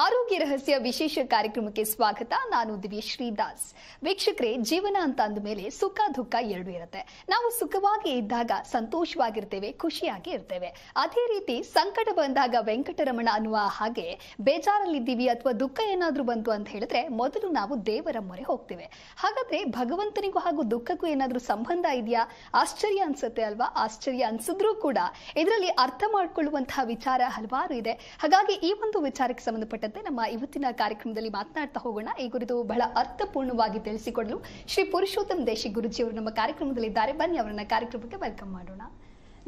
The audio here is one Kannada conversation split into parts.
ಆರೋಗ್ಯ ರಹಸ್ಯ ವಿಶೇಷ ಕಾರ್ಯಕ್ರಮಕ್ಕೆ ಸ್ವಾಗತ. ನಾನು ದಿವ್ಯಶ್ರೀ ದಾಸ್. ವೀಕ್ಷಕರೇ, ಜೀವನ ಅಂತ ಅಂದ ಮೇಲೆ ಸುಖ ದುಃಖ ಎರಡೂ ಇರುತ್ತೆ. ನಾವು ಸುಖವಾಗಿ ಇದ್ದಾಗ ಸಂತೋಷವಾಗಿರ್ತೇವೆ, ಖುಷಿಯಾಗಿ ಇರ್ತೇವೆ. ಅದೇ ರೀತಿ ಸಂಕಟ ಬಂದಾಗ ವೆಂಕಟರಮಣ ಅನ್ನುವ ಹಾಗೆ ಬೇಜಾರಲ್ಲಿದ್ದೀವಿ ಅಥವಾ ದುಃಖ ಏನಾದ್ರೂ ಬಂತು ಅಂತ ಹೇಳಿದ್ರೆ ಮೊದಲು ನಾವು ದೇವರ ಮೊರೆ ಹೋಗ್ತೇವೆ. ಹಾಗಾದ್ರೆ ಭಗವಂತನಿಗೂ ಹಾಗೂ ದುಃಖಕ್ಕೂ ಏನಾದ್ರೂ ಸಂಬಂಧ ಇದೆಯಾ? ಆಶ್ಚರ್ಯ ಅನ್ಸುತ್ತೆ ಅಲ್ವಾ? ಆಶ್ಚರ್ಯ ಅನ್ಸಿದ್ರೂ ಕೂಡ ಇದರಲ್ಲಿ ಅರ್ಥ ಮಾಡ್ಕೊಳ್ಳುವಂತಹ ವಿಚಾರ ಹಲವಾರು ಇದೆ. ಹಾಗಾಗಿ ಈ ಒಂದು ವಿಚಾರಕ್ಕೆ ಸಂಬಂಧಪಟ್ಟಂತೆ ನಮ್ಮ ಇವತ್ತಿನ ಕಾರ್ಯಕ್ರಮದಲ್ಲಿ ಮಾತನಾಡ್ತಾ ಹೋಗೋಣ. ಈ ಕುರಿತು ಬಹಳ ಅರ್ಥಪೂರ್ಣವಾಗಿ ತಿಳಿಸಿಕೊಡಲು ಶ್ರೀ ಪುರುಷೋತ್ತಮ್ ದೇಶಿ ಗುರುಜಿ ಅವರು ನಮ್ಮ ಕಾರ್ಯಕ್ರಮದಲ್ಲಿದ್ದಾರೆ. ಬನ್ನಿ ಅವರನ್ನ ಕಾರ್ಯಕ್ರಮಕ್ಕೆ ವೆಲ್ಕಮ್ ಮಾಡೋಣ.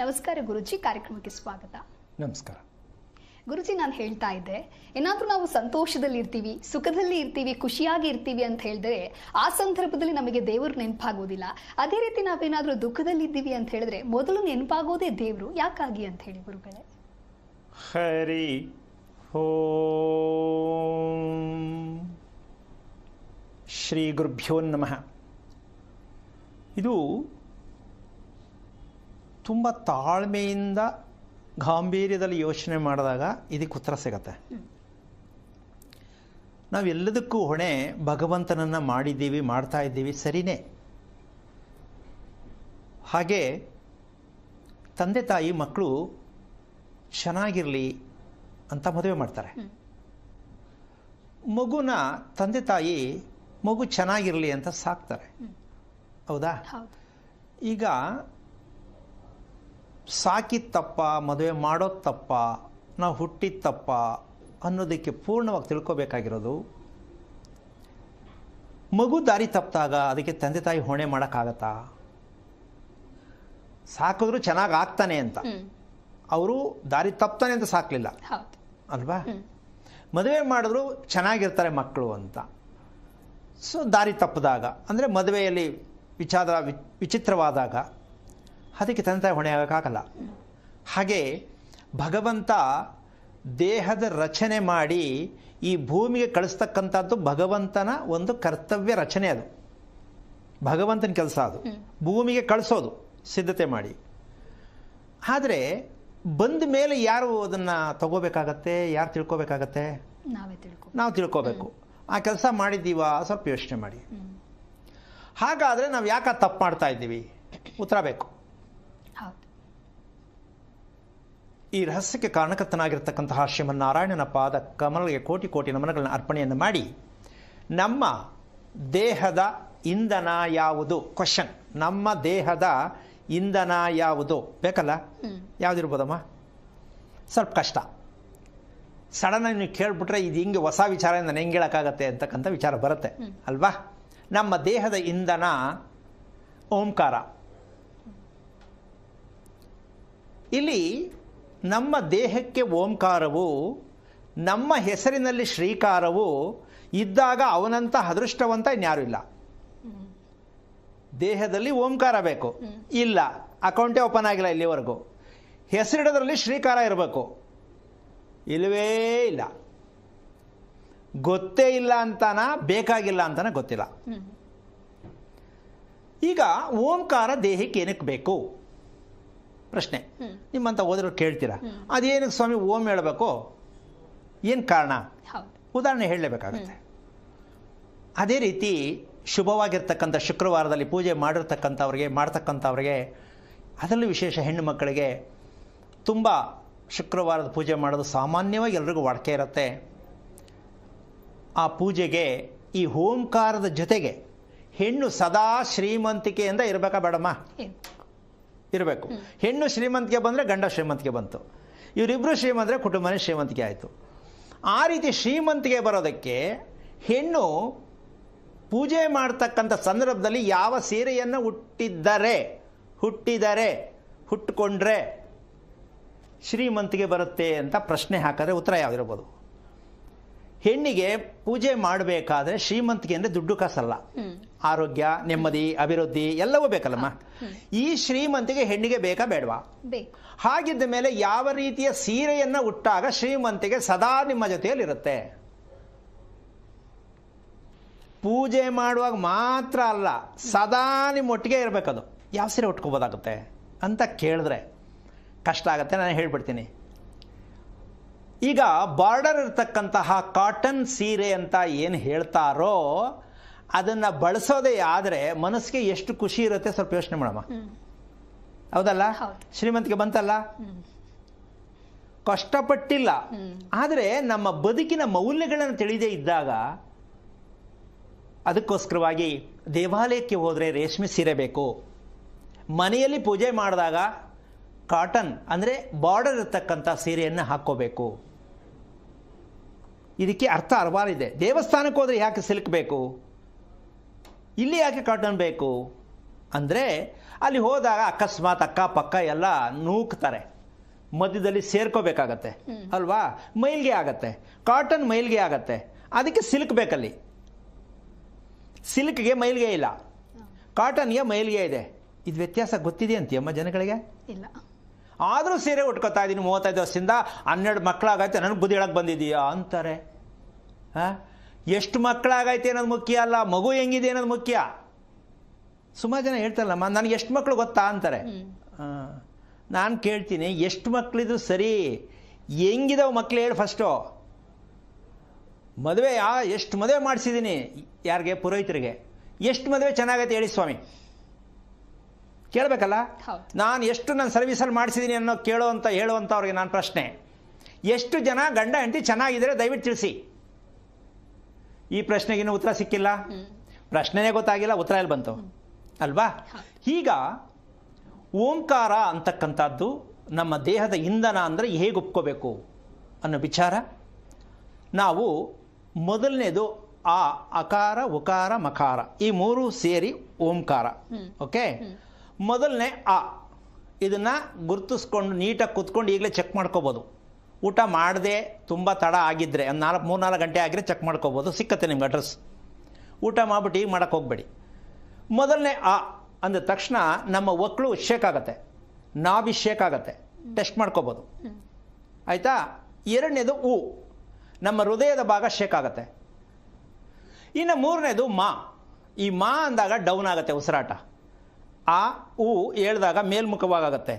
ನಮಸ್ಕಾರ ಗುರುಜಿ, ಕಾರ್ಯಕ್ರಮಕ್ಕೆ ಸ್ವಾಗತ. ನಮಸ್ಕಾರ ಗುರುಜಿ. ನಾನು ಹೇಳ್ತಾ ಇದ್ದೆ, ಏನಾದ್ರೂ ನಾವು ಸಂತೋಷದಲ್ಲಿ ಇರ್ತೀವಿ, ಸುಖದಲ್ಲಿ ಇರ್ತೀವಿ, ಖುಷಿಯಾಗಿ ಇರ್ತೀವಿ ಅಂತ ಹೇಳಿದ್ರೆ ಆ ಸಂದರ್ಭದಲ್ಲಿ ನಮಗೆ ದೇವರು ನೆನಪಾಗೋದಿಲ್ಲ. ಅದೇ ರೀತಿ ನಾವೇನಾದ್ರೂ ದುಃಖದಲ್ಲಿ ಇದ್ದೀವಿ ಅಂತ ಹೇಳಿದ್ರೆ ಮೊದಲು ನೆನಪಾಗೋದೇ ದೇವರು. ಯಾಕಾಗಿ ಅಂತ ಹೇಳಿ ಗುರುಗಳೇ? ಹರಿ ಓಂ ಶ್ರೀ ಗುರುಭ್ಯೋ ನಮಃ. ಇದು ತುಂಬ ತಾಳ್ಮೆಯಿಂದ ಗಾಂಭೀರ್ಯದಲ್ಲಿ ಯೋಚನೆ ಮಾಡಿದಾಗ ಇದಕ್ಕೆ ಉತ್ತರ ಸಿಗತ್ತೆ. ನಾವೆಲ್ಲದಕ್ಕೂ ಹೊಣೆ ಭಗವಂತನನ್ನು ಮಾಡಿದ್ದೀವಿ, ಮಾಡ್ತಾ ಇದ್ದೀವಿ, ಸರಿನೇ. ಹಾಗೆ ತಂದೆ ತಾಯಿ ಮಕ್ಕಳು ಚೆನ್ನಾಗಿರಲಿ ಅಂತ ಮದುವೆ ಮಾಡ್ತಾರೆ. ಮಗುನ ತಂದೆ ತಾಯಿ ಮಗು ಚೆನ್ನಾಗಿರಲಿ ಅಂತ ಸಾಕ್ತಾರೆ. ಹೌದಾ? ಈಗ ಸಾಕಿದ ತಪ್ಪ, ಮದುವೆ ಮಾಡೋದು ತಪ್ಪ, ನಾವು ಹುಟ್ಟಿದ ತಪ್ಪ ಅನ್ನೋದಕ್ಕೆ ಪೂರ್ಣವಾಗಿ ತಿಳ್ಕೊಬೇಕಾಗಿರೋದು, ಮಗು ದಾರಿ ತಪ್ಪಿದಾಗ ಅದಕ್ಕೆ ತಂದೆ ತಾಯಿ ಹೊಣೆ ಮಾಡೋಕ್ಕಾಗತ್ತಾ? ಸಾಕಿದ್ರು ಚೆನ್ನಾಗಿ ಆಗ್ತಾನೆ ಅಂತ, ಅವರು ದಾರಿ ತಪ್ತಾನೆ ಅಂತ ಸಾಕಲಿಲ್ಲ ಅಲ್ವಾ? ಮದುವೆ ಮಾಡಿದ್ರು ಚೆನ್ನಾಗಿರ್ತಾರೆ ಮಕ್ಕಳು ಅಂತ. ಸೊ ದಾರಿ ತಪ್ಪಿದಾಗ ಅಂದರೆ ಮದುವೆಯಲ್ಲಿ ವಿಚಿತ್ರವಾದಾಗ ಅದಕ್ಕೆ ತಂದೆ ತಾಯಿ ಹೊಣೆ ಆಗೋಕ್ಕಾಗಲ್ಲ. ಹಾಗೆ ಭಗವಂತ ದೇಹದ ರಚನೆ ಮಾಡಿ ಈ ಭೂಮಿಗೆ ಕಳಿಸ್ತಕ್ಕಂಥದ್ದು ಭಗವಂತನ ಒಂದು ಕರ್ತವ್ಯ ರಚನೆ. ಅದು ಭಗವಂತನ ಕೆಲಸ, ಅದು ಭೂಮಿಗೆ ಕಳಿಸೋದು ಸಿದ್ಧತೆ ಮಾಡಿ. ಆದರೆ ಬಂದ ಮೇಲೆ ಯಾರು ಅದನ್ನು ತಗೋಬೇಕಾಗತ್ತೆ? ಯಾರು ತಿಳ್ಕೊಬೇಕಾಗತ್ತೆ? ನಾವು ತಿಳ್ಕೋಬೇಕು. ಆ ಕೆಲಸ ಮಾಡಿದ್ದೀವ? ಸ್ವಲ್ಪ ಯೋಚನೆ ಮಾಡಿ. ಹಾಗಾದರೆ ನಾವು ಯಾಕೆ ತಪ್ಪು ಮಾಡ್ತಾ ಇದ್ದೀವಿ? ಉತ್ತರ ಬೇಕು. ಈ ರಹಸ್ಯಕ್ಕೆ ಕಾರಣಕರ್ತನಾಗಿರ್ತಕ್ಕಂತಹ ಶ್ರೀಮನ್ನಾರಾಯಣನ ಪಾದ ಕಮಲಗೆ ಕೋಟಿ ಕೋಟಿ ನಮನಗಳನ್ನ ಅರ್ಪಣೆಯನ್ನು ಮಾಡಿ, ನಮ್ಮ ದೇಹದ ಇಂಧನ ಯಾವುದು? ಕ್ವಶನ್. ನಮ್ಮ ದೇಹದ ಇಂಧನ ಯಾವುದು ಬೇಕಲ್ಲ? ಯಾವುದಿರ್ಬೋದಮ್ಮ? ಸ್ವಲ್ಪ ಕಷ್ಟ. ಸಡನ್ನಾಗಿ ನೀವು ಕೇಳ್ಬಿಟ್ರೆ ಇದು ಹಿಂಗೆ ಹೊಸ ವಿಚಾರ ನಾನು ಹೆಂಗೆ ಹೇಳೋಕ್ಕಾಗತ್ತೆ ಅಂತಕ್ಕಂಥ ವಿಚಾರ ಬರುತ್ತೆ ಅಲ್ವಾ? ನಮ್ಮ ದೇಹದ ಇಂಧನ ಓಂಕಾರ. ಇಲ್ಲಿ ನಮ್ಮ ದೇಹಕ್ಕೆ ಓಂಕಾರವು, ನಮ್ಮ ಹೆಸರಿನಲ್ಲಿ ಶ್ರೀಕಾರವು ಇದ್ದಾಗ ಅವನಂತ ಅದೃಷ್ಟವಂತ ಇನ್ಯಾರೂ ಇಲ್ಲ. ದೇಹದಲ್ಲಿ ಓಂಕಾರ ಬೇಕು, ಇಲ್ಲ, ಅಕೌಂಟೇ ಓಪನ್ ಆಗಿಲ್ಲ ಇಲ್ಲಿವರೆಗೂ. ಹೆಸರಿಡೋದ್ರಲ್ಲಿ ಶ್ರೀಕಾರ ಇರಬೇಕು, ಇಲ್ಲವೇ ಇಲ್ಲ. ಗೊತ್ತೇ ಇಲ್ಲ ಅಂತಾನ, ಬೇಕಾಗಿಲ್ಲ ಅಂತಾನ ಗೊತ್ತಿಲ್ಲ. ಈಗ ಓಂಕಾರ ದೇಹಕ್ಕೆ ಏನಕ್ಕೆ ಬೇಕು? ಪ್ರಶ್ನೆ. ನಿಮ್ಮಂತ ಓದಿರೋ ಕೇಳ್ತೀರಾ, ಅದೇನಕ್ಕೆ ಸ್ವಾಮಿ ಓಂ ಹೇಳಬೇಕು? ಏನು ಕಾರಣ? ಉದಾಹರಣೆ ಹೇಳಲೇಬೇಕಾಗತ್ತೆ. ಅದೇ ರೀತಿ ಶುಭವಾಗಿರ್ತಕ್ಕಂಥ ಶುಕ್ರವಾರದಲ್ಲಿ ಪೂಜೆ ಮಾಡ್ತಕ್ಕಂಥವ್ರಿಗೆ ಅದರಲ್ಲೂ ವಿಶೇಷ ಹೆಣ್ಣು ಮಕ್ಕಳಿಗೆ ತುಂಬ ಶುಕ್ರವಾರದ ಪೂಜೆ ಮಾಡೋದು ಸಾಮಾನ್ಯವಾಗಿ ಎಲ್ರಿಗೂ ವಾಡಿಕೆ ಇರುತ್ತೆ. ಆ ಪೂಜೆಗೆ ಈ ಓಂಕಾರದ ಜೊತೆಗೆ ಹೆಣ್ಣು ಸದಾ ಶ್ರೀಮಂತಿಕೆಯಿಂದ ಇರಬೇಕಾ ಬೇಡಮ್ಮ? ಇರಬೇಕು. ಹೆಣ್ಣು ಶ್ರೀಮಂತಿಕೆ ಬಂದರೆ ಗಂಡ ಶ್ರೀಮಂತಿಕೆ ಬಂತು. ಇವರಿಬ್ಬರು ಶ್ರೀಮಂತರೆ ಕುಟುಂಬನೇ ಶ್ರೀಮಂತಿಕೆ ಆಯಿತು. ಆ ರೀತಿ ಶ್ರೀಮಂತಿಕೆ ಬರೋದಕ್ಕೆ ಹೆಣ್ಣು ಪೂಜೆ ಮಾಡ್ತಕ್ಕಂಥ ಸಂದರ್ಭದಲ್ಲಿ ಯಾವ ಸೀರೆಯನ್ನು ಹುಟ್ಟಿಕೊಂಡ್ರೆ ಶ್ರೀಮಂತಿಗೆ ಬರುತ್ತೆ ಅಂತ ಪ್ರಶ್ನೆ ಹಾಕಿದ್ರೆ ಉತ್ತರ ಯಾವುದಿರ್ಬೋದು? ಹೆಣ್ಣಿಗೆ ಪೂಜೆ ಮಾಡಬೇಕಾದ್ರೆ ಶ್ರೀಮಂತಿಗೆ ಅಂದರೆ ದುಡ್ಡು ಕಾಸಲ್ಲ, ಆರೋಗ್ಯ, ನೆಮ್ಮದಿ, ಅಭಿವೃದ್ಧಿ ಎಲ್ಲವೂ ಬೇಕಲ್ಲಮ್ಮ. ಈ ಶ್ರೀಮಂತಿಗೆ ಹೆಣ್ಣಿಗೆ ಬೇಕಾ ಬೇಡವಾ? ಹಾಗಿದ್ದ ಮೇಲೆ ಯಾವ ರೀತಿಯ ಸೀರೆಯನ್ನು ಉಟ್ಟಾಗ ಶ್ರೀಮಂತಿಗೆ ಸದಾ ನಿಮ್ಮ ಜೊತೆಯಲ್ಲಿರುತ್ತೆ? ಪೂಜೆ ಮಾಡುವಾಗ ಮಾತ್ರ ಅಲ್ಲ, ಸದಾ ನಿಮ್ಮ ಒಟ್ಟಿಗೆ ಇರಬೇಕದು. ಯಾವ ಸೀರೆ ಉಟ್ಕೋಬೋದಾಗುತ್ತೆ ಅಂತ ಕೇಳಿದ್ರೆ ಕಷ್ಟ ಆಗುತ್ತೆ. ನಾನು ಹೇಳ್ಬಿಡ್ತೀನಿ. ಈಗ ಬಾರ್ಡರ್ ಇರ್ತಕ್ಕಂತಹ ಕಾಟನ್ ಸೀರೆ ಅಂತ ಏನು ಹೇಳ್ತಾರೋ ಅದನ್ನು ಬಳಸೋದೇ ಆದರೆ ಮನಸ್ಸಿಗೆ ಎಷ್ಟು ಖುಷಿ ಇರುತ್ತೆ ಸ್ವಲ್ಪ ಯೋಚನೆ ಮಾಡಮ್ಮ. ಹೌದಲ್ಲ? ಶ್ರೀಮಂತಿಗೆ ಬಂತಲ್ಲ, ಕಷ್ಟಪಟ್ಟಿಲ್ಲ. ಆದರೆ ನಮ್ಮ ಬದುಕಿನ ಮೌಲ್ಯಗಳನ್ನು ತಿಳಿದೇ ಇದ್ದಾಗ ಅದಕ್ಕೋಸ್ಕರವಾಗಿ ದೇವಾಲಯಕ್ಕೆ ಹೋದರೆ ರೇಷ್ಮೆ ಸೀರೆ ಬೇಕು, ಮನೆಯಲ್ಲಿ ಪೂಜೆ ಮಾಡಿದಾಗ ಕಾಟನ್ ಅಂದರೆ ಬಾರ್ಡರ್ ಇರ್ತಕ್ಕಂಥ ಸೀರೆಯನ್ನು ಹಾಕ್ಕೋಬೇಕು. ಇದಕ್ಕೆ ಅರ್ಥ ಹಲವಾರಿದೆ. ದೇವಸ್ಥಾನಕ್ಕೆ ಹೋದರೆ ಯಾಕೆ ಸಿಲ್ಕ್ ಬೇಕು, ಇಲ್ಲಿ ಯಾಕೆ ಕಾಟನ್ ಬೇಕು ಅಂದರೆ ಅಲ್ಲಿ ಹೋದಾಗ ಅಕಸ್ಮಾತ್ ಅಕ್ಕಪಕ್ಕ ಎಲ್ಲ ನೂಕ್ತಾರೆ, ಮಧ್ಯದಲ್ಲಿ ಸೇರ್ಕೋಬೇಕಾಗತ್ತೆ ಅಲ್ವಾ, ಮೈಲ್ಗೆ ಆಗತ್ತೆ. ಕಾಟನ್ ಮೈಲ್ಗೆ ಆಗತ್ತೆ, ಅದಕ್ಕೆ ಸಿಲ್ಕ್ ಬೇಕಲ್ಲಿ. ಸಿಲ್ಕ್ಗೆ ಮೈಲ್ಗೆ ಇಲ್ಲ, ಕಾಟನ್ಗೆ ಮೈಲ್ಗೆ ಇದೆ. ಇದು ವ್ಯತ್ಯಾಸ ಗೊತ್ತಿದೆಯಂತೀಯಮ್ಮ ಜನಗಳಿಗೆ? ಇಲ್ಲ. ಆದರೂ ಸೀರೆ ಉಟ್ಕೋತಾ ಇದ್ದೀನಿ 35 ವರ್ಷದಿಂದ, 12 ಮಕ್ಕಳಾಗೈತೆ, ನನಗೆ ಬುದ್ಧಿ ಹೇಳಕ್ಕೆ ಬಂದಿದೆಯಾ ಅಂತಾರೆ. ಎಷ್ಟು ಮಕ್ಕಳಾಗೈತೆ ಅನ್ನೋದು ಮುಖ್ಯ ಅಲ್ಲ, ಮಗು ಹೆಂಗಿದೆ ಅನ್ನೋದು ಮುಖ್ಯ. ಸುಮಾರು ಜನ ಹೇಳ್ತಾರಲ್ಲಮ್ಮ ನನಗೆ ಎಷ್ಟು ಮಕ್ಕಳು ಗೊತ್ತಾ ಅಂತಾರೆ. ನಾನು ಕೇಳ್ತೀನಿ, ಎಷ್ಟು ಮಕ್ಕಳಿದ್ರು ಸರಿ, ಹೆಂಗಿದಾವೆ ಮಕ್ಕಳು ಹೇಳಿ ಫಸ್ಟು. ಮದುವೆ ಎಷ್ಟು ಮದುವೆ ಮಾಡಿಸಿದ್ದೀನಿ, ಯಾರಿಗೆ? ಪುರೋಹಿತರಿಗೆ. ಎಷ್ಟು ಮದುವೆ ಚೆನ್ನಾಗೈತೆ ಹೇಳಿ ಸ್ವಾಮಿ, ಕೇಳಬೇಕಲ್ಲ. ನಾನು ಎಷ್ಟು ನನ್ನ ಸರ್ವಿಸಲ್ಲಿ ಮಾಡಿಸಿದ್ದೀನಿ ಅನ್ನೋ ಹೇಳುವಂಥವ್ರಿಗೆ ನಾನು ಪ್ರಶ್ನೆ, ಎಷ್ಟು ಜನ ಗಂಡ ಹೆಂಡತಿ ಚೆನ್ನಾಗಿದ್ದಾರೆ ದಯವಿಟ್ಟು ತಿಳಿಸಿ. ಈ ಪ್ರಶ್ನೆಗಿನ್ನೂ ಉತ್ತರ ಸಿಕ್ಕಿಲ್ಲ, ಪ್ರಶ್ನೆನೇ ಗೊತ್ತಾಗಿಲ್ಲ, ಉತ್ತರ ಎಲ್ಲಿ ಬಂತು ಅಲ್ವಾ? ಈಗ ಓಂಕಾರ ಅಂತಕ್ಕಂಥದ್ದು ನಮ್ಮ ದೇಹದ ಇಂಧನ ಅಂದರೆ ಹೇಗೆ ಒಪ್ಕೋಬೇಕು ಅನ್ನೋ ವಿಚಾರ ನಾವು ಮೊದಲನೇದು ಆ ಅಕಾರ ಉಕಾರ ಮಕಾರ ಈ ಮೂರು ಸೇರಿ ಓಂಕಾರ. ಓಕೆ, ಮೊದಲನೇ ಇದನ್ನು ಗುರುತಿಸ್ಕೊಂಡು ನೀಟಾಗಿ ಕೂತ್ಕೊಂಡು ಈಗಲೇ ಚೆಕ್ ಮಾಡ್ಕೋಬೋದು. ಊಟ ಮಾಡದೆ ತುಂಬ ತಡ ಆಗಿದ್ದರೆ ಒಂದು 3-4 ಗಂಟೆ ಆಗಿದ್ರೆ ಚೆಕ್ ಮಾಡ್ಕೋಬೋದು, ಸಿಕ್ಕತ್ತೆ ನಿಮ್ಗೆ ಅಡ್ರೆಸ್. ಊಟ ಮಾಡಿಬಿಟ್ಟು ಈಗ ಮಾಡೋಕ್ಕೆ ಹೋಗಬೇಡಿ. ಮೊದಲನೇ ಅಂದ ತಕ್ಷಣ ನಮ್ಮ ಒಕ್ಕಳು ಶೇಕ್ ಆಗುತ್ತೆ, ನಾಭಿ ಶೇಕ್ ಆಗುತ್ತೆ, ಟೆಸ್ಟ್ ಮಾಡ್ಕೋಬೋದು ಆಯಿತಾ. ಎರಡನೇದು ನಮ್ಮ ಹೃದಯದ ಭಾಗ ಶೇಕ್ ಆಗುತ್ತೆ. ಇನ್ನು ಮೂರನೇದು ಈ ಅಂದಾಗ ಡೌನ್ ಆಗುತ್ತೆ ಉಸಿರಾಟ. ಹೇಳಿದಾಗ ಮೇಲ್ಮುಖವಾಗುತ್ತೆ.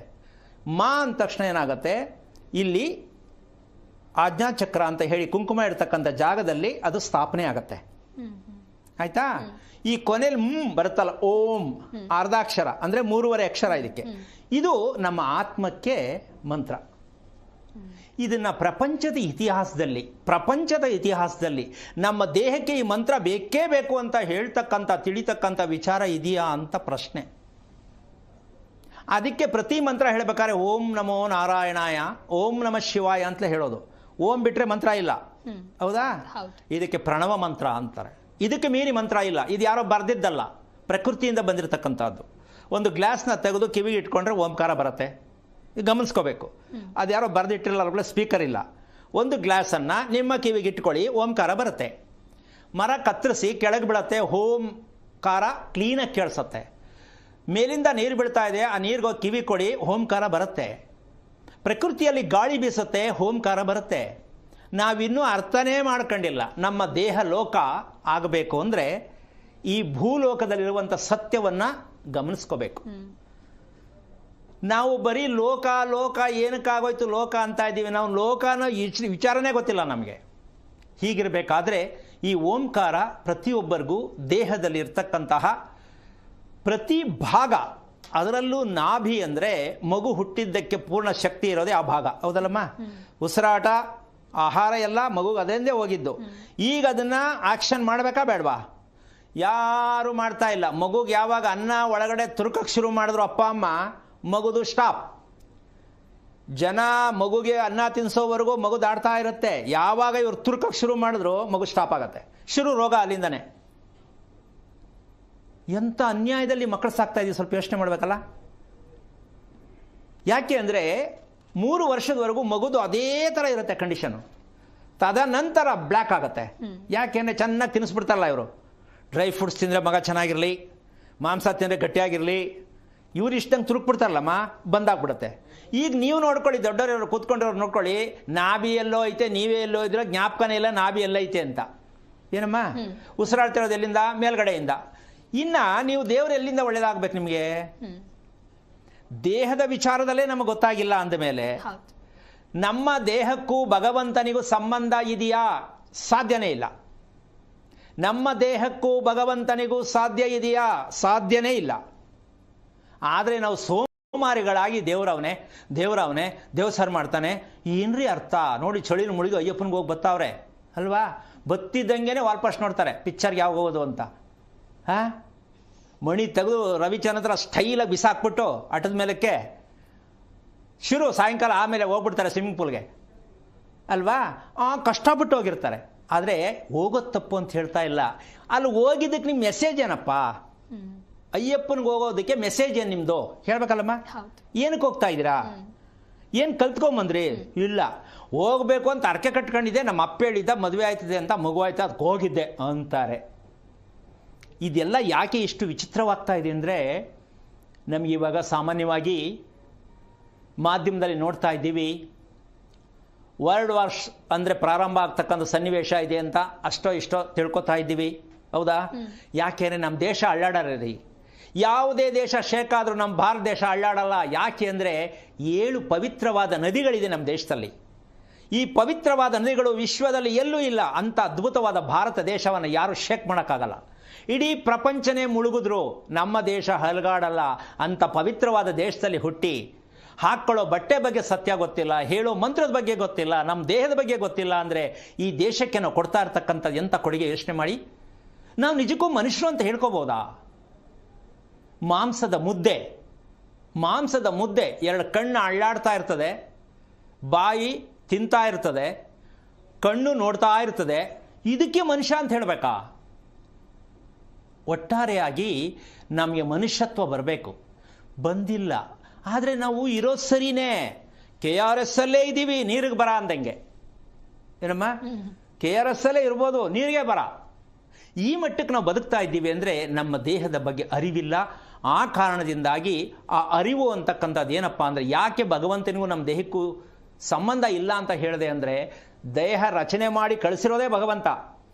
ಅಂದ ತಕ್ಷಣ ಏನಾಗುತ್ತೆ, ಇಲ್ಲಿ ಆಜ್ಞಾಚಕ್ರ ಅಂತ ಹೇಳಿ ಕುಂಕುಮ ಇಡ್ತಕ್ಕಂಥ ಜಾಗದಲ್ಲಿ ಅದು ಸ್ಥಾಪನೆ ಆಗತ್ತೆ ಆಯ್ತಾ. ಈ ಕೊನೆಯಲ್ಲಿ ಬರುತ್ತಲ್ಲ ಓಂ, ಅರ್ಧಾಕ್ಷರ ಅಂದರೆ 3.5 ಅಕ್ಷರ ಇದಕ್ಕೆ. ಇದು ನಮ್ಮ ಆತ್ಮಕ್ಕೆ ಮಂತ್ರ. ಇದನ್ನ ಪ್ರಪಂಚದ ಇತಿಹಾಸದಲ್ಲಿ ನಮ್ಮ ದೇಹಕ್ಕೆ ಈ ಮಂತ್ರ ಬೇಕೇ ಬೇಕು ಅಂತ ತಿಳಿತಕ್ಕಂಥ ವಿಚಾರ ಇದೆಯಾ ಅಂತ ಪ್ರಶ್ನೆ. ಅದಕ್ಕೆ ಪ್ರತಿ ಮಂತ್ರ ಹೇಳಬೇಕಾದ್ರೆ ಓಂ ನಮೋ ನಾರಾಯಣಾಯ, ಓಂ ನಮಃ ಶಿವಾಯ ಅಂತಲೇ ಹೇಳೋದು. ಓಂ ಬಿಟ್ರೆ ಮಂತ್ರ ಇಲ್ಲ, ಹೌದಾ? ಇದಕ್ಕೆ ಪ್ರಣವ ಮಂತ್ರ ಅಂತಾರೆ. ಇದಕ್ಕೆ ಮೀರಿ ಮಂತ್ರ ಇಲ್ಲ. ಇದು ಯಾರೋ ಬರೆದಿದ್ದಲ್ಲ, ಪ್ರಕೃತಿಯಿಂದ ಬಂದಿರತಕ್ಕಂಥದ್ದು. ಒಂದು ಗ್ಲಾಸ್ನ ತೆಗೆದು ಕಿವಿಗೆ ಇಟ್ಕೊಂಡ್ರೆ ಓಂಕಾರ ಬರುತ್ತೆ, ಗಮನಿಸ್ಕೋಬೇಕು. ಅದು ಯಾರೋ ಬರೆದಿಟ್ಟಿರಲ್ಲ, ಸ್ಪೀಕರ್ ಇಲ್ಲ. ಒಂದು ಗ್ಲಾಸನ್ನು ನಿಮ್ಮ ಕಿವಿಗೆ ಇಟ್ಕೊಳ್ಳಿ, ಓಂಕಾರ ಬರುತ್ತೆ. ಮರ ಕತ್ತರಿಸಿ ಕೆಳಗೆ ಬೀಳುತ್ತೆ, ಓಂಕಾರ ಕ್ಲೀನಾಗಿ ಕೇಳಿಸುತ್ತೆ. ಮೇಲಿಂದ ನೀರು ಬೀಳ್ತಾ ಇದೆ, ಆ ನೀರಿಗೆ ಕಿವಿ ಕೊಡಿ, ಓಂಕಾರ ಬರುತ್ತೆ. ಪ್ರಕೃತಿಯಲ್ಲಿ ಗಾಳಿ ಬೀಸುತ್ತೆ, ಓಂಕಾರ ಬರುತ್ತೆ. ನಾವಿನ್ನೂ ಅರ್ಥನೇ ಮಾಡ್ಕೊಂಡಿಲ್ಲ. ನಮ್ಮ ದೇಹ ಲೋಕ ಆಗಬೇಕು ಅಂದರೆ ಈ ಭೂಲೋಕದಲ್ಲಿರುವಂಥ ಸತ್ಯವನ್ನು ಗಮನಿಸ್ಕೋಬೇಕು. ನಾವು ಬರೀ ಲೋಕ ಏನಕ್ಕಾಗೋಯ್ತು ಲೋಕ ಅಂತ ಇದ್ದೀವಿ. ನಾವು ಲೋಕನ ವಿಚಾರನೇ ಗೊತ್ತಿಲ್ಲ ನಮಗೆ. ಹೀಗಿರಬೇಕಾದ್ರೆ ಈ ಓಂಕಾರ ಪ್ರತಿಯೊಬ್ಬರಿಗೂ ದೇಹದಲ್ಲಿ ಇರ್ತಕ್ಕಂತಹ ಪ್ರತಿ ಭಾಗ, ಅದರಲ್ಲೂ ನಾಭಿ ಅಂದರೆ ಮಗು ಹುಟ್ಟಿದ್ದಕ್ಕೆ ಪೂರ್ಣ ಶಕ್ತಿ ಇರೋದೇ ಆ ಭಾಗ, ಹೌದಲ್ಲಮ್ಮ? ಉಸಿರಾಟ ಆಹಾರ ಎಲ್ಲ ಮಗು ಅದರಿಂದೇ ಹೋಗಿದ್ದು. ಈಗ ಅದನ್ನು ಆಕ್ಷನ್ ಮಾಡಬೇಕಾ ಬೇಡವಾ? ಯಾರು ಮಾಡ್ತಾ ಇಲ್ಲ. ಮಗುಗೆ ಯಾವಾಗ ಅನ್ನ ಒಳಗಡೆ ತುರುಕಕ್ಕೆ ಶುರು ಮಾಡಿದ್ರು ಅಪ್ಪ ಅಮ್ಮ, ಮಗುದು ಸ್ಟಾಪ್. ಜನ ಮಗುಗೆ ಅನ್ನ ತಿನ್ಸೋವರೆಗೂ ಮಗು ದಾಡ್ತಾ ಇರುತ್ತೆ. ಯಾವಾಗ ಇವ್ರು ತುರುಕಕ್ಕೆ ಶುರು ಮಾಡಿದ್ರು ಮಗು ಸ್ಟಾಪ್ ಆಗತ್ತೆ. ಶುರು ರೋಗ ಅಲ್ಲಿಂದನೇ. ಎಂಥ ಅನ್ಯಾಯದಲ್ಲಿ ಮಕ್ಕಳು ಸಾಕ್ತಾ ಇದೀವಿ, ಸ್ವಲ್ಪ ಯೋಚನೆ ಮಾಡಬೇಕಲ್ಲ. ಯಾಕೆ ಅಂದರೆ 3 ವರ್ಷದವರೆಗೂ ಮಗುದು ಅದೇ ಥರ ಇರುತ್ತೆ ಕಂಡೀಷನು. ತದನಂತರ ಬ್ಲ್ಯಾಕ್ ಆಗುತ್ತೆ. ಯಾಕೆಂದರೆ ಚೆನ್ನಾಗಿ ತಿನ್ನಿಸ್ಬಿಡ್ತಾರಲ್ಲ ಇವರು. ಡ್ರೈ ಫ್ರೂಟ್ಸ್ ತಿಂದರೆ ಮಗ ಚೆನ್ನಾಗಿರಲಿ, ಮಾಂಸ ತಿಂದರೆ ಗಟ್ಟಿಯಾಗಿರಲಿ, ಇವ್ರು ಇಷ್ಟಂಗೆ ತುರುಕ್ಬಿಡ್ತಾರಲ್ಲಮ್ಮ, ಬಂದಾಗ್ಬಿಡುತ್ತೆ. ಈಗ ನೀವು ನೋಡ್ಕೊಳ್ಳಿ, ದೊಡ್ಡವರು ಕೂತ್ಕೊಂಡಿರೋರು ನೋಡ್ಕೊಳ್ಳಿ, ನಾಭಿ ಎಲ್ಲೋ ಐತೆ, ನೀವೇ ಎಲ್ಲೋ ಇದ್ರೆ ಜ್ಞಾಪಕನೇ ಇಲ್ಲ ನಾಭಿ ಎಲ್ಲೈತೆ ಅಂತ. ಏನಮ್ಮ ಉಸಿರಾಡ್ತಿರೋದು ಎಲ್ಲಿಂದ? ಮೇಲ್ಗಡೆಯಿಂದ. ಇನ್ನು ನೀವು ದೇವರು ಎಲ್ಲಿಂದ ಒಳ್ಳೇದಾಗಬೇಕು ನಿಮಗೆ? ದೇಹದ ವಿಚಾರದಲ್ಲೇ ನಮಗೆ ಗೊತ್ತಾಗಿಲ್ಲ ಅಂದಮೇಲೆ ನಮ್ಮ ದೇಹಕ್ಕೂ ಭಗವಂತನಿಗೂ ಸಂಬಂಧ ಇದೆಯಾ? ಸಾಧ್ಯನೇ ಇಲ್ಲ. ನಮ್ಮ ದೇಹಕ್ಕೂ ಭಗವಂತನಿಗೂ ಸಾಧ್ಯ ಇದೆಯಾ? ಸಾಧ್ಯನೇ ಇಲ್ಲ. ಆದರೆ ನಾವು ಸೋಮಾರಿಗಳಾಗಿ ದೇವ್ರವನೇ ದೇವ್ ಸರ್ ಮಾಡ್ತಾನೆ, ಏನ್ರಿ ಅರ್ಥ ನೋಡಿ, ಚಳಿನ ಮುಳುಗಿ ಅಯ್ಯಪ್ಪನಿಗೆ ಹೋಗಿ ಬತ್ತಾವ್ರೆ ಅಲ್ವಾ, ಬತ್ತಿದ್ದಂಗೆ ವಾಲ್ಪಾಸ್ ನೋಡ್ತಾರೆ ಪಿಕ್ಚರ್ಗೆ ಯಾವಾಗ ಹೋಗೋದು ಅಂತ. ಮಣಿ ತೆಗೆದು ರವಿಚಂದ್ರ ಸ್ಟೈಲಾಗಿ ಬಿಸಾಕ್ಬಿಟ್ಟು ಆಟದ ಮೇಲಕ್ಕೆ ಶುರು, ಸಾಯಂಕಾಲ ಆಮೇಲೆ ಹೋಗ್ಬಿಡ್ತಾರೆ ಸ್ವಿಮ್ಮಿಂಗ್ ಪೂಲ್ಗೆ ಅಲ್ವಾ. ಕಷ್ಟಪಟ್ಟು ಹೋಗಿರ್ತಾರೆ. ಆದರೆ ಹೋಗೋದು ತಪ್ಪು ಅಂತ ಹೇಳ್ತಾ ಇಲ್ಲ. ಅಲ್ಲಿ ಹೋಗಿದ್ದಕ್ಕೆ ನಿಮ್ಮ ಮೆಸೇಜ್ ಏನಪ್ಪ? ಅಯ್ಯಪ್ಪನಿಗೆ ಹೋಗೋದಕ್ಕೆ ಮೆಸೇಜ್ ಏನು ನಿಮ್ಮದು ಹೇಳ್ಬೇಕಲ್ಲಮ್ಮ? ಏನಕ್ಕೆ ಹೋಗ್ತಾ ಇದ್ದೀರಾ? ಏನು ಕಲ್ತ್ಕೊಂಬಂದ್ರಿ? ಇಲ್ಲ, ಹೋಗ್ಬೇಕು ಅಂತ ಅರ್ಕೆ ಕಟ್ಕೊಂಡಿದ್ದೆ, ನಮ್ಮ ಅಪ್ಪ ಹೇಳಿದ್ದ ಮದುವೆ ಆಯ್ತದೆ ಅಂತ, ಮಗು ಆಯ್ತು ಅದಕ್ಕೆ ಹೋಗಿದ್ದೆ ಅಂತಾರೆ. ಇದೆಲ್ಲ ಯಾಕೆ ಇಷ್ಟು ವಿಚಿತ್ರವಾಗ್ತಾ ಇದೆ ಅಂದರೆ, ನಮಗೆ ಇವಾಗ ಸಾಮಾನ್ಯವಾಗಿ ಮಾಧ್ಯಮದಲ್ಲಿ ನೋಡ್ತಾ ಇದ್ದೀವಿ, ವರ್ಲ್ಡ್ ವಾರ್ಸ್ ಅಂದರೆ ಪ್ರಾರಂಭ ಆಗ್ತಕ್ಕಂಥ ಸನ್ನಿವೇಶ ಇದೆ ಅಂತ ಅಷ್ಟೋ ಇಷ್ಟೋ ತಿಳ್ಕೊತಾ ಇದ್ದೀವಿ. ಹೌದಾ? ಯಾಕೆಂದರೆ ನಮ್ಮ ದೇಶ ಅಳ್ಳಾಡರಿ. ಯಾವುದೇ ದೇಶ ಶೇಕ್ ಆದರೂ ನಮ್ಮ ಭಾರತ ದೇಶ ಅಳ್ಳಾಡಲ್ಲ. ಯಾಕೆ ಅಂದರೆ 7 ಪವಿತ್ರವಾದ ನದಿಗಳಿದೆ ನಮ್ಮ ದೇಶದಲ್ಲಿ. ಈ ಪವಿತ್ರವಾದ ನದಿಗಳು ವಿಶ್ವದಲ್ಲಿ ಎಲ್ಲೂ ಇಲ್ಲ. ಅಂಥ ಅದ್ಭುತವಾದ ಭಾರತ ದೇಶವನ್ನು ಯಾರು ಶೇಕ್ ಮಾಡೋಕ್ಕಾಗಲ್ಲ. ಇಡೀ ಪ್ರಪಂಚನೇ ಮುಳುಗಿದ್ರು ನಮ್ಮ ದೇಶ ಹಲಗಾಡಲ್ಲ. ಅಂಥ ಪವಿತ್ರವಾದ ದೇಶದಲ್ಲಿ ಹುಟ್ಟಿ ಹಾಕ್ಕೊಳ್ಳೋ ಬಟ್ಟೆ ಬಗ್ಗೆ ಸತ್ಯ ಗೊತ್ತಿಲ್ಲ, ಹೇಳೋ ಮಂತ್ರದ ಬಗ್ಗೆ ಗೊತ್ತಿಲ್ಲ, ನಮ್ಮ ದೇಹದ ಬಗ್ಗೆ ಗೊತ್ತಿಲ್ಲ ಅಂದರೆ ಈ ದೇಶಕ್ಕೆ ನಾವು ಕೊಡ್ತಾ ಇರ್ತಕ್ಕಂಥದ್ದು ಎಂಥ ಕೊಡುಗೆ ಯೋಚನೆ ಮಾಡಿ. ನಾವು ನಿಜಕ್ಕೂ ಮನುಷ್ಯರು ಅಂತ ಹೇಳ್ಕೋಬೋದಾ? ಮಾಂಸದ ಮುದ್ದೆ 2 ಕಣ್ಣು ಅಳ್ಳಾಡ್ತಾ ಇರ್ತದೆ, ಬಾಯಿ ತಿಂತಾ ಇರ್ತದೆ, ಕಣ್ಣು ನೋಡ್ತಾ ಇರ್ತದೆ. ಇದಕ್ಕೆ ಮನುಷ್ಯ ಅಂತ ಹೇಳಬೇಕಾ? ಒಟ್ಟಾರೆಯಾಗಿ ನಮಗೆ ಮನುಷ್ಯತ್ವ ಬರಬೇಕು, ಬಂದಿಲ್ಲ. ಆದರೆ ನಾವು ಇರೋದು ಸರಿನೇ, KRS ಅಲ್ಲೇ ಇದ್ದೀವಿ, ನೀರಿಗೆ ಬರ ಅಂದಂಗೆ. ಏನಮ್ಮ? KRS ಅಲ್ಲೇ ಇರ್ಬೋದು, ನೀರಿಗೆ ಬರ. ಈ ಮಟ್ಟಕ್ಕೆ ನಾವು ಬದುಕ್ತಾ ಇದ್ದೀವಿ ಅಂದರೆ ನಮ್ಮ ದೇಹದ ಬಗ್ಗೆ ಅರಿವಿಲ್ಲ. ಆ ಕಾರಣದಿಂದಾಗಿ ಆ ಅರಿವು ಅಂತಕ್ಕಂಥದ್ದು ಏನಪ್ಪ ಅಂದರೆ, ಯಾಕೆ ಭಗವಂತನಿಗೂ ನಮ್ಮ ದೇಹಕ್ಕೂ ಸಂಬಂಧ ಇಲ್ಲ ಅಂತ ಹೇಳಿದೆ ಅಂದರೆ, ದೇಹ ರಚನೆ ಮಾಡಿ ಕಳಿಸಿರೋದೇ ಭಗವಂತ.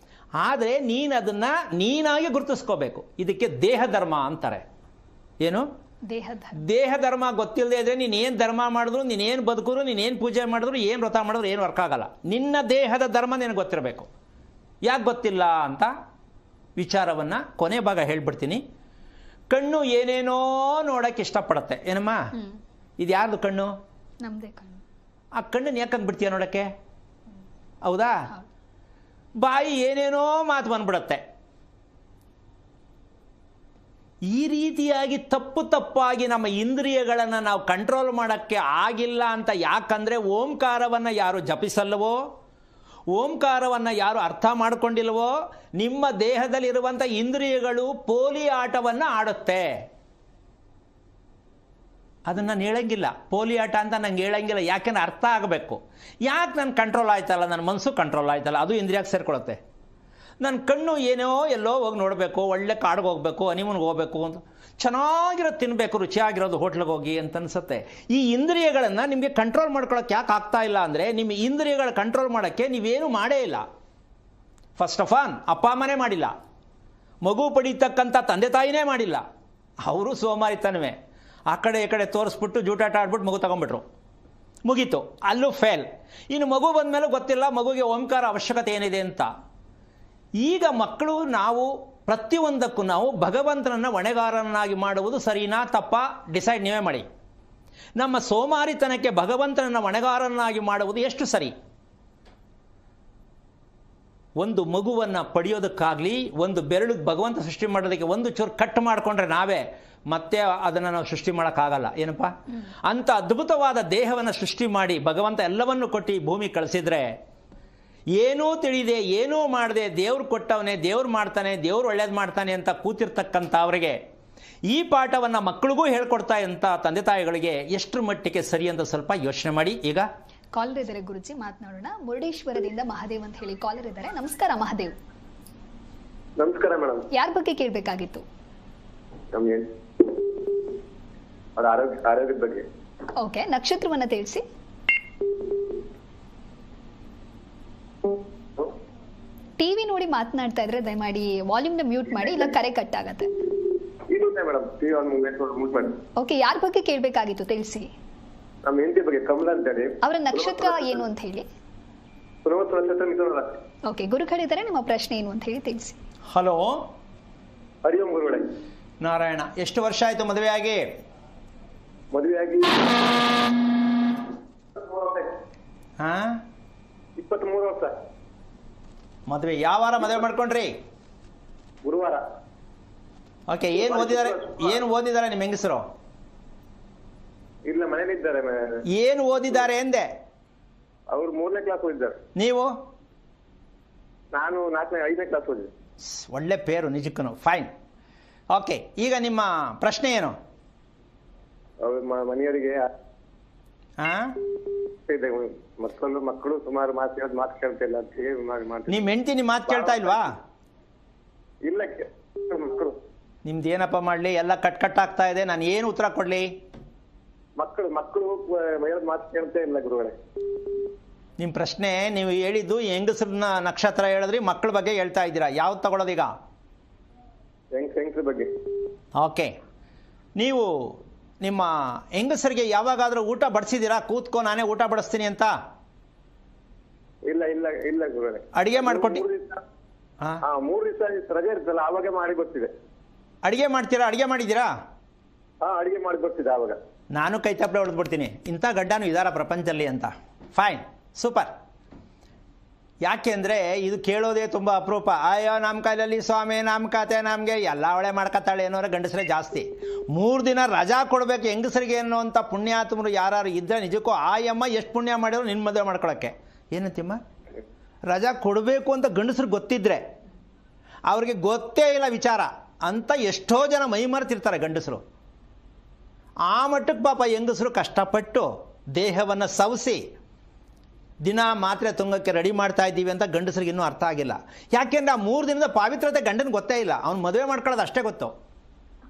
ಆದರೆ ನೀನು ಅದನ್ನು ನೀನಾಗಿ ಗುರುತಿಸ್ಕೋಬೇಕು. ಇದಕ್ಕೆ ದೇಹ ಧರ್ಮ ಅಂತಾರೆ. ಏನು? ದೇಹ ಧರ್ಮ ಗೊತ್ತಿಲ್ಲದೆ ಇದ್ರೆ ನೀನೇನು ಧರ್ಮ ಮಾಡಿದ್ರು, ನೀನೇನು ಬದುಕಿದ್ರು, ನೀನೇನು ಪೂಜೆ ಮಾಡಿದ್ರು, ಏನು ವ್ರತ ಮಾಡಿದ್ರು ಏನು ವರ್ಕ್ ಆಗಲ್ಲ. ನಿನ್ನ ದೇಹದ ಧರ್ಮ ನಿನಗೆ ಗೊತ್ತಿರಬೇಕು. ಯಾಕೆ ಗೊತ್ತಿಲ್ಲ ಅಂತ ವಿಚಾರವನ್ನು ಕೊನೆ ಭಾಗ ಹೇಳ್ಬಿಡ್ತೀನಿ. ಕಣ್ಣು ಏನೇನೋ ನೋಡೋಕ್ಕೆ ಇಷ್ಟಪಡುತ್ತೆ. ಏನಮ್ಮ? ಇದು ಯಾರ್ದು ಕಣ್ಣು? ನಮ್ಮದೇ ಕಣ್ಣು. ಆ ಕಣ್ಣನ್ನು ಯಾಕಂದು ಬಿಡ್ತೀಯ ನೋಡೋಕ್ಕೆ? ಹೌದಾ? ಬಾಯಿ ಏನೇನೋ ಮಾತು ಬಂದ್ಬಿಡುತ್ತೆ. ಈ ರೀತಿಯಾಗಿ ತಪ್ಪಾಗಿ ನಮ್ಮ ಇಂದ್ರಿಯಗಳನ್ನು ನಾವು ಕಂಟ್ರೋಲ್ ಮಾಡೋಕ್ಕೆ ಆಗಿಲ್ಲ ಅಂತ ಯಾಕಂದರೆ ಓಂಕಾರವನ್ನು ಯಾರು ಜಪಿಸಲ್ಲವೋ, ಓಂಕಾರವನ್ನು ಯಾರು ಅರ್ಥ ಮಾಡಿಕೊಂಡಿಲ್ವೋ, ನಿಮ್ಮ ದೇಹದಲ್ಲಿರುವಂಥ ಇಂದ್ರಿಯಗಳು ಪೋಲಿ ಆಟವನ್ನು ಆಡುತ್ತೆ. ಅದನ್ನು ನಾನು ಹೇಳಂಗಿಲ್ಲ, ಪೋಲಿ ಆಟ ಅಂತ ನಂಗೆ ಹೇಳಂಗಿಲ್ಲ. ಯಾಕೆಂದ್ರೆ ಅರ್ಥ ಆಗಬೇಕು. ಯಾಕೆ ನನ್ನ ಕಂಟ್ರೋಲ್ ಆಯ್ತಲ್ಲ, ನನ್ನ ಮನಸ್ಸು ಕಂಟ್ರೋಲ್ ಆಯ್ತಲ್ಲ, ಅದು ಇಂದ್ರಿಯಕ್ಕೆ ಸೇರ್ಕೊಳುತ್ತೆ. ನನ್ನ ಕಣ್ಣು ಏನೋ ಎಲ್ಲೋ ಹೋಗಿ ನೋಡಬೇಕು, ಒಳ್ಳೆ ಕಾಡಿಗೆ ಹೋಗಬೇಕು, ಹನಿಮೂನ್ಗೆ ಹೋಗಬೇಕು ಅಂತ, ಚೆನ್ನಾಗಿರೋದು ತಿನ್ನಬೇಕು, ರುಚಿಯಾಗಿರೋದು ಹೋಟ್ಲಿಗೆ ಹೋಗಿ ಅಂತ ಅನಿಸುತ್ತೆ. ಈ ಇಂದ್ರಿಯಗಳನ್ನು ನಿಮಗೆ ಕಂಟ್ರೋಲ್ ಮಾಡ್ಕೊಳ್ಳೋಕೆ ಯಾಕೆ ಆಗ್ತಾ ಇಲ್ಲ ಅಂದರೆ, ನಿಮ್ಮ ಇಂದ್ರಿಯಗಳ ಕಂಟ್ರೋಲ್ ಮಾಡೋಕ್ಕೆ ನೀವೇನು ಮಾಡೇ ಇಲ್ಲ. ಫಸ್ಟ್ ಆಫ್ ಆಲ್ ಅಪ್ಪ ಅಮ್ಮನೇ ಮಾಡಿಲ್ಲ, ಮಗು ಪಡೀತಕ್ಕಂಥ ತಂದೆ ತಾಯಿನೇ ಮಾಡಿಲ್ಲ. ಅವರು ಸೋಮಾರಿತನವೇ ಆ ಕಡೆ ಈ ಕಡೆ ತೋರಿಸ್ಬಿಟ್ಟು ಜೂಟಾಟ ಆಡ್ಬಿಟ್ಟು ಮಗು ತಗೊಂಡ್ಬಿಟ್ರು, ಮುಗೀತು, ಅಲ್ಲೂ ಫೇಲ್. ಇನ್ನು ಮಗು ಬಂದಮೇಲೆ ಗೊತ್ತಿಲ್ಲ ಮಗುಗೆ ಓಂಕಾರ ಅವಶ್ಯಕತೆ ಏನಿದೆ ಅಂತ. ಈಗ ಮಕ್ಕಳು ನಾವು ಪ್ರತಿಯೊಂದಕ್ಕೂ ನಾವು ಭಗವಂತನನ್ನು ಹೊಣೆಗಾರನಾಗಿ ಮಾಡುವುದು ಸರಿನಾ ತಪ್ಪಾ ಡಿಸೈಡ್ ನೀವೇ ಮಾಡಿ. ನಮ್ಮ ಸೋಮಾರಿತನಕ್ಕೆ ಭಗವಂತನನ್ನು ಹೊಣೆಗಾರನಾಗಿ ಮಾಡುವುದು ಎಷ್ಟು ಸರಿ? ಒಂದು ಮಗುವನ್ನು ಪಡೆಯೋದಕ್ಕಾಗಲಿ, ಒಂದು ಬೆರಳು ಭಗವಂತ ಸೃಷ್ಟಿ ಮಾಡೋದಕ್ಕೆ ಒಂದು ಚೂರು ಕಟ್ ಮಾಡಿಕೊಂಡ್ರೆ ನಾವೇ ಮತ್ತೆ ಅದನ್ನು ನಾವು ಸೃಷ್ಟಿ ಮಾಡೋಕ್ಕಾಗಲ್ಲ. ಏನಪ್ಪ? ಅಂಥ ಅದ್ಭುತವಾದ ದೇಹವನ್ನು ಸೃಷ್ಟಿ ಮಾಡಿ ಭಗವಂತ ಎಲ್ಲವನ್ನು ಕೊಟ್ಟು ಭೂಮಿ ಕಳಿಸಿದ್ರೆ, ಏನೂ ತಿಳಿದೆ ಏನೂ ಮಾಡದೆ ದೇವ್ರು ಕೊಟ್ಟವನೇ, ದೇವ್ರು ಮಾಡ್ತಾನೆ, ದೇವ್ರು ಒಳ್ಳೇದು ಮಾಡ್ತಾನೆ ಅಂತ ಕೂತಿರ್ತಕ್ಕಂಥ ಅವರಿಗೆ ಈ ಪಾಠವನ್ನು ಮಕ್ಕಳಿಗೂ ಹೇಳ್ಕೊಡ್ತಾ ಅಂತ ತಂದೆ ತಾಯಿಗಳಿಗೆ ಎಷ್ಟು ಮಟ್ಟಿಗೆ ಸರಿ ಅಂತ ಸ್ವಲ್ಪ ಯೋಚನೆ ಮಾಡಿ. ಈಗ ಕಾಲರ್ ಇದ್ದಾರೆ ಗುರುಜಿ, ಮಾತನಾಡೋಣ. ಮುರುಡೇಶ್ವರದಿಂದ ಮಹಾದೇವ್ ಅಂತ ಹೇಳಿ ಕಾಲರ್ ಇದ್ದಾರೆ. ನಮಸ್ಕಾರ ಮಹಾದೇವ್. ನಮಸ್ಕಾರ ಮೇಡಮ್. ಯಾರ ಬಗ್ಗೆ ಕೇಳಬೇಕಾಗಿತ್ತು? ಆರೋಗ್ಯದ ಬಗ್ಗೆ. ಓಕೆ, ನಕ್ಷತ್ರವನ್ನ ತಿಳಿಸಿ. ಟಿವಿ ನೋಡಿ ಮಾತನಾಡ್ತಾ ಇದ್ರೆ ದಯಮಾಡಿ ವಾಲ್ಯೂಮ್ ನ ಮ್ಯೂಟ್ ಮಾಡಿ, ಇಲ್ಲ ಕರೆ ಕಟ್ ಆಗತ್ತೆ. ಓಕೆ, ಯಾರ ಬಗ್ಗೆ ಕೇಳಬೇಕಾಗಿತ್ತು ತಿಳಿಸಿ. ನಮ್ಮ ಹೆಂಡತಿ ಬಗ್ಗೆ ಕಮಲ ಅಂತ ಹೇಳಿ. ಅವರ ನಕ್ಷತ್ರ ಏನು ಅಂತ ಹೇಳಿ. ಪುನವತ್ತರ ನಕ್ಷತ್ರ ಮಿಥುನ ರಾಶಿ. ಓಕೆ, ಗುರುಗಳಿದ್ದಾರೆ, ನಿಮ್ಮ ಪ್ರಶ್ನೆ ಏನು ಅಂತ ಹೇಳಿ ತಿಳಿಸಿ. ಹಲೋ, ಹರಿ ಓಂ ಗುರುಗಳೇ. ನಾರಾಯಣ. ಎಷ್ಟು ವರ್ಷ ಆಯಿತು ಮದುವೆಯಾಗಿ? ಮದುವೆಯಾಗಿ 23 ವರ್ಷ. ಮದುವೆ ಯಾವ ವಾರ ಮದುವೆ ಮಾಡ್ಕೊಂಡ್ರಿ? ಗುರುವಾರ. ಓಕೆ, ಏನು ಓದಿದ್ದಾರೆ ನಿಮ್ಮ ಹೆಂಗಸರು? ಇಲ್ಲ, ಮನೇಲಿ ಇದ್ದಾರೆ. ಏನು ಓದಿದ್ದಾರೆ ಎಂದೆ? ಅವ್ರು 3ನೇ ಕ್ಲಾಸ್ ಓದಿದ್ದಾರೆ. ನೀವು? ನಾನು 5ನೇ ಕ್ಲಾಸ್ ಓದಿದ್ದೆ. ಒಳ್ಳೆ ಪೇರು ನಿಜಕ್ಕೂ. ಫೈನ್. ಓಕೆ, ಈಗ ನಿಮ್ಮ ಪ್ರಶ್ನೆ ಏನು? ಅವ್ರ ಮನೆಯವರಿಗೆ ಹಾಂ, ಮಕ್ಕಳು ಸುಮಾರು ಮಾತು ಕೇಳ್ತಿಲ್ಲ ಅಂತ ಹೇಳಿ ಮಾಡ್ತೀನಿ. ನಿಮ್ಮ ಹೆಂಡತಿ ನಿಮ್ಮ ಮಾತು ಕೇಳ್ತಾ ಇಲ್ವಾ? ಇಲ್ಲ, ಮಕ್ಕಳು. ನಿಮ್ದು ಏನಪ್ಪ ಮಾಡಲಿ, ಎಲ್ಲ ಕಟ್ಟಾಗ್ತಾ ಇದೆ. ನಾನು ಏನು ಉತ್ತರ ಕೊಡಲಿ? ಮಕ್ಕಳು ಮಾತು ಕೇಳ್ತಾ ಇಲ್ಲ ಗುರುಗಳೇ. ನಿಮ್ಮ ಪ್ರಶ್ನೆ, ನೀವು ಹೇಳಿದ್ದು ಹೆಂಗಸ್ರನ್ನ ನಕ್ಷತ್ರ ಹೇಳಿದ್ರಿ, ಮಕ್ಕಳ ಬಗ್ಗೆ ಹೇಳ್ತಾ ಇದ್ದೀರಾ. ಯಾವ್ದು ತಗೊಳ್ಳೋದೀಗ? ಹೆಂಗಸ್ರ ಬಗ್ಗೆ. ಓಕೆ, ನೀವು ನಿಮ್ಮ ಹೆಂಗಸರಿಗೆ ಯಾವಾಗಾದರೂ ಊಟ ಬಡಿಸಿದ್ದೀರಾ? ಕೂತ್ಕೊ ನಾನೇ ಊಟ ಬಡಿಸ್ತೀನಿ ಅಂತ. ಇಲ್ಲ ಇಲ್ಲ ಇಲ್ಲ ಗುರುಗಳೇ. ಅಡಿಗೆ ಮಾಡ್ಕೊಟ್ಟಿ? 3 ದಿವಸ ರಜೆ ಇರ್ತಲ್ಲ, ಆವಾಗ ಮಾಡಿ ಬರ್ತಿದೆ. ಅಡಿಗೆ ಮಾಡ್ತೀರಾ? ಅಡಿಗೆ ಮಾಡಿದ್ದೀರಾ? ಅಡಿಗೆ ಮಾಡಿ ಬರ್ತಿದೆ ಆವಾಗ. ನಾನು ಕೈ ತಪ್ಪಲೆ ಹೊಡೆದ್ಬಿಡ್ತೀನಿ, ಇಂಥ ಗಡ್ಡನೂ ಇದ್ದಾರ ಪ್ರಪಂಚದಲ್ಲಿ ಅಂತ. Fine, super. ಯಾಕೆ ಅಂದರೆ ಇದು ಕೇಳೋದೇ ತುಂಬ ಅಪರೂಪ. ಅಯ್ಯೋ ನಮ್ಮ ಕೈಲಲ್ಲಿ ಸ್ವಾಮಿ, ನಮ್ಮ ಕತೆ ನಮಗೆ ಎಲ್ಲ ಅವಳೆ ಮಾಡ್ಕೊತಾಳೆ ಏನೋರೆ ಗಂಡಸರೇ ಜಾಸ್ತಿ. 3 ದಿನ ರಜಾ ಕೊಡಬೇಕು ಹೆಂಗಸರಿಗೆ ಅನ್ನೋ ಅಂಥ ಪುಣ್ಯಾತ್ಮರು ಯಾರು ಇದ್ದರೆ ನಿಜಕ್ಕೂ ಆಯಮ್ಮ ಎಷ್ಟು ಪುಣ್ಯ ಮಾಡಿದ್ರು ನಿನ್ನ ಮದುವೆ ಮಾಡ್ಕೊಳಕ್ಕೆ. ಏನಂತಿಮ್ಮ? ರಜಾ ಕೊಡಬೇಕು ಅಂತ ಗಂಡಸ್ರಿಗೆ ಗೊತ್ತಿದ್ರೆ ಅವ್ರಿಗೆ ಗೊತ್ತೇ ಇಲ್ಲ ವಿಚಾರ ಅಂತ ಎಷ್ಟೋ ಜನ ಮೈಮರೆತಿರ್ತಾರೆ ಗಂಡಸರು. ಆ ಮಟ್ಟಕ್ಕೆ ಪಾಪ ಹೆಂಗಸರು ಕಷ್ಟಪಟ್ಟು ದೇಹವನ್ನು ಸವಸಿ ದಿನ ಮಾತ್ರೆ ತುಂಗಕ್ಕೆ ರೆಡಿ ಮಾಡ್ತಾ ಇದ್ದೀವಿ ಅಂತ ಗಂಡಸರಿಗೆ ಇನ್ನೂ ಅರ್ಥ ಆಗಿಲ್ಲ. ಯಾಕೆಂದರೆ ಆ 3 ದಿನದ ಪಾವಿತ್ರತೆ ಗಂಡನಿಗೆ ಗೊತ್ತೇ ಇಲ್ಲ. ಅವ್ನು ಮದುವೆ ಮಾಡ್ಕೊಳ್ಳೋದು ಅಷ್ಟೇ ಗೊತ್ತು.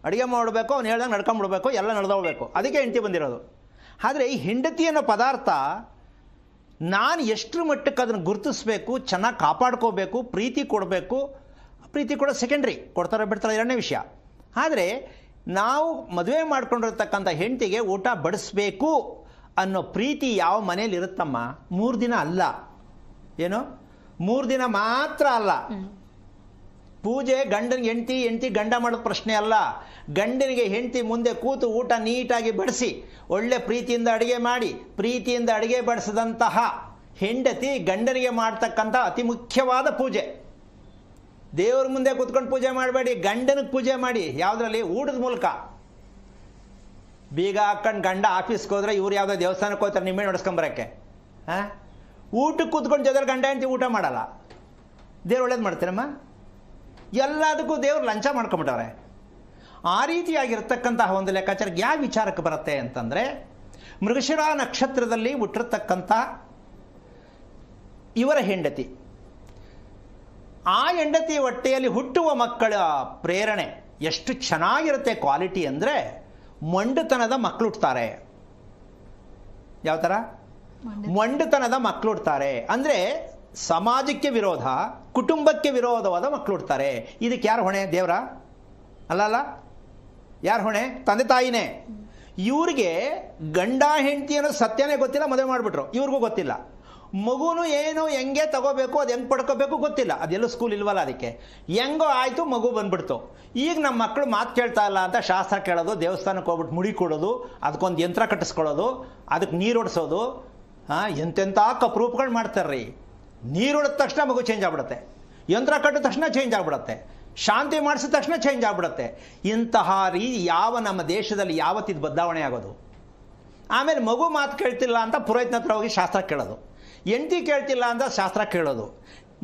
ಅಡುಗೆ ಮಾಡಬೇಕು, ಅವ್ನು ಹೇಳ್ದಂಗೆ ನಡ್ಕೊಂಬಿಡ್ಬೇಕು, ಎಲ್ಲ ನಡೆದೋಗ್ಬೇಕು. ಅದಕ್ಕೆ ಹೆಂಡತಿ ಬಂದಿರೋದು. ಆದರೆ ಈ ಹೆಂಡತಿ ಅನ್ನೋ ಪದಾರ್ಥ ನಾನು ಎಷ್ಟರ ಮಟ್ಟಕ್ಕೆ ಅದನ್ನು ಗುರುತಿಸ್ಬೇಕು, ಚೆನ್ನಾಗಿ ಕಾಪಾಡ್ಕೋಬೇಕು, ಪ್ರೀತಿ ಕೊಡಬೇಕು. ಪ್ರೀತಿ ಕೂಡ ಸೆಕೆಂಡ್ರಿ, ಕೊಡ್ತಾರೆ ಬಿಡ್ತಾರೆ ಎರಡನೇ ವಿಷಯ. ಆದರೆ ನಾವು ಮದುವೆ ಮಾಡ್ಕೊಂಡಿರ್ತಕ್ಕಂಥ ಹೆಂಡತಿಗೆ ಊಟ ಬಡಿಸ್ಬೇಕು ಅನ್ನೋ ಪ್ರೀತಿ ಯಾವ ಮನೇಲಿ ಇರುತ್ತಮ್ಮ? 3 ದಿನ ಅಲ್ಲ. ಏನು 3 ದಿನ ಮಾತ್ರ ಅಲ್ಲ. ಪೂಜೆ ಗಂಡನಿಗೆ ಹೆಂಡತಿ ಗಂಡ ಮಾಡೋದು ಪ್ರಶ್ನೆ ಅಲ್ಲ. ಗಂಡನಿಗೆ ಹೆಂಡತಿ ಮುಂದೆ ಕೂತು ಊಟ ನೀಟಾಗಿ ಬಡಿಸಿ ಒಳ್ಳೆ ಪ್ರೀತಿಯಿಂದ ಅಡುಗೆ ಮಾಡಿ ಪ್ರೀತಿಯಿಂದ ಅಡುಗೆ ಬಡಿಸಿದಂತಹ ಹೆಂಡತಿ ಗಂಡನಿಗೆ ಮಾಡ್ತಕ್ಕಂಥ ಅತಿ ಮುಖ್ಯವಾದ ಪೂಜೆ. ದೇವ್ರ ಮುಂದೆ ಕೂತ್ಕೊಂಡು ಪೂಜೆ ಮಾಡಬೇಡಿ, ಗಂಡನಿಗೆ ಪೂಜೆ ಮಾಡಿ. ಯಾವುದರಲ್ಲಿ? ಊಟದ ಮೂಲಕ. ಬೀಗ ಹಾಕೊಂಡು ಗಂಡ ಆಫೀಸ್ಗೆ ಹೋದ್ರೆ ಇವ್ರು ಯಾವುದೋ ದೇವಸ್ಥಾನಕ್ಕೆ ಹೋಗ್ತಾರೆ ನಿಮ್ಮೆ ನೋಡಿಸ್ಕೊಂಬರಕ್ಕೆ. ಊಟಕ್ಕೆ ಕೂತ್ಕೊಂಡು ಜೊತೆ ಗಂಡ ಹೆಂಡತಿ ಊಟ ಮಾಡಲ್ಲ. ದೇವ್ರು ಒಳ್ಳೇದು ಮಾಡ್ತೀರಮ್ಮ? ಎಲ್ಲದಕ್ಕೂ ದೇವ್ರು ಲಂಚ ಮಾಡ್ಕೊಂಬಿಟ್ಟವ್ರೆ. ಆ ರೀತಿಯಾಗಿರ್ತಕ್ಕಂತಹ ಒಂದು ಲೆಕ್ಕಾಚಾರಕ್ಕೆ ಯಾವ ವಿಚಾರಕ್ಕೆ ಬರುತ್ತೆ ಅಂತಂದರೆ, ಮೃಗಶಿರ ನಕ್ಷತ್ರದಲ್ಲಿ ಹುಟ್ಟಿರ್ತಕ್ಕಂಥ ಇವರ ಹೆಂಡತಿ, ಆ ಹೆಂಡತಿ ಹೊಟ್ಟೆಯಲ್ಲಿ ಹುಟ್ಟುವ ಮಕ್ಕಳ ಪ್ರೇರಣೆ ಎಷ್ಟು ಚೆನ್ನಾಗಿರುತ್ತೆ ಕ್ವಾಲಿಟಿ ಅಂದರೆ, ಮೊಂಡುತನದ ಮಕ್ಕಳು ಹುಟ್ಟುತ್ತಾರೆ. ಯಾವ ಥರ? ಮೊಂಡುತನದ ಮಕ್ಕಳು ಹುಟ್ಟುತ್ತಾರೆ ಅಂದರೆ ಸಮಾಜಕ್ಕೆ ವಿರೋಧ, ಕುಟುಂಬಕ್ಕೆ ವಿರೋಧವಾದ ಮಕ್ಕಳು ಹುಟ್ಟುತ್ತಾರೆ. ಇದಕ್ಕೆ ಯಾರು ಹೊಣೆ? ದೇವರ? ಅಲ್ಲ, ಯಾರು ಹೊಣೆ? ತಂದೆ ತಾಯಿನೇ. ಇವ್ರಿಗೆ ಗಂಡ ಹೆಂಡತಿ ಅನ್ನೋ ಸತ್ಯನೇ ಗೊತ್ತಿಲ್ಲ, ಮದುವೆ ಮಾಡಿಬಿಟ್ರು. ಇವ್ರಿಗೂ ಗೊತ್ತಿಲ್ಲ. ಮಗುನು ಏನು ಹೆಂಗೆ ತಗೋಬೇಕು, ಅದು ಹೆಂಗೆ ಪಡ್ಕೋಬೇಕು ಗೊತ್ತಿಲ್ಲ. ಅದೆಲ್ಲೂ ಸ್ಕೂಲ್ ಇಲ್ವಲ್ಲ, ಅದಕ್ಕೆ ಹೆಂಗೋ ಆಯಿತು, ಮಗು ಬಂದ್ಬಿಡ್ತು. ಈಗ ನಮ್ಮ ಮಕ್ಕಳು ಮಾತು ಕೇಳ್ತಾ ಇಲ್ಲ ಅಂತ ಶಾಸ್ತ್ರ ಕೇಳೋದು, ದೇವಸ್ಥಾನಕ್ಕೆ ಹೋಗ್ಬಿಟ್ಟು ಮುಡಿ ಕೊಡೋದು, ಅದಕ್ಕೊಂದು ಯಂತ್ರ ಕಟ್ಟಿಸ್ಕೊಳ್ಳೋದು, ಅದಕ್ಕೆ ನೀರು ಹೊಡಿಸೋದು, ಎಂತೆಂಥ ಕಪ್ರೂಪ್ಗಳು ಮಾಡ್ತಾರ್ರಿ. ನೀರು ಹೊಡೆದ ತಕ್ಷಣ ಮಗು ಚೇಂಜ್ ಆಗ್ಬಿಡುತ್ತೆ, ಯಂತ್ರ ಕಟ್ಟಿದ ತಕ್ಷಣ ಚೇಂಜ್ ಆಗ್ಬಿಡುತ್ತೆ, ಶಾಂತಿ ಮಾಡಿಸಿದ ತಕ್ಷಣ ಚೇಂಜ್ ಆಗ್ಬಿಡುತ್ತೆ. ಇಂತಹ ರೀತಿ ಯಾವ ನಮ್ಮ ದೇಶದಲ್ಲಿ ಯಾವತ್ತಿದು ಬದಲಾವಣೆ ಆಗೋದು? ಆಮೇಲೆ ಮಗು ಮಾತು ಕೇಳ್ತಿಲ್ಲ ಅಂತ ಪುರೋಹಿತನ ಹತ್ರ ಹೋಗಿ ಶಾಸ್ತ್ರ ಕೇಳೋದು, ಹೆಂಡತಿ ಕೇಳ್ತಿಲ್ಲ ಅಂತ ಶಾಸ್ತ್ರ ಕೇಳೋದು.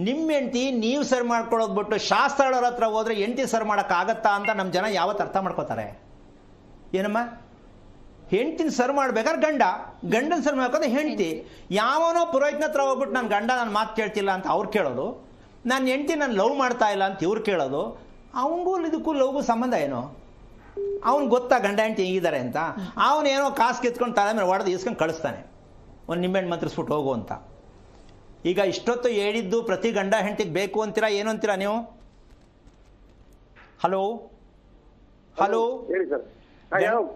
ನಿಮ್ಮ ಹೆಂಡತಿ ನೀವು ಸರಿ ಮಾಡ್ಕೊಳ್ಳೋದು ಬಿಟ್ಟು ಶಾಸ್ತ್ರಗಳವ್ರ ಹತ್ರ ಹೋದರೆ ಹೆಂಡತಿ ಸರಿ ಮಾಡೋಕ್ಕಾಗತ್ತಾ ಅಂತ ನಮ್ಮ ಜನ ಯಾವತ್ತು ಅರ್ಥ ಮಾಡ್ಕೋತಾರೆ? ಏನಮ್ಮ? ಹೆಂಡ್ತಿನ ಸರಿ ಮಾಡ್ಬೇಕಾದ್ರೆ ಗಂಡನ ಸರಿ ಮಾಡ್ಕೋದ್ರೆ ಹೆಂಡ್ತಿ. ಯಾವನೋ ಪುರೋಹಿತನ ಹತ್ರ ಹೋಗ್ಬಿಟ್ಟು ನನ್ನ ಗಂಡ ನನ್ನ ಮಾತು ಕೇಳ್ತಿಲ್ಲ ಅಂತ ಅವ್ರು ಕೇಳೋದು, ನನ್ನ ಹೆಂಡ್ತಿ ನಾನು ಲವ್ ಮಾಡ್ತಾ ಇಲ್ಲ ಅಂತ ಇವ್ರು ಕೇಳೋದು. ಅವನಿಗೂ ಇದಕ್ಕೂ ಲವ್ಗೂ ಸಂಬಂಧ ಏನು? ಅವ್ನು ಗೊತ್ತಾ ಗಂಡ ಹೆಂಡ್ತಿ ಹೇಗಿದ್ದಾರೆ ಅಂತ? ಅವನೇನೋ ಕಾಸು ಕಿತ್ಕೊಂಡು ತಲೆ ಮೇಲೆ ಹೊಡೆದು ಇಸ್ಕೊಂಡು ಕಳಿಸ್ತಾನೆ, ಒಂದು ನಿಂಬೆಹಣ್ಣು ಮಂತ್ರಿಸ್ಬಿಟ್ಟು ಹೋಗು ಅಂತ. ಈಗ ಇಷ್ಟೊತ್ತು ಹೇಳಿದ್ದು ಪ್ರತಿ ಗಂಡ ಹೆಂಡ್ತಿಗೆ ಬೇಕು ಅಂತೀರಾ, ಏನು ಅಂತೀರಾ ನೀವು? ಹಲೋ ಹೇಳಿ ಸರ್.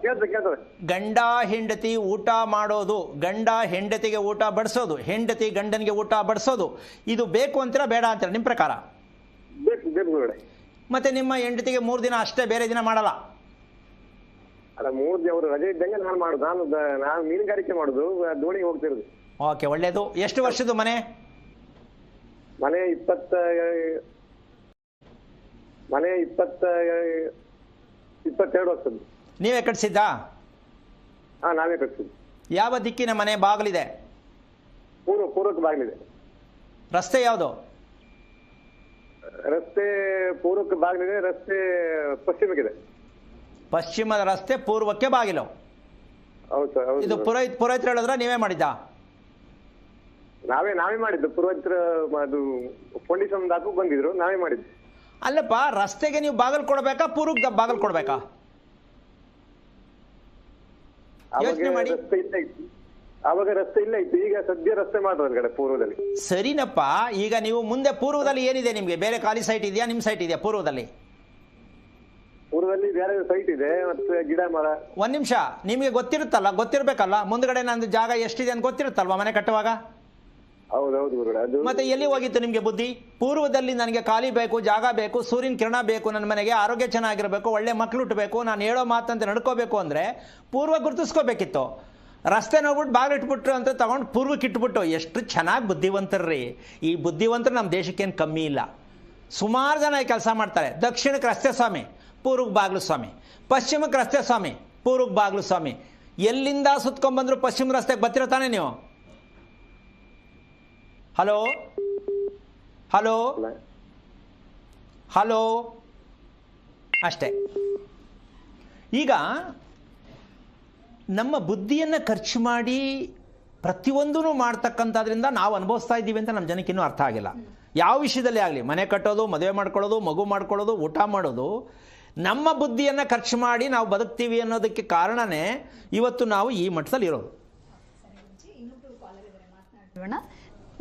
ಕೇಳ್ತದೆ. ಗಂಡ ಹೆಂಡತಿ ಊಟ ಮಾಡೋದು, ಗಂಡ ಹೆಂಡತಿಗೆ ಊಟ ಬಡಿಸೋದು, ಹೆಂಡತಿ ಗಂಡನಿಗೆ ಊಟ ಬಡಿಸೋದು, ಇದು ಬೇಕು ಅಂತೀರಾ ಬೇಡ ಅಂತೀರಾ ನಿಮ್ಮ ಪ್ರಕಾರ? ಬೇಕು ಗುರುಗಳೇ. ಮತ್ತೆ ನಿಮ್ಮ ಹೆಂಡತಿಗೆ 3 ದಿನ ಅಷ್ಟೇ, ಬೇರೆ ದಿನ ಮಾಡಲ್ಲ? ಅಲ್ಲ 3 ದಿನ ಅವರು ರಜೆ ಇದ್ದಂಗೆ ನಾನು ಮಾಡುದು. ನಾನು ಮೀನುಗಾರಿಕೆ ಮಾಡುದು, ದೋಣಿಗೆ ಹೋಗ್ತಿರೋದು. ಓಕೆ, ಒಳ್ಳೇದು. ಎಷ್ಟು ವರ್ಷದ್ದು ಮನೆ? ಮನೆ 22 ವರ್ಷದ್ದು. ನೀವೇ ಕಟ್ಸಿದ್ದಾ? ಹಾ, ನಾವೇ ಕಟ್ಸಿದ್ದು. ಯಾವ ದಿಕ್ಕಿನ ಮನೆ? ಬಾಗಿಲಿದೆ? ಪೂರ್ವಕ್ಕೆ ಬಾಗಿಲಿದೆ. ರಸ್ತೆ ಯಾವುದು? ರಸ್ತೆ ಪೂರ್ವಕ್ಕೆ ಬಾಗಿಲಿದೆ, ರಸ್ತೆ ಪಶ್ಚಿಮಕ್ಕಿದೆ. ಪಶ್ಚಿಮದ ರಸ್ತೆ, ಪೂರ್ವಕ್ಕೆ ಬಾಗಿಲು. ಹೌದು ಸರ್, ಹೌದು. ಇದು ಪುರೋಹಿತರು ಹೇಳಿದ್ರ ನೀವೇ ಮಾಡಿದ್ದಾ? ನಾವೇ ಮಾಡಿದ್ದು. ಪುರೋಹಿತರ ಅದು ಪೊಂಡಿಸಂ ದಾಕು ಬಂದಿದ್ರು, ನಾವೇ ಮಾಡಿದ್ದು. ಅಲ್ಲಪ್ಪ, ರಸ್ತೆಗೆ ನೀವು ಬಾಗಿಲು ಕೊಡ್ಬೇಕಾ, ಪೂರ್ವಕ್ಕೆ ಬಾಗಿಲು ಕೊಡ್ಬೇಕಾ? ಯೋಚನೆ ಮಾಡಿ. ಅವಾಗ ರಸ್ತೆ ಇಲ್ಲ ಇತ್ತು, ಈಗ ಸದ್ಯ ರಸ್ತೆ ಮಾಡೋದು ಕಡೆ ಪೂರ್ವದಲ್ಲಿ. ಸರಿನಪ್ಪ, ಈಗ ನೀವು ಮುಂದೆ ಪೂರ್ವದಲ್ಲಿ ಏನಿದೆ ನಿಮ್ಗೆ? ಬೇರೆ ಖಾಲಿ ಸೈಟ್ ಇದೆಯಾ? ನಿಮ್ಮ ಸೈಟ್ ಇದೆಯಾ ಪೂರ್ವದಲ್ಲಿ? ಪೂರ್ವದಲ್ಲಿ ಬೇರೆ ಸೈಟ್ ಇದೆ, ಮತ್ತೆ ಗಿಡ ಮರ. ಒಂದ್ ನಿಮಿಷ, ನಿಮಗೆ ಗೊತ್ತಿರ್ಬೇಕಲ್ಲ ಮುಂದ್ಗಡೆ ನಂದು ಜಾಗ ಎಷ್ಟಿದೆ ಅಂತ ಗೊತ್ತಿರುತ್ತಲ್ವಾ ಮನೆ ಕಟ್ಟುವಾಗ? ಹೌದೌದು ಗುರುಗಳೇ. ಅದು ಮತ್ತೆ ಎಲ್ಲಿ ಹೋಗಿತ್ತು ನಿಮ್ಗೆ ಬುದ್ಧಿ? ಪೂರ್ವದಲ್ಲಿ ನನಗೆ ಖಾಲಿ ಬೇಕು, ಜಾಗ ಬೇಕು, ಸೂರ್ಯನ ಕಿರಣ ಬೇಕು, ನನ್ನ ಮನೆಗೆ ಆರೋಗ್ಯ ಚೆನ್ನಾಗಿರ್ಬೇಕು, ಒಳ್ಳೆ ಮಕ್ಳು ಹುಟ್ಟಬೇಕು, ನಾನು ಹೇಳೋ ಮಾತಂತ ನಡ್ಕೋಬೇಕು ಅಂದ್ರೆ ಪೂರ್ವ ಗುರುತಿಸ್ಕೋಬೇಕಿತ್ತು. ರಸ್ತೆ ನೋಡ್ಬಿಟ್ಟು ಬಾಗಿಲಿಟ್ಬಿಟ್ರು ಅಂತ ತಗೊಂಡು ಪೂರ್ವಕ್ಕೆ ಇಟ್ಬಿಟ್ಟು. ಎಷ್ಟು ಚೆನ್ನಾಗಿ ಬುದ್ಧಿವಂತರ್ರಿ! ಈ ಬುದ್ಧಿವಂತರು ನಮ್ಮ ದೇಶಕ್ಕೇನು ಕಮ್ಮಿ ಇಲ್ಲ. ಸುಮಾರು ಜನ ಕೆಲಸ ಮಾಡ್ತಾರೆ. ದಕ್ಷಿಣಕ್ಕೆ ರಸ್ತೆ ಸ್ವಾಮಿ, ಪೂರ್ವಕ್ಕೆ ಬಾಗಿಲು ಸ್ವಾಮಿ. ಪಶ್ಚಿಮಕ್ಕೆ ರಸ್ತೆ ಸ್ವಾಮಿ, ಪೂರ್ವಕ್ಕೆ ಬಾಗಿಲು ಸ್ವಾಮಿ. ಎಲ್ಲಿಂದ ಸುತ್ಕೊಂಡ್ಬಂದ್ರು ಪಶ್ಚಿಮ ರಸ್ತೆಗೆ ಬರ್ತಿರೋ ತಾನೇ ನೀವು? ಹಲೋ ಹಲೋ ಹಲೋ ಅಷ್ಟೇ. ಈಗ ನಮ್ಮ ಬುದ್ಧಿಯನ್ನು ಖರ್ಚು ಮಾಡಿ ಪ್ರತಿಯೊಂದೂ ಮಾಡ್ತಕ್ಕಂಥದ್ರಿಂದ ನಾವು ಅನುಭವಿಸ್ತಾ ಇದ್ದೀವಿ ಅಂತ ನಮ್ಮ ಜನಕ್ಕೆ ಇನ್ನೂ ಅರ್ಥ ಆಗಿಲ್ಲ. ಯಾವ ವಿಷಯದಲ್ಲಿ ಆಗಲಿ, ಮನೆ ಕಟ್ಟೋದು, ಮದುವೆ ಮಾಡ್ಕೊಳ್ಳೋದು, ಮಗು ಮಾಡ್ಕೊಳ್ಳೋದು, ಊಟ ಮಾಡೋದು, ನಮ್ಮ ಬುದ್ಧಿಯನ್ನು ಖರ್ಚು ಮಾಡಿ ನಾವು ಬದುಕ್ತೀವಿ ಅನ್ನೋದಕ್ಕೆ ಕಾರಣನೇ ಇವತ್ತು ನಾವು ಈ ಮಟ್ಟದಲ್ಲಿ ಇರೋದು.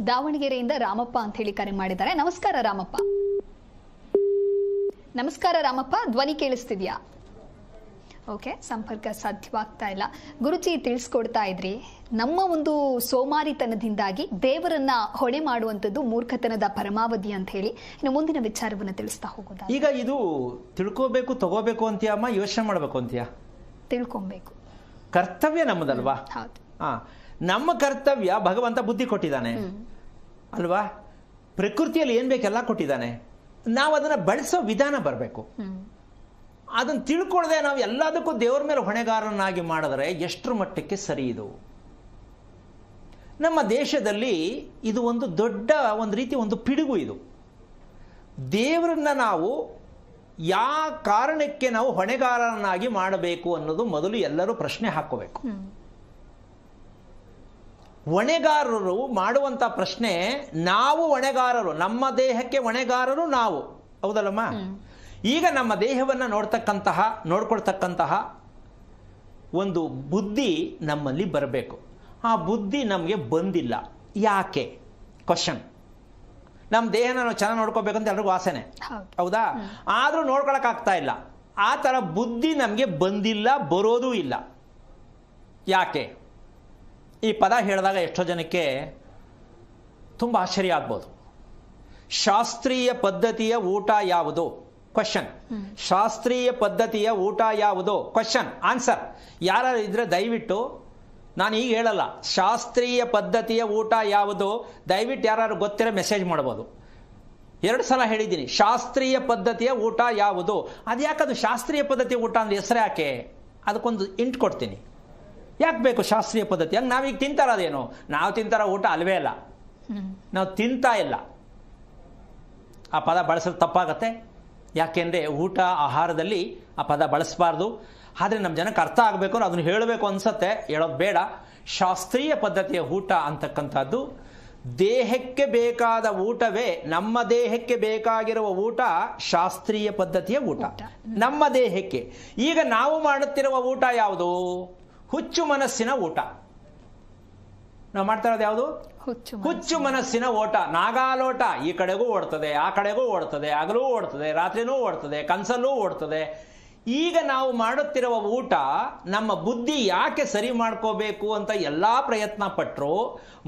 ದಾವಣಗೆರೆಯಿಂದ ರಾಮಪ್ಪ ಅಂತ ಹೇಳಿ ಕರೆ ಮಾಡಿದ್ದಾರೆ. ನಮಸ್ಕಾರ ರಾಮಪ್ಪ. ನಮಸ್ಕಾರ ರಾಮಪ್ಪ, ಧ್ವನಿ ಕೇಳಿಸ್ತಿದ್ಯಾ? ಓಕೆ, ಸಂಪರ್ಕ ಸಾಧ್ಯವಾಗ್ತಾ ಇಲ್ಲ. ಗುರುಜಿ ತಿಳಿಸ್ಕೊಡ್ತಾ ಇದ್ರಿ, ನಮ್ಮ ಒಂದು ಸೋಮಾರಿತನದಿಂದಾಗಿ ದೇವರನ್ನ ಹೊಣೆ ಮಾಡುವಂಥದ್ದು ಮೂರ್ಖತನದ ಪರಮಾವಧಿ ಅಂತ ಹೇಳಿ. ಇನ್ನು ಮುಂದಿನ ವಿಚಾರವನ್ನು ತಿಳಿಸ್ತಾ ಹೋಗೋದಾ? ಈಗ ಇದು ತಿಳ್ಕೋಬೇಕು, ತಗೋಬೇಕು ಅಂತೀಯ ಅಮ್ಮ, ಯೋಚನೆ ಮಾಡಬೇಕು ಅಂತೀಯ? ತಿಳ್ಕೊಬೇಕು. ಕರ್ತವ್ಯ ನಮ್ಮದಲ್ವಾ? ಹೌದು. ನಮ್ಮ ಕರ್ತವ್ಯ ಭಗವಂತ ಬುದ್ಧಿ ಕೊಟ್ಟಿದ್ದಾನೆ ಅಲ್ವಾ? ಪ್ರಕೃತಿಯಲ್ಲಿ ಏನ್ ಬೇಕೆಲ್ಲ ಕೊಟ್ಟಿದ್ದಾನೆ. ನಾವು ಅದನ್ನ ಬಳಸೋ ವಿಧಾನ ಬರಬೇಕು. ಅದನ್ನು ತಿಳ್ಕೊಳ್ಳದೆ ನಾವು ಎಲ್ಲದಕ್ಕೂ ದೇವರ ಮೇಲೆ ಹೊಣೆಗಾರನಾಗಿ ಮಾಡಿದ್ರೆ ಎಷ್ಟರ ಮಟ್ಟಕ್ಕೆ ಸರಿ? ಇದು ನಮ್ಮ ದೇಶದಲ್ಲಿ ಇದು ಒಂದು ದೊಡ್ಡ ರೀತಿ ಒಂದು ಪಿಡುಗು. ಇದು ದೇವರನ್ನ ನಾವು ಯಾವ ಕಾರಣಕ್ಕೆ ನಾವು ಹೊಣೆಗಾರನಾಗಿ ಮಾಡಬೇಕು ಅನ್ನೋದು ಮೊದಲು ಎಲ್ಲರೂ ಪ್ರಶ್ನೆ ಹಾಕೋಬೇಕು. ಹೊಣೆಗಾರರು ಮಾಡುವಂತ ಪ್ರಶ್ನೆ, ನಾವು ಹೊಣೆಗಾರರು, ನಮ್ಮ ದೇಹಕ್ಕೆ ಹೊಣೆಗಾರರು ನಾವು, ಹೌದಲ್ಲಮ್ಮ? ಈಗ ನಮ್ಮ ದೇಹವನ್ನು ನೋಡ್ಕೊಳ್ತಕ್ಕಂತಹ ಒಂದು ಬುದ್ಧಿ ನಮ್ಮಲ್ಲಿ ಬರಬೇಕು. ಆ ಬುದ್ಧಿ ನಮಗೆ ಬಂದಿಲ್ಲ. ಯಾಕೆ? ಕ್ವಶನ್. ನಮ್ಮ ದೇಹನ ನಾವು ಚೆನ್ನಾಗಿ ನೋಡ್ಕೋಬೇಕಂತ ಎಲ್ರಿಗೂ ಆಸೆನೆ, ಹೌದಾ? ಆದರೂ ನೋಡ್ಕೊಳಕ್ಕಾಗ್ತಾ ಇಲ್ಲ. ಆ ಥರ ಬುದ್ಧಿ ನಮಗೆ ಬಂದಿಲ್ಲ, ಬರೋದೂ ಇಲ್ಲ. ಯಾಕೆ? ಈ ಪದ ಹೇಳಿದಾಗ ಎಷ್ಟೋ ಜನಕ್ಕೆ ತುಂಬ ಆಶ್ಚರ್ಯ ಆಗ್ಬೋದು. ಶಾಸ್ತ್ರೀಯ ಪದ್ಧತಿಯ ಊಟ ಯಾವುದು? ಕ್ವಶನ್. ಶಾಸ್ತ್ರೀಯ ಪದ್ಧತಿಯ ಊಟ ಯಾವುದು? ಕ್ವಶನ್. ಆನ್ಸರ್. ಯಾರು ಇದ್ರೆ ದಯವಿಟ್ಟು, ನಾನು ಈಗ ಹೇಳಲ್ಲ, ಶಾಸ್ತ್ರೀಯ ಪದ್ಧತಿಯ ಊಟ ಯಾವುದು, ದಯವಿಟ್ಟು ಯಾರು ಗೊತ್ತಿರೋ ಮೆಸೇಜ್ ಮಾಡ್ಬೋದು. 2 ಸಲ ಹೇಳಿದ್ದೀನಿ, ಶಾಸ್ತ್ರೀಯ ಪದ್ಧತಿಯ ಊಟ ಯಾವುದು. ಅದ್ಯಾಕದು ಶಾಸ್ತ್ರೀಯ ಪದ್ಧತಿಯ ಊಟ ಅಂದ್ರೆ ಹೆಸರು ಯಾಕೆ? ಅದಕ್ಕೊಂದು ಇಂಟ್ ಕೊಡ್ತೀನಿ. ಯಾಕೆ ಬೇಕು ಶಾಸ್ತ್ರೀಯ ಪದ್ಧತಿ? ಹಂಗೆ ನಾವೀಗ ತಿಂತಾರದೇನು? ನಾವು ತಿಂತಾರ ಊಟ ಅಲ್ವೇ ಅಲ್ಲ, ನಾವು ತಿಂತಾ ಇಲ್ಲ. ಆ ಪದ ಬಳಸೋದು ತಪ್ಪಾಗತ್ತೆ. ಯಾಕೆಂದರೆ ಊಟ, ಆಹಾರದಲ್ಲಿ ಆ ಪದ ಬಳಸಬಾರ್ದು. ಆದರೆ ನಮ್ಮ ಜನಕ್ಕೆ ಅರ್ಥ ಆಗಬೇಕು, ಅದನ್ನು ಹೇಳಬೇಕು ಅನ್ಸತ್ತೆ, ಹೇಳೋದು ಬೇಡ. ಶಾಸ್ತ್ರೀಯ ಪದ್ಧತಿಯ ಊಟ ಅಂತಕ್ಕಂಥದ್ದು ದೇಹಕ್ಕೆ ಬೇಕಾದ ಊಟವೇ. ನಮ್ಮ ದೇಹಕ್ಕೆ ಬೇಕಾಗಿರುವ ಊಟ ಶಾಸ್ತ್ರೀಯ ಪದ್ಧತಿಯ ಊಟ, ನಮ್ಮ ದೇಹಕ್ಕೆ. ಈಗ ನಾವು ಮಾಡುತ್ತಿರುವ ಊಟ ಯಾವುದು? ಹುಚ್ಚು ಮನಸ್ಸಿನ ಊಟ. ನಾವು ಮಾಡ್ತಾ ಇರೋದು ಯಾವುದು? ಹುಚ್ಚು ಮನಸ್ಸಿನ ಓಟ. ನಾಗಾಲೋಟ. ಈ ಕಡೆಗೂ ಓಡ್ತದೆ, ಆ ಕಡೆಗೂ ಓಡ್ತದೆ, ಹಗಲೂ ಓಡ್ತದೆ, ರಾತ್ರಿನೂ ಓಡ್ತದೆ, ಕನಸಲ್ಲೂ ಓಡ್ತದೆ. ಈಗ ನಾವು ಮಾಡುತ್ತಿರುವ ಊಟ ನಮ್ಮ ಬುದ್ಧಿ ಯಾಕೆ ಸರಿ ಮಾಡ್ಕೋಬೇಕು ಅಂತ ಎಲ್ಲ ಪ್ರಯತ್ನ ಪಟ್ಟರು,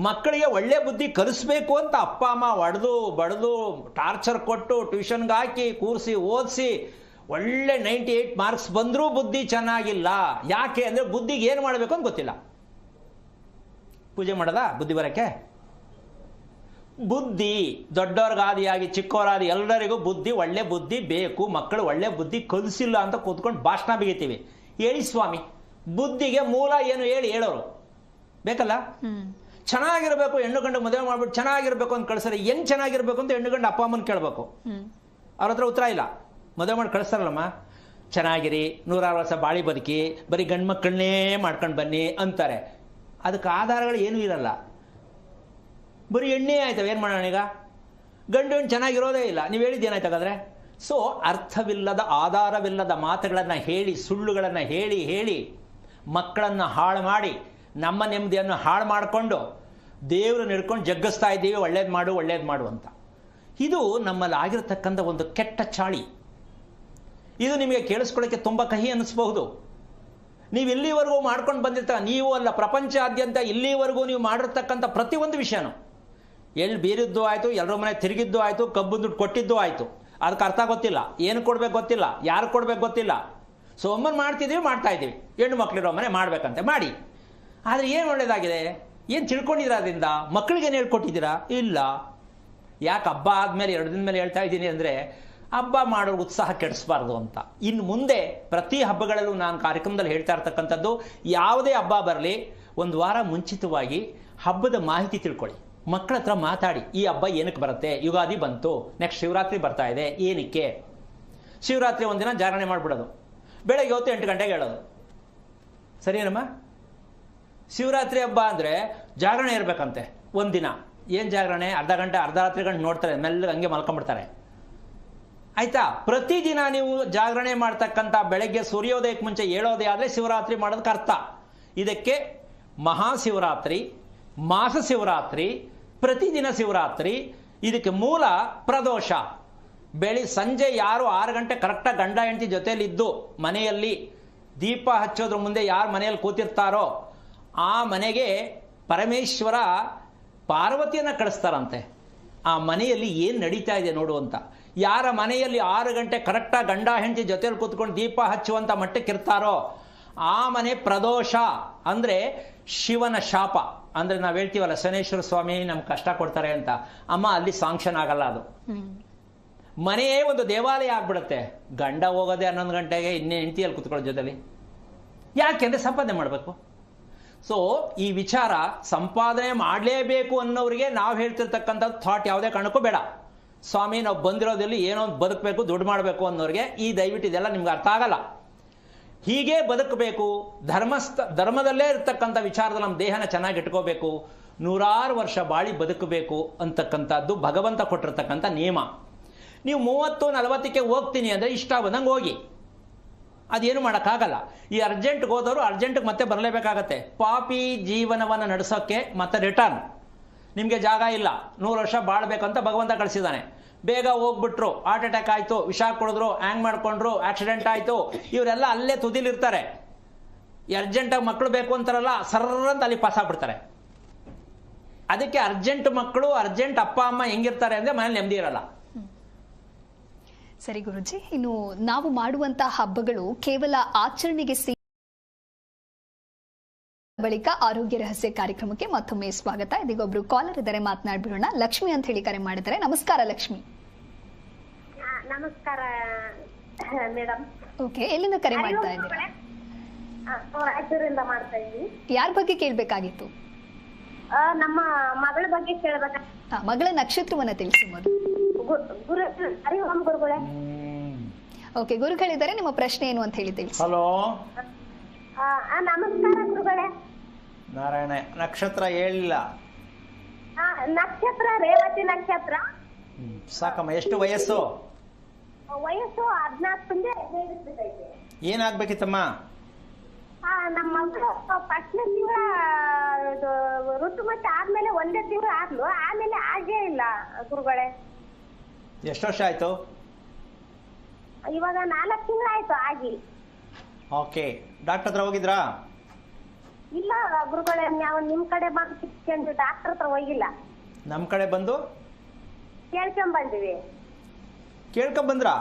ಮಕ್ಕಳಿಗೆ ಒಳ್ಳೆ ಬುದ್ಧಿ ಕಲಿಸ್ಬೇಕು ಅಂತ ಅಪ್ಪ ಅಮ್ಮ ಹೊಡೆದು ಬಡ್ದು ಟಾರ್ಚರ್ ಕೊಟ್ಟು ಟ್ಯೂಷನ್ಗೆ ಹಾಕಿ ಕೂರಿಸಿ ಓದಿಸಿ ಒಳ್ಳೆ 98 ಮಾರ್ಕ್ಸ್ ಬಂದರೂ ಬುದ್ಧಿ ಚೆನ್ನಾಗಿಲ್ಲ. ಯಾಕೆ ಅಂದರೆ ಬುದ್ಧಿಗೆ ಏನು ಮಾಡಬೇಕು ಅಂತ ಗೊತ್ತಿಲ್ಲ. ಪೂಜೆ ಮಾಡೋದಾ ಬುದ್ಧಿ ಬರೋಕ್ಕೆ? ಬುದ್ಧಿ ದೊಡ್ಡವ್ರಿಗಾದಿಯಾಗಿ ಚಿಕ್ಕವರಾದಿ ಎಲ್ಲರಿಗೂ ಬುದ್ಧಿ, ಒಳ್ಳೆ ಬುದ್ಧಿ ಬೇಕು. ಮಕ್ಕಳು ಒಳ್ಳೆ ಬುದ್ಧಿ ಕಲಿಸಿಲ್ಲ ಅಂತ ಕೂತ್ಕೊಂಡು ಭಾಷಣ ಬಿಗಿತೀವಿ. ಹೇಳಿ ಸ್ವಾಮಿ, ಬುದ್ಧಿಗೆ ಮೂಲ ಏನು ಹೇಳೋರು ಬೇಕಲ್ಲ. ಚೆನ್ನಾಗಿರ್ಬೇಕು, ಹೆಣ್ಣು ಗಂಡು ಮದುವೆ ಮಾಡ್ಬಿಟ್ಟು ಚೆನ್ನಾಗಿರ್ಬೇಕು ಅಂತ ಕಳಿಸ್ತಾರೆ. ಹೆಂಗ್ ಚೆನ್ನಾಗಿರ್ಬೇಕು ಅಂತ ಹೆಣ್ಣು ಗಂಡು ಅಪ್ಪ ಅಮ್ಮನ ಕೇಳಬೇಕು. ಅವ್ರ ಹತ್ರ ಉತ್ತರ ಇಲ್ಲ. ಮದುವೆ ಮಾಡಿ ಕಳಿಸ್ತಾರಲ್ಲಮ್ಮ, ಚೆನ್ನಾಗಿರಿ, 106 ವರ್ಷ ಬಾಳಿ ಬದುಕಿ, ಬರೀ ಗಂಡು ಮಕ್ಕಳನ್ನೇ ಮಾಡ್ಕೊಂಡು ಬನ್ನಿ ಅಂತಾರೆ. ಅದಕ್ಕೆ ಆಧಾರಗಳು ಏನೂ ಇರಲ್ಲ, ಬರೀ ಎಣ್ಣೆ ಆಯ್ತವೆ. ಏನು ಮಾಡೋಣ ಈಗ? ಗಂಡು ಹೆಣ್ಣು ಚೆನ್ನಾಗಿರೋದೇ ಇಲ್ಲ. ನೀವು ಹೇಳಿದ್ದು ಏನಾಯ್ತಾಗಾದ್ರೆ? ಸೊ ಅರ್ಥವಿಲ್ಲದ ಆಧಾರವಿಲ್ಲದ ಮಾತುಗಳನ್ನು ಹೇಳಿ, ಸುಳ್ಳುಗಳನ್ನು ಹೇಳಿ ಮಕ್ಕಳನ್ನು ಹಾಳು ಮಾಡಿ ನಮ್ಮ ನೆಮ್ಮದಿಯನ್ನು ಹಾಳು ಮಾಡಿಕೊಂಡು ದೇವರು ನಡ್ಕೊಂಡು ಜಗ್ಗಿಸ್ತಾ ಇದ್ದೀವಿ, ಒಳ್ಳೇದು ಮಾಡು ಅಂತ. ಇದು ನಮ್ಮಲ್ಲಿ ಆಗಿರತಕ್ಕಂಥ ಒಂದು ಕೆಟ್ಟ ಚಾಳಿ. ಇದು ನಿಮಗೆ ಕೇಳಿಸ್ಕೊಳ್ಳೋಕ್ಕೆ ತುಂಬ ಕಹಿ ಅನ್ನಿಸ್ಬಹುದು. ನೀವು ಇಲ್ಲಿವರೆಗೂ ಮಾಡ್ಕೊಂಡು ಬಂದಿರ್ತ, ನೀವು ಅಲ್ಲ ಪ್ರಪಂಚಾದ್ಯಂತ ಇಲ್ಲಿವರೆಗೂ ನೀವು ಮಾಡಿರ್ತಕ್ಕಂಥ ಪ್ರತಿಯೊಂದು ವಿಷಯನೂ, ಎಲ್ಲಿ ಬೀರಿದ್ದು ಆಯಿತು, ಎಲ್ಲರ ಮನೆ ತಿರುಗಿದ್ದು ಆಯಿತು, ಕಬ್ಬು ದುಡ್ಡು ಕೊಟ್ಟಿದ್ದು ಆಯಿತು, ಅದಕ್ಕೆ ಅರ್ಥ ಗೊತ್ತಿಲ್ಲ, ಏನು ಕೊಡ್ಬೇಕು ಗೊತ್ತಿಲ್ಲ, ಯಾರು ಕೊಡ್ಬೇಕು ಗೊತ್ತಿಲ್ಲ. ಸೊ ಒಮ್ಮನ್ ಮಾಡ್ತಿದ್ದೀವಿ, ಮಾಡ್ತಾ ಇದ್ದೀವಿ. ಹೆಣ್ಣು ಮಕ್ಕಳಿರೋ ಮನೆ ಮಾಡ್ಬೇಕಂತೆ ಮಾಡಿ. ಆದರೆ ಏನು ಒಳ್ಳೇದಾಗಿದೆ? ಏನು ತಿಳ್ಕೊಂಡಿದ್ದೀರಾ ಅದರಿಂದ? ಮಕ್ಕಳಿಗೇನು ಹೇಳ್ಕೊಟ್ಟಿದ್ದೀರಾ? ಇಲ್ಲ. ಯಾಕೆ ಹಬ್ಬ ಆದಮೇಲೆ 2 ದಿನ ಮೇಲೆ ಹೇಳ್ತಾ ಇದ್ದೀನಿ ಅಂದರೆ, ಹಬ್ಬ ಮಾಡೋ ಉತ್ಸಾಹ ಕೆಡಿಸ್ಬಾರ್ದು ಅಂತ. ಇನ್ನು ಮುಂದೆ ಪ್ರತಿ ಹಬ್ಬಗಳಲ್ಲೂ ನಾನು ಕಾರ್ಯಕ್ರಮದಲ್ಲಿ ಹೇಳ್ತಾ ಇರ್ತಕ್ಕಂಥದ್ದು, ಯಾವುದೇ ಹಬ್ಬ ಬರಲಿ ಒಂದು ವಾರ ಮುಂಚಿತವಾಗಿ ಹಬ್ಬದ ಮಾಹಿತಿ ತಿಳ್ಕೊಳ್ಳಿ. ಮಕ್ಕಳ ಹತ್ರ ಮಾತಾಡಿ, ಈ ಹಬ್ಬ ಏನಕ್ಕೆ ಬರುತ್ತೆ, ಯುಗಾದಿ ಬಂತು, ನೆಕ್ಸ್ಟ್ ಶಿವರಾತ್ರಿ ಬರ್ತಾ ಇದೆ, ಏನಕ್ಕೆ? ಶಿವರಾತ್ರಿ ಒಂದಿನ ಜಾಗರಣೆ ಮಾಡಿಬಿಡೋದು, ಬೆಳಗ್ಗೆ ಹೊತ್ತು 8 ಗಂಟೆಗೆ ಹೇಳೋದು, ಸರಿನಮ್ಮ? ಶಿವರಾತ್ರಿ ಹಬ್ಬ ಅಂದರೆ ಜಾಗರಣೆ ಇರಬೇಕಂತೆ ಒಂದಿನ. ಏನು ಜಾಗರಣೆ? ಅರ್ಧ ಗಂಟೆ ಅರ್ಧ ರಾತ್ರಿ ಗಂಟೆ ನೋಡ್ತಾರೆ, ಮೆಲ್ಲಗೆ ಹಂಗೆ ಮಲ್ಕೊಂಡ್ಬಿಡ್ತಾರೆ. ಆಯ್ತಾ? ಪ್ರತಿದಿನ ನೀವು ಜಾಗರಣೆ ಮಾಡ್ತಕ್ಕಂಥ ಬೆಳಗ್ಗೆ ಸೂರ್ಯೋದಯಕ್ಕೆ ಮುಂಚೆ ಹೇಳೋದೇ ಆದರೆ ಶಿವರಾತ್ರಿ ಮಾಡೋದಕ್ಕೆ ಅರ್ಥ. ಇದಕ್ಕೆ ಮಹಾಶಿವರಾತ್ರಿ, ಮಾಸ ಶಿವರಾತ್ರಿ, ಪ್ರತಿದಿನ ಶಿವರಾತ್ರಿ. ಇದಕ್ಕೆ ಮೂಲ ಪ್ರದೋಷ. ಸಂಜೆ ಯಾರು 6 ಗಂಟೆ ಕರೆಕ್ಟಾಗಿ ಗಂಡ ಹೆಂಡತಿ ಜೊತೆಯಲ್ಲಿದ್ದು ಮನೆಯಲ್ಲಿ ದೀಪ ಹಚ್ಚೋದ್ರ ಮುಂದೆ ಯಾರು ಮನೆಯಲ್ಲಿ ಕೂತಿರ್ತಾರೋ ಆ ಮನೆಗೆ ಪರಮೇಶ್ವರ ಪಾರ್ವತಿಯನ್ನು ಕಳಿಸ್ತಾರಂತೆ. ಆ ಮನೆಯಲ್ಲಿ ಏನು ನಡೀತಾ ಇದೆ ನೋಡುವಂತ. ಯಾರ ಮನೆಯಲ್ಲಿ 6 ಗಂಟೆ ಕರೆಕ್ಟಾಗಿ ಗಂಡ ಹೆಂಡತಿ ಜೊತೆಯಲ್ಲಿ ಕೂತ್ಕೊಂಡು ದೀಪ ಹಚ್ಚುವಂಥ ಮಟ್ಟಕ್ಕಿರ್ತಾರೋ ಆ ಮನೆ ಪ್ರದೋಷ. ಅಂದರೆ ಶಿವನ ಶಾಪ. ಅಂದರೆ ನಾವು ಹೇಳ್ತೀವಲ್ಲ, ಶನೇಶ್ವರ ಸ್ವಾಮಿ ನಮ್ಗೆ ಕಷ್ಟ ಕೊಡ್ತಾರೆ ಅಂತ. ಅಮ್ಮ, ಅಲ್ಲಿ ಸಾಂಕ್ಷನ್ ಆಗಲ್ಲ ಅದು. ಮನೆಯೇ ಒಂದು ದೇವಾಲಯ ಆಗ್ಬಿಡುತ್ತೆ. ಗಂಡ ಹೋಗೋದೆ 11 ಗಂಟೆಗೆ, ಇನ್ನೇ ಹೆಂಡತಿಯಲ್ಲಿ ಕೂತ್ಕೊಳ್ಳೋ ಜೊತೆಲಿ. ಯಾಕೆಂದರೆ ಸಂಪಾದನೆ ಮಾಡಬೇಕು. ಸೊ ಈ ವಿಚಾರ ಸಂಪಾದನೆ ಮಾಡಲೇಬೇಕು ಅನ್ನೋರಿಗೆ ನಾವು ಹೇಳ್ತಿರ್ತಕ್ಕಂಥದ್ದು ಥಾಟ್ ಯಾವುದೇ ಕಾರಣಕ್ಕೂ ಬೇಡ. ಸ್ವಾಮಿ, ನಾವು ಬಂದಿರೋದಲ್ಲಿ ಏನೋ ಒಂದು ಬದುಕಬೇಕು, ದುಡ್ಡು ಮಾಡಬೇಕು ಅನ್ನೋರಿಗೆ ಈ ದಯವಿಟ್ಟು ಇದೆಲ್ಲ ನಿಮ್ಗೆ ಅರ್ಥ ಆಗಲ್ಲ. ಹೀಗೆ ಬದುಕಬೇಕು, ಧರ್ಮದಲ್ಲೇ ಇರ್ತಕ್ಕಂಥ ವಿಚಾರದಲ್ಲಿ ನಮ್ಮ ದೇಹನ ಚೆನ್ನಾಗಿ ಇಟ್ಕೋಬೇಕು, 106 ವರ್ಷ ಬಾಳಿ ಬದುಕಬೇಕು ಅಂತಕ್ಕಂಥದ್ದು ಭಗವಂತ ಕೊಟ್ಟಿರ್ತಕ್ಕಂಥ ನಿಯಮ. ನೀವು 30-40ಕ್ಕೆ ಹೋಗ್ತೀನಿ ಅಂದರೆ ಇಷ್ಟ ಬಂದಂಗೆ ಹೋಗಿ, ಅದೇನು ಮಾಡೋಕ್ಕಾಗಲ್ಲ. ಈ ಅರ್ಜೆಂಟ್ಗೆ ಹೋದವರು ಅರ್ಜೆಂಟ್ಗೆ ಮತ್ತೆ ಬರಲೇಬೇಕಾಗತ್ತೆ. ಪಾಪಿ ಜೀವನವನ್ನು ನಡೆಸೋಕ್ಕೆ ಮತ್ತೆ ರಿಟರ್ನ್ ನಿಮಗೆ ಜಾಗ ಇಲ್ಲ. 100 ವರ್ಷ ಬಾಳ್ಬೇಕಂತ ಭಗವಂತ ಕಳಿಸಿದ್ದಾನೆ. ಬೇಗ ಹೋಗ್ಬಿಟ್ರು, ಹಾರ್ಟ್ ಅಟ್ಯಾಕ್ ಆಯಿತು, ವಿಷ ಕುಡಿದ್ರು, ಹ್ಯಾಂಗ್ ಮಾಡ್ಕೊಂಡ್ರು, ಆಕ್ಸಿಡೆಂಟ್ ಆಯಿತು, ಇವರೆಲ್ಲ ಅಲ್ಲೇ ತುದಿಲಿರ್ತಾರೆ. ಅರ್ಜೆಂಟಾಗಿ ಮಕ್ಕಳು ಬೇಕು ಅಂತಾರಲ್ಲ, ಸರ್ರಂತ ಅಲ್ಲಿ ಪಾಸ್ ಆಗ್ಬಿಡ್ತಾರೆ. ಅದಕ್ಕೆ ಅರ್ಜೆಂಟ್ ಮಕ್ಕಳು, ಅರ್ಜೆಂಟ್ ಅಪ್ಪ ಅಮ್ಮ ಹೆಂಗಿರ್ತಾರೆ ಅಂದರೆ ಮನೇಲಿ ನೆಮ್ಮದಿ ಇರಲ್ಲ. ಸರಿ ಗುರುಜಿ, ಇನ್ನು ನಾವು ಮಾಡುವಂತಹ ಹಬ್ಬಗಳು ಕೇವಲ ಆಚರಣೆಗೆ ಬಳಿಕ ಆರೋಗ್ಯ ರಹಸ್ಯ ಕಾರ್ಯಕ್ರಮಕ್ಕೆ ಮತ್ತೊಮ್ಮೆ ಸ್ವಾಗತ. ಇದೀಗ ಒಬ್ರು ಕಾಲರ್ ಇದ್ದಾರೆ, ಮಾತನಾಡ್ಬಿಡೋಣ. ಲಕ್ಷ್ಮಿ ಅಂತ ಹೇಳಿ ಕರೆ ಮಾಡಿದ್ದಾರೆ. ನಮಸ್ಕಾರ ಲಕ್ಷ್ಮಿ. ನಮಸ್ಕಾರ ಮೇಡಮ್. ಓಕೆ, ಎಲ್ಲಿಂದ ಕರೆ ಮಾಡ್ತಾ ಇದ್ದೀರಾ? ರಾಯಚೂರಿಂದ ಮಾಡ್ತಾ ಇದ್ದೀವಿ. ಯಾರ ಬಗ್ಗೆ ಕೇಳಬೇಕಾಗಿತ್ತು? ನಮ್ಮ ಮಗಳ ಬಗ್ಗೆ ಕೇಳಬೇಕ. ಮಗಳ ನಕ್ಷತ್ರವನ್ನ ತಿಳಿಸಿ ಮೊದಲು. ಗುರುಗಳೇ. ಓಕೆ, ಗುರುಗಳಿದ್ದಾರೆ, ನಿಮ್ಮ ಪ್ರಶ್ನೆ ಏನು ಅಂತ ಹೇಳಿ ತಿಳಿಸಿ. ಹಲೋ, ನಮಸ್ಕಾರ ಗುರುಗಳೇ. ನಾರಾಯಣ. ನಕ್ಷತ್ರ ಹೇಳಿಲ್ಲ. ನಕ್ಷತ್ರ ರೇವತಿ ನಕ್ಷತ್ರ. ಸಾಕಮ್ಮ. ಎಷ್ಟು ವಯಸ್ಸು? ವಯಸ್ಸು 14 ಏನಾಗ್ಬೇಕಿತ್ತಮ್ಮ? ನಮ್ಮ ಮಗಳು ಫಸ್ಟ್ನೇ ತಿಂಗಳ ಋತುಮತಿ ಆದ್ಮೇಲೆ 1 ತಿಂಗಳು ಆದ್ಲು, ಆಮೇಲೆ ಆಗೇ ಇಲ್ಲ ಗುರುಗಳೇ. ಎಷ್ಟು ವರ್ಷ ಆಯ್ತು? ಇವಾಗ 4 ತಿಂಗಳಾಯ್ತು ಆಗಿ. ಓಕೆ, ಡಾಕ್ಟರ್ ಹತ್ರ ಹೋಗಿದ್ರಾ? ಇಲ್ಲ ಗುರುಗಳೇ, ನಾವು ನಿಮ್ ಕಡೆ ಬಂದು ಸಿಕ್ಕೊಂಡು ಡಾಕ್ಟರ್ ಹತ್ರ ಹೋಗಿಲ್ಲ. ನಮ್ಮ ಕಡೆ ಬಂದು ಕೇಳ್ಕೊಂಡ್ ಬಂದಿವಿ. ಕೇಳ್ಕೊಂಬಂದ್ರಾ?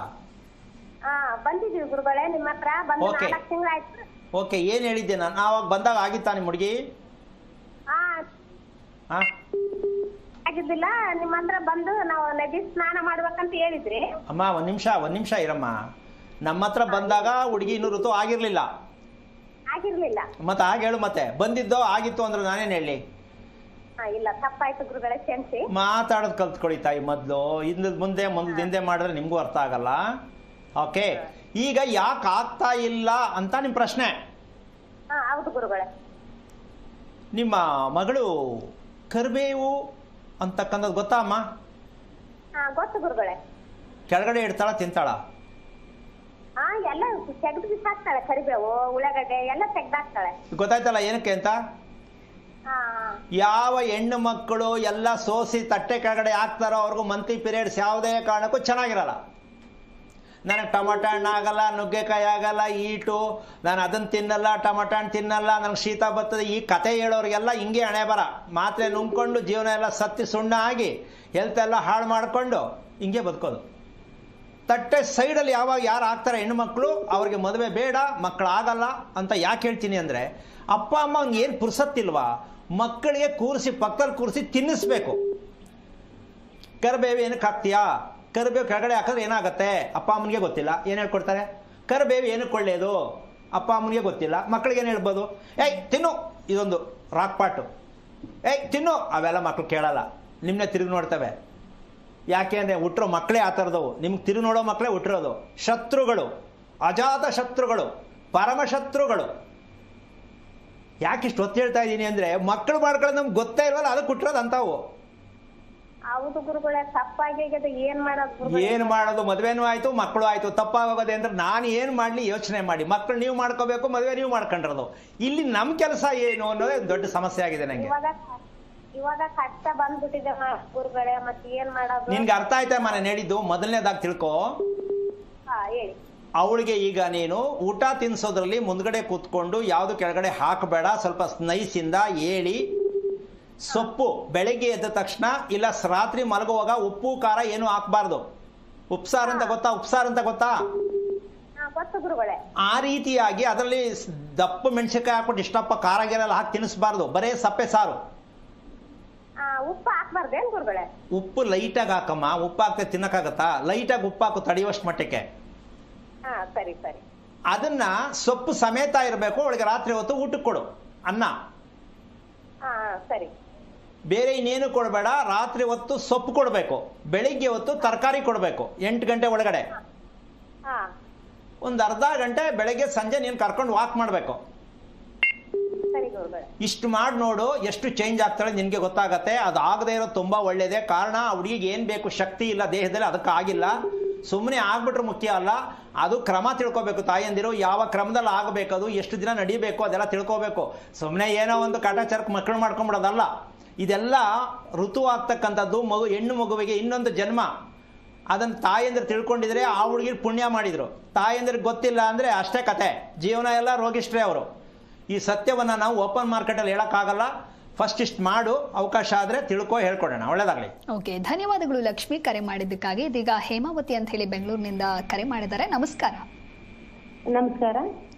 ಹಾ ಬಂದಿದೀವಿ ಗುರುಗಳೇ, ನಿಮ್ಮ ಹತ್ರ ಬಂದು Okay. 4 ತಿಂಗಳಾಯ್ತು. ಓಕೆ, ಏನು ಹೇಳಿದ್ದೆ ನಾನು ಆವಾಗ ಬಂದಾಗ ಆಗಿತ್ತಾ ನಿಮ್ಮ ಹುಡುಗಿ? ಹಾ ಹಾಂ, ಆಗಿದ್ದಿಲ್ಲ. ನಿಮ್ಮ ಹತ್ರ ಬಂದು ನಾವು ನದಿ ಸ್ನಾನ ಮಾಡ್ಬೇಕಂತ ಹೇಳಿದ್ರಿ. ಅಮ್ಮ ಒಂದು ನಿಮಿಷ ಇರಮ್ಮ. ನಮ್ಮ ಹತ್ರ ಬಂದಾಗ ಹುಡುಗಿ ಇನ್ನೂ ಋತು ಆಗಿರಲಿಲ್ಲ. ಆಗಿರ್ಲಿಲ್ಲ. ಮತ್ತೆ ಹಾಗೆ ಹೇಳು, ಮತ್ತೆ ಬಂದಿದ್ದೋ ಆಗಿತ್ತು ಅಂದ್ರೆ ನಾನೇನು ಹೇಳಿ? ಹಾ ಇಲ್ಲ, ತಪ್ಪಾಯ್ತು ಗುರುಗಳೇ, ಕ್ಷಮಿಸಿ. ಮಾತಾಡೋದು ಕಲ್ತ್ಕೊಳ್ಳಿ ತಾಯಿ ಮೊದಲು. ಮುಂದೆ ಹಿಂದೆ ಮಾಡಿದ್ರೆ ನಿಮಗೂ ಅರ್ಥ ಆಗಲ್ಲ. ಓಕೆ, ಈಗ ಯಾಕೆ ಆಗ್ತಾ ಇಲ್ಲ ಅಂತ ನಿಮ್ಮ ಪ್ರಶ್ನೆ. ಹಾ ಹೌದು ಗುರುಗಳೇ. ನಿಮ್ಮ ಮಗಳು ಕರಿಬೇವು ಅಂತಕ್ಕಂಥದ್ದು ಗೊತ್ತಾ ಅಮ್ಮ? ಹಾ ಗೊತ್ತು ಗುರುಗಳೇ. ಕೆಳಗಡೆ ಇಡ್ತಾಳ ತಿಂತಾಳ? ಹಾ ಎಲ್ಲ ತೆಗ್ದು ಬಿಸಾಕ್ತಾಳೆ, ಕರಿಬೇವು ಉಳ್ಳಾಗಡ್ಡೆ ಎಲ್ಲ ತೆಗ್ದಾಕ್ತಾಳೆ. ಗೊತ್ತಾಯ್ತಲ್ಲ ಏನಕ್ಕೆ ಅಂತ? ಹಾ ಯಾವ ಹೆಣ್ಣು ಮಕ್ಕಳು ಎಲ್ಲ ಸೋಸಿ ತಟ್ಟೆ ಕೆಳಗಡೆ ಹಾಕ್ತಾರೋ ಅವ್ರಿಗೂ ಮಂತ್ಲಿ ಪೀರಿಯಡ್ಸ್ ಯಾವುದೇ ಕಾರಣಕ್ಕೂ ಚೆನ್ನಾಗಿರಲ್ಲ. ನನಗೆ ಟೊಮಟೊ ಹಣ್ಣು ಆಗಲ್ಲ, ನುಗ್ಗೆಕಾಯಿ ಆಗಲ್ಲ, ಈಟು, ನಾನು ಅದನ್ನು ತಿನ್ನಲ್ಲ, ಟೊಮಟೊ ಹಣ್ಣು ತಿನ್ನಲ್ಲ, ನನಗೆ ಶೀತ ಬರ್ತದೆ, ಈ ಕತೆ ಹೇಳೋರಿಗೆಲ್ಲ ಹಿಂಗೆ ಹಣೆ ಬರ. ಮಾತ್ರೆ ನುಂಗ್ಕೊಂಡು ಜೀವನ ಎಲ್ಲ ಸತ್ತಿ ಸುಣ್ಣ ಆಗಿ ಹೆಲ್ತ್ ಎಲ್ಲ ಹಾಳು ಮಾಡಿಕೊಂಡು ಹಿಂಗೆ ಬದುಕೋದು. ತಟ್ಟೆ ಸೈಡಲ್ಲಿ ಯಾರು ಆಗ್ತಾರೆ ಹೆಣ್ಣುಮಕ್ಕಳು, ಅವ್ರಿಗೆ ಮದುವೆ ಬೇಡ, ಮಕ್ಕಳು ಆಗಲ್ಲ ಅಂತ ಯಾಕೆ ಹೇಳ್ತೀನಿ ಅಂದರೆ, ಅಪ್ಪ ಅಮ್ಮ ಹಂಗೆ ಏನು ಪುರ್ಸತ್ತಿಲ್ವಾ, ಮಕ್ಕಳಿಗೆ ಕೂರಿಸಿ ಪಕ್ಕದಲ್ಲಿ ಕೂರಿಸಿ ತಿನ್ನಿಸ್ಬೇಕು. ಕರಿಬೇವು ಏನಕ್ಕೆ ಹಾಕ್ತೀಯಾ? ಕರಿಬೇವು ಕೆಳಗಡೆ ಹಾಕಿದ್ರೆ ಏನಾಗುತ್ತೆ ಅಪ್ಪ ಅಮ್ಮನಿಗೆ ಗೊತ್ತಿಲ್ಲ. ಏನು ಹೇಳ್ಕೊಡ್ತಾರೆ? ಕರಿಬೇವು ಏನಕ್ಕೆ ಒಳ್ಳೆಯದು ಅಪ್ಪ ಅಮ್ಮನಿಗೆ ಗೊತ್ತಿಲ್ಲ. ಮಕ್ಕಳಿಗೆ ಏನು ಹೇಳ್ಬೋದು? ಏಯ್ ತಿನ್ನು, ಇದೊಂದು ರಾಕ್ ಪಾಟು, ಏಯ್ ತಿನ್ನು, ಅವೆಲ್ಲ ಮಕ್ಕಳು ಕೇಳಲ್ಲ, ನಿಮ್ಮನ್ನೇ ತಿರುಗಿ ನೋಡ್ತವೆ. ಯಾಕೆ ಅಂದರೆ ಹುಟ್ಟಿರೋ ಮಕ್ಕಳೇ ಆ ಥರದವು, ನಿಮ್ಗೆ ತಿರುಗಿ ನೋಡೋ ಮಕ್ಕಳೇ ಹುಟ್ಟಿರೋದು. ಶತ್ರುಗಳು, ಅಜಾತ ಶತ್ರುಗಳು, ಪರಮಶತ್ರುಗಳು. ಯಾಕಿಷ್ಟು ಒತ್ತು ಹೇಳ್ತಾ ಇದ್ದೀನಿ ಅಂದರೆ, ಮಕ್ಕಳು ಮಾಡ್ಕೊಳ್ಳೋದು ನಮ್ಗೆ ಗೊತ್ತೇ ಇಲ್ವಲ್ಲ, ಅದಕ್ಕೆ ಹುಟ್ಟಿರೋದು ಅಂತಾವು. ಹೌದು ಗುರುಗಳೇ, ತಪ್ಪಾಗಿ ಏನ್ ಮಾಡೋದು? ಏನು ಮಾಡೋದು? ಮದುವೆನೂ ಆಯ್ತು, ಮಕ್ಕಳು ಆಯ್ತು, ತಪ್ಪಾಗೋದೆ ಅಂದ್ರೆ ನಾನು ಏನು ಮಾಡಲಿ ಯೋಚನೆ ಮಾಡಿ. ಮಕ್ಕಳು ನೀವು ಮಾಡ್ಕೋಬೇಕು, ಮದುವೆ ನೀವು ಮಾಡ್ಕೊಂಡಿರೋದು. ಇಲ್ಲಿ ನಮ್ಮ ಕೆಲಸ ಏನು ಅನ್ನೋದೇ ದೊಡ್ಡ ಸಮಸ್ಯೆ ಆಗಿದೆ ನನಗೆ. ಇವಾಗ ಕಷ್ಟ ಬಂದ್ಬಿಟ್ಟಿದೆ ಗುರುಗಳೇ, ಮತ್ತೆ ಏನ್ ಮಾಡೋದು? ನಿನ್ಗೆ ಅರ್ಥ ಆಯ್ತಾ ನಾನು ಹೇಳಿದ್ದು? ಮೊದಲನೇದಾಗಿ ತಿಳ್ಕೊ. ಹಾ ಹೇಳಿ. ಅವಳಿಗೆ ಈಗ ನೀನು ಊಟ ತಿನ್ನಿಸೋದ್ರಲ್ಲಿ ಮುಂದ್ಗಡೆ ಕೂತ್ಕೊಂಡು ಯಾವುದು ಕೆಳಗಡೆ ಹಾಕಬೇಡ, ಸ್ವಲ್ಪ ನೈಸಿಂದ ಹೇಳಿ. ಸೊಪ್ಪು ಬೆಳಗ್ಗೆ ಎದ್ದ ತಕ್ಷಣ ಇಲ್ಲ ರಾತ್ರಿ ಮಲಗುವಾಗ ಉಪ್ಪು ಖಾರ ಏನು ಹಾಕಬಾರ್ದು. ಉಪ್ಸಾರು ಅಂತ ಗೊತ್ತಾ? ಉಪ್ಸಾರು ಅಂತ ಗೊತ್ತಾ? ಗೊತ್ತು ಗುರುಗಳೇ. ಆ ರೀತಿಯಾಗಿ ಅದರಲ್ಲಿ ದಪ್ಪ ಮೆಣಸಿನಕಾಯಿ ಹಾಕ್ಬಿಟ್ಟು ಇಷ್ಟಪ್ಪ ಖಾರ ಗೆಲ್ಲ ಹಾಕಿ ತಿನ್ನಿಸ್ಬಾರ್ದು, ಬರೇ ಸಪ್ಪೆ ಸಾರು. ಉಪ್ಪು ಹಾಕ್ಬಾರ್ದೇನ್ ಗುರುಗಳೇ? ಉಪ್ಪು ಲೈಟಾಗಿ ಹಾಕಮ್ಮ. ಉಪ್ಪು ಹಾಕ್ತೆ ತಿನ್ನಕ್ಕಾಗತ್ತಾ? ಲೈಟಾಗಿ ಉಪ್ಪು ಹಾಕು, ತಡೆಯುವಷ್ಟು ಮಟ್ಟಕ್ಕೆ. ಸರಿ ಸರಿ. ಅದನ್ನ ಸೊಪ್ಪು ಸಮೇತ ಇರಬೇಕು. ಅವಳಿಗೆ ರಾತ್ರಿ ಹೊತ್ತು ಊಟಕ್ಕೆ ಕೊಡು, ಅನ್ನ. ಸರಿ. ಬೇರೆ ಇನ್ನೇನು ಕೊಡಬೇಡ. ರಾತ್ರಿ ಹೊತ್ತು ಸೊಪ್ಪು ಕೊಡಬೇಕು, ಬೆಳಿಗ್ಗೆ ಹೊತ್ತು ತರಕಾರಿ ಕೊಡಬೇಕು. 8 ಗಂಟೆ ಒಳಗಡೆ ಒಂದು ಅರ್ಧ ಗಂಟೆ ಬೆಳಗ್ಗೆ ಸಂಜೆ ನೀನು ಕರ್ಕೊಂಡು ವಾಕ್ ಮಾಡಬೇಕು. ಇಷ್ಟು ಮಾಡಿ ನೋಡು, ಎಷ್ಟು ಚೇಂಜ್ ಆಗ್ತಾಳೆ ನಿನಗೆ ಗೊತ್ತಾಗತ್ತೆ. ಅದು ಆಗದೆ ಇರೋದು ತುಂಬ ಒಳ್ಳೇದೇ. ಕಾರಣ ಹುಡುಗಿಗೆ ಏನು ಬೇಕು, ಶಕ್ತಿ ಇಲ್ಲ ದೇಹದಲ್ಲಿ, ಅದಕ್ಕೆ ಆಗಿಲ್ಲ. ಸುಮ್ಮನೆ ಆಗ್ಬಿಟ್ರೆ ಮುಖ್ಯ ಅಲ್ಲ, ಅದು ಕ್ರಮ ತಿಳ್ಕೊಬೇಕು. ತಾಯಂದಿರು ಯಾವ ಕ್ರಮದಲ್ಲಿ ಆಗಬೇಕು, ಅದು ಎಷ್ಟು ದಿನ ನಡಿಬೇಕು, ಅದೆಲ್ಲ ತಿಳ್ಕೊಬೇಕು. ಸುಮ್ಮನೆ ಏನೋ ಒಂದು ಕಾಟಾಚಾರಕ್ಕೆ ಮಕ್ಕಳು ಮಾಡ್ಕೊಂಬಿಡೋದಲ್ಲ. ಇದೆಲ್ಲ ಋತು ಆಗ್ತಕ್ಕಂಥದ್ದು. ಹೆಣ್ಣು ಮಗುವಿಗೆ ಇನ್ನೊಂದು ಜನ್ಮ. ಅದನ್ನು ತಾಯಂದಿರು ತಿಳ್ಕೊಂಡಿದ್ರೆ ಆ ಹುಡುಗಿ ಪುಣ್ಯ ಮಾಡಿದ್ರು. ತಾಯಂದಿರಿಗೆ ಗೊತ್ತಿಲ್ಲ ಅಂದರೆ ಅಷ್ಟೇ ಕತೆ, ಜೀವನ ಎಲ್ಲ ರೋಗಿಷ್ಟ್ರೇ ಅವರು. ಈ ಸತ್ಯವನ್ನು ನಾವು ಓಪನ್ ಮಾರ್ಕೆಟಲ್ಲಿ ಹೇಳೋಕ್ಕಾಗಲ್ಲ. ಫಸ್ಟ್ ಇಷ್ಟು ಮಾಡು, ಅವಕಾಶ ಆದರೆ ತಿಳ್ಕೊ, ಹೇಳ್ಕೊಡೋಣ. ಒಳ್ಳೇದಾಗಲಿ. ಓಕೆ, ಧನ್ಯವಾದಗಳು ಲಕ್ಷ್ಮಿ ಕರೆ ಮಾಡಿದ್ದಕ್ಕಾಗಿ. ಇದೀಗ ಹೇಮಾವತಿ ಅಂತ ಹೇಳಿ ಬೆಂಗಳೂರಿನಿಂದ ಕರೆ ಮಾಡಿದ್ದಾರೆ. ನಮಸ್ಕಾರ. ನಮಸ್ಕಾರ.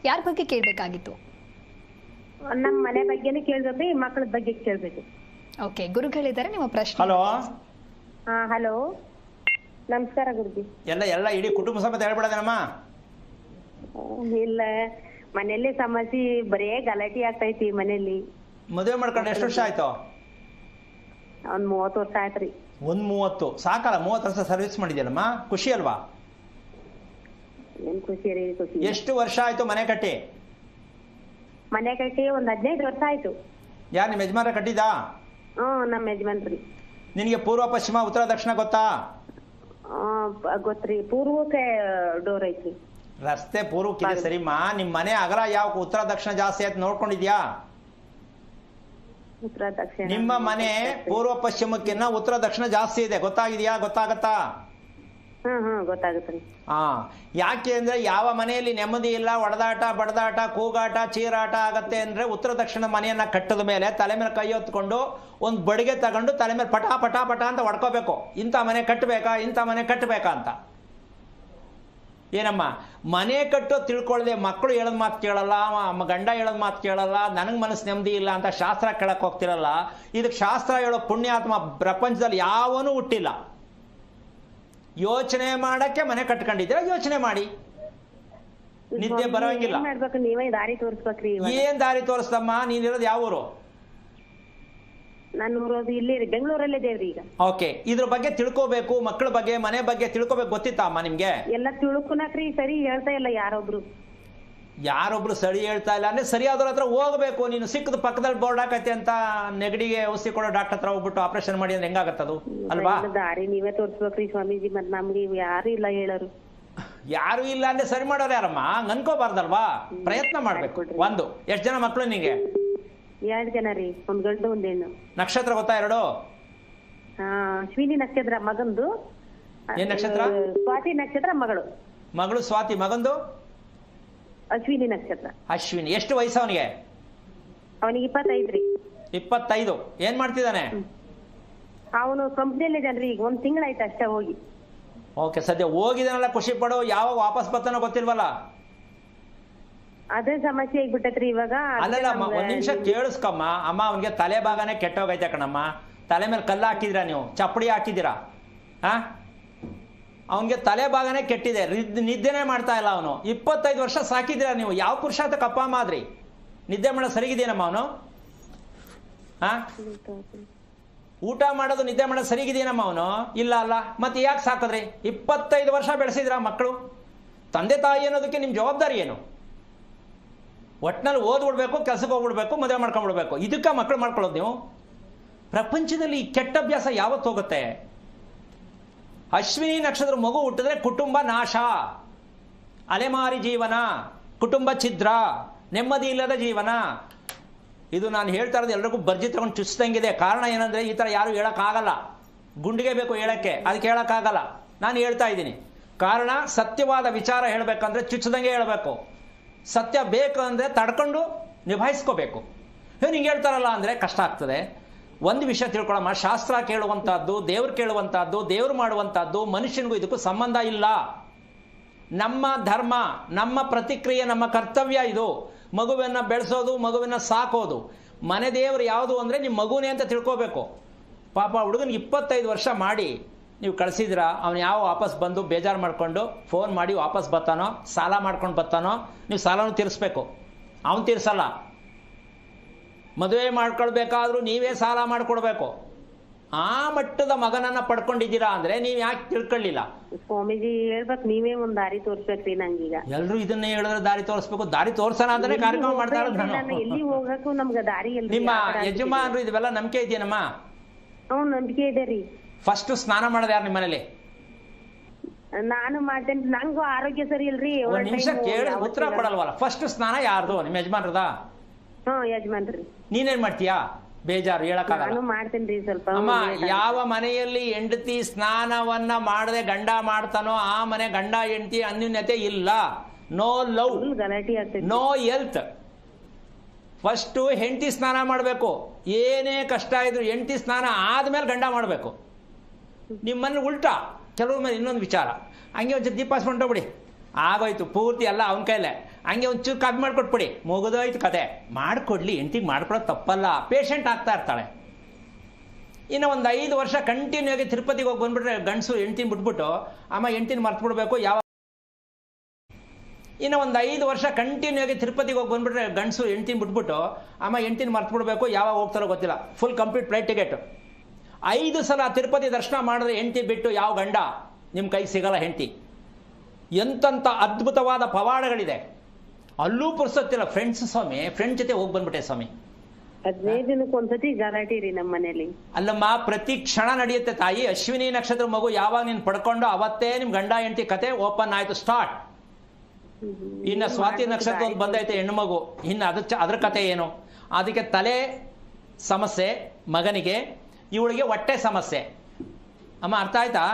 ಯಾರ ಬಗ್ಗೆ ಕೇಳಬೇಕಾಗಿತ್ತು? ನಮ್ಮ ಮನೆ ಬಗ್ಗೆನೇ ಕೇಳ್ಬೇಕು, ಈ ಮಕ್ಕಳ ಬಗ್ಗೆ ಕೇಳ್ಬೇಕು. ಓಕೆ, ಗುರುಗಳಿದ್ದಾರೆ, ನಿಮ್ಮ ಪ್ರಶ್ನೆ. ಹಲೋ. ಹಲೋ, ನಮಸ್ಕಾರ ಗುರುಜಿ. ಎಲ್ಲ ಇಡೀ ಕುಟುಂಬ ಸಮೇತ ಹೇಳ್ಬಿಡೋದೇನಮ್ಮ? ಇಲ್ಲ, ಮನೆಯಲ್ಲಿ ಸಮಸ್ಯೆ ಬರೇ ಗಲಾಟೆ ಆಗ್ತೈತಿ ಮನೆಯಲ್ಲಿ. ಮದುವೆ ಮಾಡ್ಕೊಂಡು ಎಷ್ಟು ವರ್ಷ ಆಯ್ತು? ಒಂದ್ 30 ವರ್ಷ ಆಯ್ತ್ರಿ. 30 ಸಾಕಲ್ಲ? 30 ವರ್ಷ ಸರ್ವಿಸ್ ಮಾಡಿದ್ಯಲ್ಲಮ್ಮ, ಖುಷಿ ಅಲ್ವಾ? ಏನ್ ಖುಷಿ ರೀ, ಖುಷಿ. ಎಷ್ಟು ವರ್ಷ ಆಯ್ತು ಮನೆ ಕಟ್ಟಿ? ಮನೆ ಕಟ್ಟಿ ಒಂದ್ 15 ವರ್ಷ ಆಯ್ತು. ಯಾರು ನಿಮ್ಮ ಯಜಮಾನ ಕಟ್ಟಿದಾ? ನಮ್ಮ ಯಜಮಾನ್ರಿ. ನಿನಗೆ ಪೂರ್ವ ಪಶ್ಚಿಮ ಉತ್ತರ ದಕ್ಷಿಣ ಗೊತ್ತಾ? ಗೊತ್ತ್ರಿ, ಪೂರ್ವಕ್ಕೆ ಡೋರ್ ಐತ್ರಿ. ರಸ್ತೆ ಪೂರ್ವಕ್ಕಿದೆ ಸರಿಮಾ. ನಿಮ್ಮ ಮನೆ ಅಗಲ ಯಾವ ಉತ್ತರ ದಕ್ಷಿಣ ಜಾಸ್ತಿ ಆಯ್ತು ನೋಡ್ಕೊಂಡಿದ್ಯಾ? ಉತ್ತರ ದಕ್ಷಿಣ. ನಿಮ್ಮ ಮನೆ ಪೂರ್ವ ಪಶ್ಚಿಮಕ್ಕಿನ್ನ ಉತ್ತರ ದಕ್ಷಿಣ ಜಾಸ್ತಿ ಇದೆ, ಗೊತ್ತಾಗಿದ್ಯಾ? ಗೊತ್ತಾಗತ್ತಾ? ಗೊತ್ತಾಗುತ್ತೆ ರೀ. ಯಾಕೆ ಅಂದ್ರೆ ಯಾವ ಮನೆಯಲ್ಲಿ ನೆಮ್ಮದಿ ಇಲ್ಲ, ಒಡೆದಾಟ ಬಡದಾಟ ಕೂಗಾಟ ಚೀರಾಟ ಆಗತ್ತೆ ಅಂದ್ರೆ ಉತ್ತರ ದಕ್ಷಿಣ ಮನೆಯನ್ನ ಕಟ್ಟದ ಮೇಲೆ ತಲೆ ಮೇಲೆ ಕೈ ಹೊತ್ಕೊಂಡು ಒಂದು ಬಡಿಗೆ ತಗೊಂಡು ತಲೆ ಮೇಲೆ ಪಟ ಪಟ ಪಟ ಅಂತ ಹೊಡ್ಕೋಬೇಕು. ಇಂಥ ಮನೆ ಕಟ್ಟಬೇಕಾ, ಇಂಥ ಮನೆ ಕಟ್ಟಬೇಕಾ ಅಂತ. ಏನಮ್ಮ ಮನೆ ಕಟ್ಟೋ ತಿಳ್ಕೊಳ್ಳದೆ ಮಕ್ಕಳು ಹೇಳೋದ್ ಮಾತು ಕೇಳಲ್ಲ, ಗಂಡ ಹೇಳೋದ್ ಮಾತು ಕೇಳಲ್ಲ, ನನಗೆ ಮನಸ್ಸು ನೆಮ್ಮದಿ ಇಲ್ಲ ಅಂತ ಶಾಸ್ತ್ರ ಕೇಳಕ್ ಹೋಗ್ತಿರಲ್ಲ. ಇದಕ್ಕೆ ಶಾಸ್ತ್ರ ಹೇಳೋ ಪುಣ್ಯಾತ್ಮ ಪ್ರಪಂಚದಲ್ಲಿ ಯಾವನೂ ಹುಟ್ಟಿಲ್ಲ. ಯೋಚನೆ ಮಾಡಕ್ಕೆ ಮನೆ ಕಟ್ಕೊಂಡಿದ್ದೀರಾ, ಯೋಚನೆ ಮಾಡಿ, ನಿದ್ದೆ ಬರೋಂಗಿಲ್ಲ. ನೀವೇ ದಾರಿ ತೋರಿಸ್ಬೇಕ್ರಿ. ಏನ್ ದಾರಿ ತೋರಿಸ್ತಮ್ಮ? ನೀನಿರೋದು ಯಾವ ಊರು? ನಾನು ಇಲ್ಲಿ ಬೆಂಗಳೂರಲ್ಲೇ ಇದೇವ್ರಿ ಈಗ. ಓಕೆ, ಇದ್ರ ಬಗ್ಗೆ ತಿಳ್ಕೋಬೇಕು, ಮಕ್ಕಳ ಬಗ್ಗೆ ಮನೆ ಬಗ್ಗೆ ತಿಳ್ಕೋಬೇಕು. ಗೊತ್ತಿತ್ತಾ ಅಮ್ಮ ನಿಮ್ಗೆ? ಎಲ್ಲ ತಿಳ್ಕೊನಕ್ರಿ ಸರಿ ಹೇಳ್ತಾ ಇಲ್ಲ ಯಾರೊಬ್ರು ಸರಿ ಹೇಳ್ತಾ ಇಲ್ಲ ಅಂದ್ರೆ ಸರಿಯಾದವ್ರ ಹತ್ರ ಹೋಗ್ಬೇಕು. ನೀನು ಸಿಕ್ಕದ ಪಕ್ಕದಲ್ಲಿ ಬೋರ್ಡ್ ಹಾಕೈತೆ ಅಂತ ನೆಗಡಿಗೆ ಔಷಧಿ ಕೊಡೋ ಡಾಕ್ಟರ್ ಹತ್ರ ಹೋಗ್ಬಿಟ್ಟು ಆಪರೇಷನ್ ಮಾಡಿ ಅಂದ್ರೆ ಹೆಂಗಾಗತ್ತದು ಅಲ್ವಾ? ದಾರಿ ನೀವೇ ತೋರಿಸ್ಬೇಕ್ರಿ ಸ್ವಾಮೀಜಿ. ಮತ್ ನಮ್ಗೆ ಯಾರು ಇಲ್ಲ ಹೇಳೋರು. ಯಾರು ಇಲ್ಲ ಅಂದ್ರೆ ಸರಿ ಮಾಡೋರು ಯಾರಮ್ಮ? ಅನ್ಕೋಬಾರ್ದಲ್ವಾ? ಪ್ರಯತ್ನ ಮಾಡ್ಬೇಕು. ಒಂದು ಎಷ್ಟು ಜನ ಮಕ್ಕಳು ನಿಂಗೆ? 2 ಜನ ರೀ, ಒಂದ್ ಗಂಡು ಒಂದ್ ಹೆಣ್ಣು. ನಕ್ಷತ್ರ ಗೊತ್ತಾ? 2 ಅಶ್ವಿನಿ ನಕ್ಷತ್ರ ಮಗಂದು. ಏನ್ ನಕ್ಷತ್ರ? ಸ್ವಾತಿ ನಕ್ಷತ್ರ ಮಗಳು ಸ್ವಾತಿ, ಮಗಂದು ಅಶ್ವಿನಿ ನಕ್ಷತ್ರ. ಅಶ್ವಿನಿ. ಎಷ್ಟು ವಯಸ್ಸು ಅವನಿಗೆ? ಅವನಿಗೆ 25 ರೀ. 25. ಏನ್ ಮಾಡ್ತಿದ್ದಾನೆ? ಅವನು ಕಂಪ್ನಿಯಲ್ಲೇ ಜನ್ರಿ. ಈಗ 1 ತಿಂಗಳಾಯ್ತು ಅಷ್ಟೇ ಹೋಗಿ. ಓಕೆ, ಸದ್ಯ ಹೋಗಿದಾನಲ್ಲ, ಖುಷಿ ಪಡು. ಯಾವಾಗ ವಾಪಸ್ ಬರ್ತಾನೋ ಗೊತ್ತಿಲ್ವಲ್ಲ? ಅದೇ ಸಮಸ್ಯೆ ಆಗ್ಬಿಟ್ಟತ್ರಿ ಇವಾಗ. ಅಲ್ಲಲ್ಲ, ಒಂದ್ ನಿಮಿಷ ಕೇಳಿಸ್ಕಮ್ಮ ಅಮ್ಮ. ಅವನಿಗೆ ತಲೆ ಭಾಗನೇ ಕೆಟ್ಟೋಗೈತೆ ಕಣಮ್ಮ. ತಲೆ ಮೇಲೆ ಕಲ್ಲು ಹಾಕಿದಿರಾ ನೀವು? ಚಪ್ಪಡಿ ಹಾಕಿದಿರಾ? ಅವನಿಗೆ ತಲೆ ಭಾಗನೇ ಕೆಟ್ಟಿದೆ, ನಿದ್ದೆನೇ ಮಾಡ್ತಾ ಇಲ್ಲ ಅವನು. 25 ವರ್ಷ ಸಾಕಿದಿರಾ ನೀವು? ಯಾವ ಪುರುಷಾರ್ಥಕ್ಕೆ ಅಪ್ಪ ಅಮ್ಮ ಆದ್ರಿ? ನಿದ್ದೆ ಮಾಡೋದು ಸರಿಗಿದೆಯೇನಮ್ಮ ಅವನು? ಊಟ ಮಾಡೋದು ನಿದ್ದೆ ಮಾಡೋದು ಸರಿಗಿದೆಯೇನಮ್ಮ ಅವನು? ಇಲ್ಲ ಅಲ್ಲ, ಮತ್ತೆ ಯಾಕೆ ಸಾಕಿದ್ರಿ? 25 ವರ್ಷ ಬೆಳೆಸಿದ್ರ ಮಕ್ಕಳು. ತಂದೆ ತಾಯಿ ಅನ್ನೋದಕ್ಕೆ ನಿಮ್ ಜವಾಬ್ದಾರಿ ಏನು? ಒಟ್ಟಿನಲ್ಲಿ ಓದ್ಬಿಡ್ಬೇಕು, ಕೆಲಸಕ್ಕೆ ಹೋಗ್ಬಿಡ್ಬೇಕು, ಮದುವೆ ಮಾಡ್ಕೊಂಡ್ಬಿಡ್ಬೇಕು. ಇದಕ್ಕೆ ಮಕ್ಕಳು ಮಾಡ್ಕೊಳ್ಳೋದು ನೀವು? ಪ್ರಪಂಚದಲ್ಲಿ ಕೆಟ್ಟ ಅಭ್ಯಾಸ ಯಾವತ್ತು ಹೋಗುತ್ತೆ? ಅಶ್ವಿನಿ ನಕ್ಷತ್ರ ಮಗು ಹುಟ್ಟಿದ್ರೆ ಕುಟುಂಬ ನಾಶ, ಅಲೆಮಾರಿ ಜೀವನ, ಕುಟುಂಬ ಛಿದ್ರ, ನೆಮ್ಮದಿ ಇಲ್ಲದ ಜೀವನ. ಇದು ನಾನು ಹೇಳ್ತಾ ಇರೋದು ಎಲ್ರಿಗೂ ಬರ್ಜಿ ತಗೊಂಡು ಚುಚ್ಚಿದಂಗಿದೆ. ಕಾರಣ ಏನಂದ್ರೆ ಈ ಥರ ಯಾರು ಹೇಳೋಕ್ಕಾಗಲ್ಲ. ಗುಂಡಿಗೆ ಬೇಕು ಹೇಳಕ್ಕೆ, ಅದಕ್ಕೆ ಹೇಳೋಕ್ಕಾಗಲ್ಲ. ನಾನು ಹೇಳ್ತಾ ಇದ್ದೀನಿ. ಕಾರಣ ಸತ್ಯವಾದ ವಿಚಾರ ಹೇಳಬೇಕಂದ್ರೆ ಚುಚ್ಚದಂಗೆ ಹೇಳಬೇಕು. ಸತ್ಯ ಬೇಕು ಅಂದರೆ ತಡ್ಕೊಂಡು ನಿಭಾಯಿಸ್ಕೋಬೇಕು. ಹಿಂಗೆ ಹೇಳ್ತಾರಲ್ಲ ಅಂದರೆ ಕಷ್ಟ ಆಗ್ತದೆ. ಒಂದು ವಿಷಯ ತಿಳ್ಕೊಳ್ಳಮ್ಮ, ಶಾಸ್ತ್ರ ಕೇಳುವಂಥದ್ದು, ದೇವ್ರು ಕೇಳುವಂಥದ್ದು, ದೇವ್ರು ಮಾಡುವಂಥದ್ದು ಮನುಷ್ಯನಿಗೂ ಇದಕ್ಕೂ ಸಂಬಂಧ ಇಲ್ಲ. ನಮ್ಮ ಧರ್ಮ, ನಮ್ಮ ಪ್ರತಿಕ್ರಿಯೆ, ನಮ್ಮ ಕರ್ತವ್ಯ ಇದು. ಮಗುವನ್ನು ಬೆಳೆಸೋದು, ಮಗುವನ್ನು ಸಾಕೋದು. ಮನೆ ದೇವರು ಯಾವುದು ಅಂದರೆ ನಿಮ್ಮ ಮಗುನೇ ಅಂತ ತಿಳ್ಕೋಬೇಕು. ಪಾಪ ಹುಡುಗನಿಗೆ 25 ವರ್ಷ ಮಾಡಿ ನೀವು ಕಳಿಸಿದ್ರ, ಅವನು ಯಾವ ವಾಪಸ್ ಬಂದು ಬೇಜಾರು ಮಾಡಿಕೊಂಡು ಫೋನ್ ಮಾಡಿ ವಾಪಸ್ ಬರ್ತಾನೋ, ಸಾಲ ಮಾಡ್ಕೊಂಡು ಬರ್ತಾನೋ, ನೀವು ಸಾಲನೂ ತೀರಿಸ್ಬೇಕು. ಅವನು ತೀರಿಸಲ್ಲ. ಮದುವೆ ಮಾಡ್ಕೊಳ್ಬೇಕಾದ್ರೂ ನೀವೇ ಸಾಲ ಮಾಡಿಕೊಡ್ಬೇಕು. ಆ ಮಟ್ಟದ ಮಗನನ್ನ ಪಡ್ಕೊಂಡಿದ್ದೀರಾ ಅಂದ್ರೆ ನೀವು ಯಾಕೆ ತಿಳ್ಕೊಳ್ಳಿಲ್ಲ? ಸ್ವಾಮೀಜಿ ಹೇಳ್ಬೇಕು, ನೀವೇ ಒಂದ್ ದಾರಿ ತೋರಿಸ್ಬೇಕ್ರಿ ನಂಗೀಗ. ಎಲ್ರು ಇದನ್ನೇ ಹೇಳಿದ್ರೆ ದಾರಿ ತೋರಿಸ್ಬೇಕು. ದಾರಿ ತೋರ್ಸೋಣ ಅಂದ್ರೆ ಕಾರ್ಯಕ್ರಮ ಮಾಡ್ತಾ ಇರೋದು ನಾನು. ಎಲ್ಲಿ ಹೋಗಕ್ಕೂ ನಮ್ಗೆ ದಾರಿ ಇಲ್ಲ. ನಿಮ್ಮ ಯಜಮಾನ್ರು ಇದೆಲ್ಲ ನಂಬಿಕೆ ಇದೆಯೇನಮ್ಮ? ನಂಬಿಕೆ ಇದೆ ರೀ. ಫಸ್ಟ್ ಸ್ನಾನ ಮಾಡೋದು ಯಾರು ನಿಮ್ಮ ಮನೇಲಿ? ನಾನು ಮಾಡ್ತೇನೆ. ನಂಗೂ ಆರೋಗ್ಯ ಸರಿ ಇಲ್ರಿ. ಒಂದ್ ನಿಮಿಷ ಕೇಳಿ ಉತ್ತರ ಕೊಡಲ್ವಲ್ಲ. ಫಸ್ಟ್ ಸ್ನಾನ ಯಾರ್ದು? ನಿಮ್ಮ ಯಜಮಾನ್ರದ? ಯಜಮಾನ್ರಿ. ನೀನೇನ್ ಮಾಡ್ತೀಯಾ? ಬೇಜಾರು ಹೇಳಕ್ಕಾಗಲ್ಲ. ನಾನು ಮಾಡ್ತೇನ್ರಿ ಸ್ವಲ್ಪ. ಅಮ್ಮ, ಯಾವ ಮನೆಯಲ್ಲಿ ಹೆಂಡತಿ ಸ್ನಾನವನ್ನ ಮಾಡದೆ ಗಂಡ ಮಾಡ್ತಾನೋ ಆ ಮನೆ ಗಂಡ ಹೆಂಡತಿ ಅನ್ಯೂನ್ಯತೆ ಇಲ್ಲ. ನೋ ಲವ್, ಗಲಾಟೆ ಆಗ್ತದೆ, ನೋ ಹೆಲ್ತ್. ಫಸ್ಟ್ ಹೆಂಡತಿ ಸ್ನಾನ ಮಾಡಬೇಕು. ಏನೇ ಕಷ್ಟ ಇದ್ರು ಹೆಂಡತಿ ಸ್ನಾನ ಆದ್ಮೇಲೆ ಗಂಡ ಮಾಡಬೇಕು. ನಿಮ್ಮನ್ನ ಉಲ್ಟಾ ಕೆಲವ್ರ ಮೇಲೆ ಇನ್ನೊಂದು ವಿಚಾರ, ಹಂಗೆ ಒಂಚೂರು ದೀಪ ಹಚ್ಕೊಂಡೋಗ್ಬಿಡಿ, ಆಗೋಯ್ತು ಪೂರ್ತಿ ಎಲ್ಲ ಅವನ ಕೈಲೇ. ಹಂಗೆ ಒಂಚೂರು ಕಾಪಿ ಮಾಡ್ಕೊಟ್ಬಿಡಿ, ಮುಗಿದೋಯ್ತು ಕತೆ. ಮಾಡಿಕೊಡ್ಲಿ, ಹೆಂಡತಿಗೆ ಮಾಡ್ಕೊಳೋದು ತಪ್ಪಲ್ಲ. ಪೇಷಂಟ್ ಆಗ್ತಾ ಇರ್ತಾಳೆ. ಇನ್ನು ಒಂದು 5 ವರ್ಷ ಕಂಟಿನ್ಯೂ ಆಗಿ ತಿರುಪತಿಗೆ ಹೋಗಿ ಬಂದ್ಬಿಟ್ರೆ ಗಂಡಸು ಹೆಂಡತಿನ ಬಿಟ್ಬಿಟ್ಟು ಅಮ್ಮ ಹೆಂಡತಿನ ಮರ್ತು ಬಿಡ್ಬೇಕು. ಇನ್ನು ಒಂದು 5 ವರ್ಷ ಕಂಟಿನ್ಯೂ ಆಗಿ ತಿರುಪತಿಗೆ ಹೋಗಿ ಬಂದ್ಬಿಟ್ರೆ ಗಂಡಸು ಹೆಂಡತಿನ ಬಿಟ್ಬಿಟ್ಟು ಅಮ್ಮ ಹೆಂಡತಿನ ಮರ್ತು ಬಿಡ್ಬೇಕು. ಯಾವಾಗ ಹೋಗ್ತಾರೋ ಗೊತ್ತಿಲ್ಲ. Full complete flight ticket. 5 ಸಲ ತಿರುಪತಿ ದರ್ಶನ ಮಾಡಿದ್ರೆ ಹೆಂಡತಿ ಬಿಟ್ಟು ಯಾವ ಗಂಡ ನಿಮ್ಮ ಕೈಗೆ ಸಿಗಲ್ಲ. ಹೆಂಡತಿ ಎಂತಂತ ಅದ್ಭುತವಾದ ಪವಾಡಗಳಿದೆ. ಅಲ್ಲೂ ಪುರ್ಸೊತ್ತಿಲ್ಲ. ಫ್ರೆಂಡ್ಸ್ ಸ್ವಾಮಿ, ಫ್ರೆಂಡ್ ಜೊತೆ ಹೋಗಿ ಬಂದ್ಬಿಟ್ಟೆ ಸ್ವಾಮಿ. 15 ದಿನಕ್ಕೆ ಒಂದ್ಸತಿ ಗಲಾಟೆ ರೀ ನಮ್ಮ ಮನೇಲಿ. ಅಲ್ಲಮ್ಮ, ಪ್ರತಿ ಕ್ಷಣ ನಡೆಯುತ್ತೆ ತಾಯಿ. ಅಶ್ವಿನಿ ನಕ್ಷತ್ರ ಮಗು ಯಾವಾಗ ನೀನು ಪಡ್ಕೊಂಡು ಅವತ್ತೇ ನಿಮ್ ಗಂಡ ಹೆಂಡತಿ ಕತೆ ಓಪನ್ ಆಯ್ತು, ಸ್ಟಾರ್ಟ್. ಇನ್ನು ಸ್ವಾತಿ ನಕ್ಷತ್ರ ಒಂದು ಬಂದೈತೆ ಹೆಣ್ಣು ಮಗು. ಇನ್ನು ಅದ್ರ ಕತೆ ಏನು? ಅದಕ್ಕೆ ತಲೆ ಸಮಸ್ಯೆ ಮಗನಿಗೆ, ಇವಳಿಗೆ ಹೊಟ್ಟೆ ಸಮಸ್ಯೆ. ಅಮ್ಮ ಅರ್ಥ ಆಯ್ತಾ?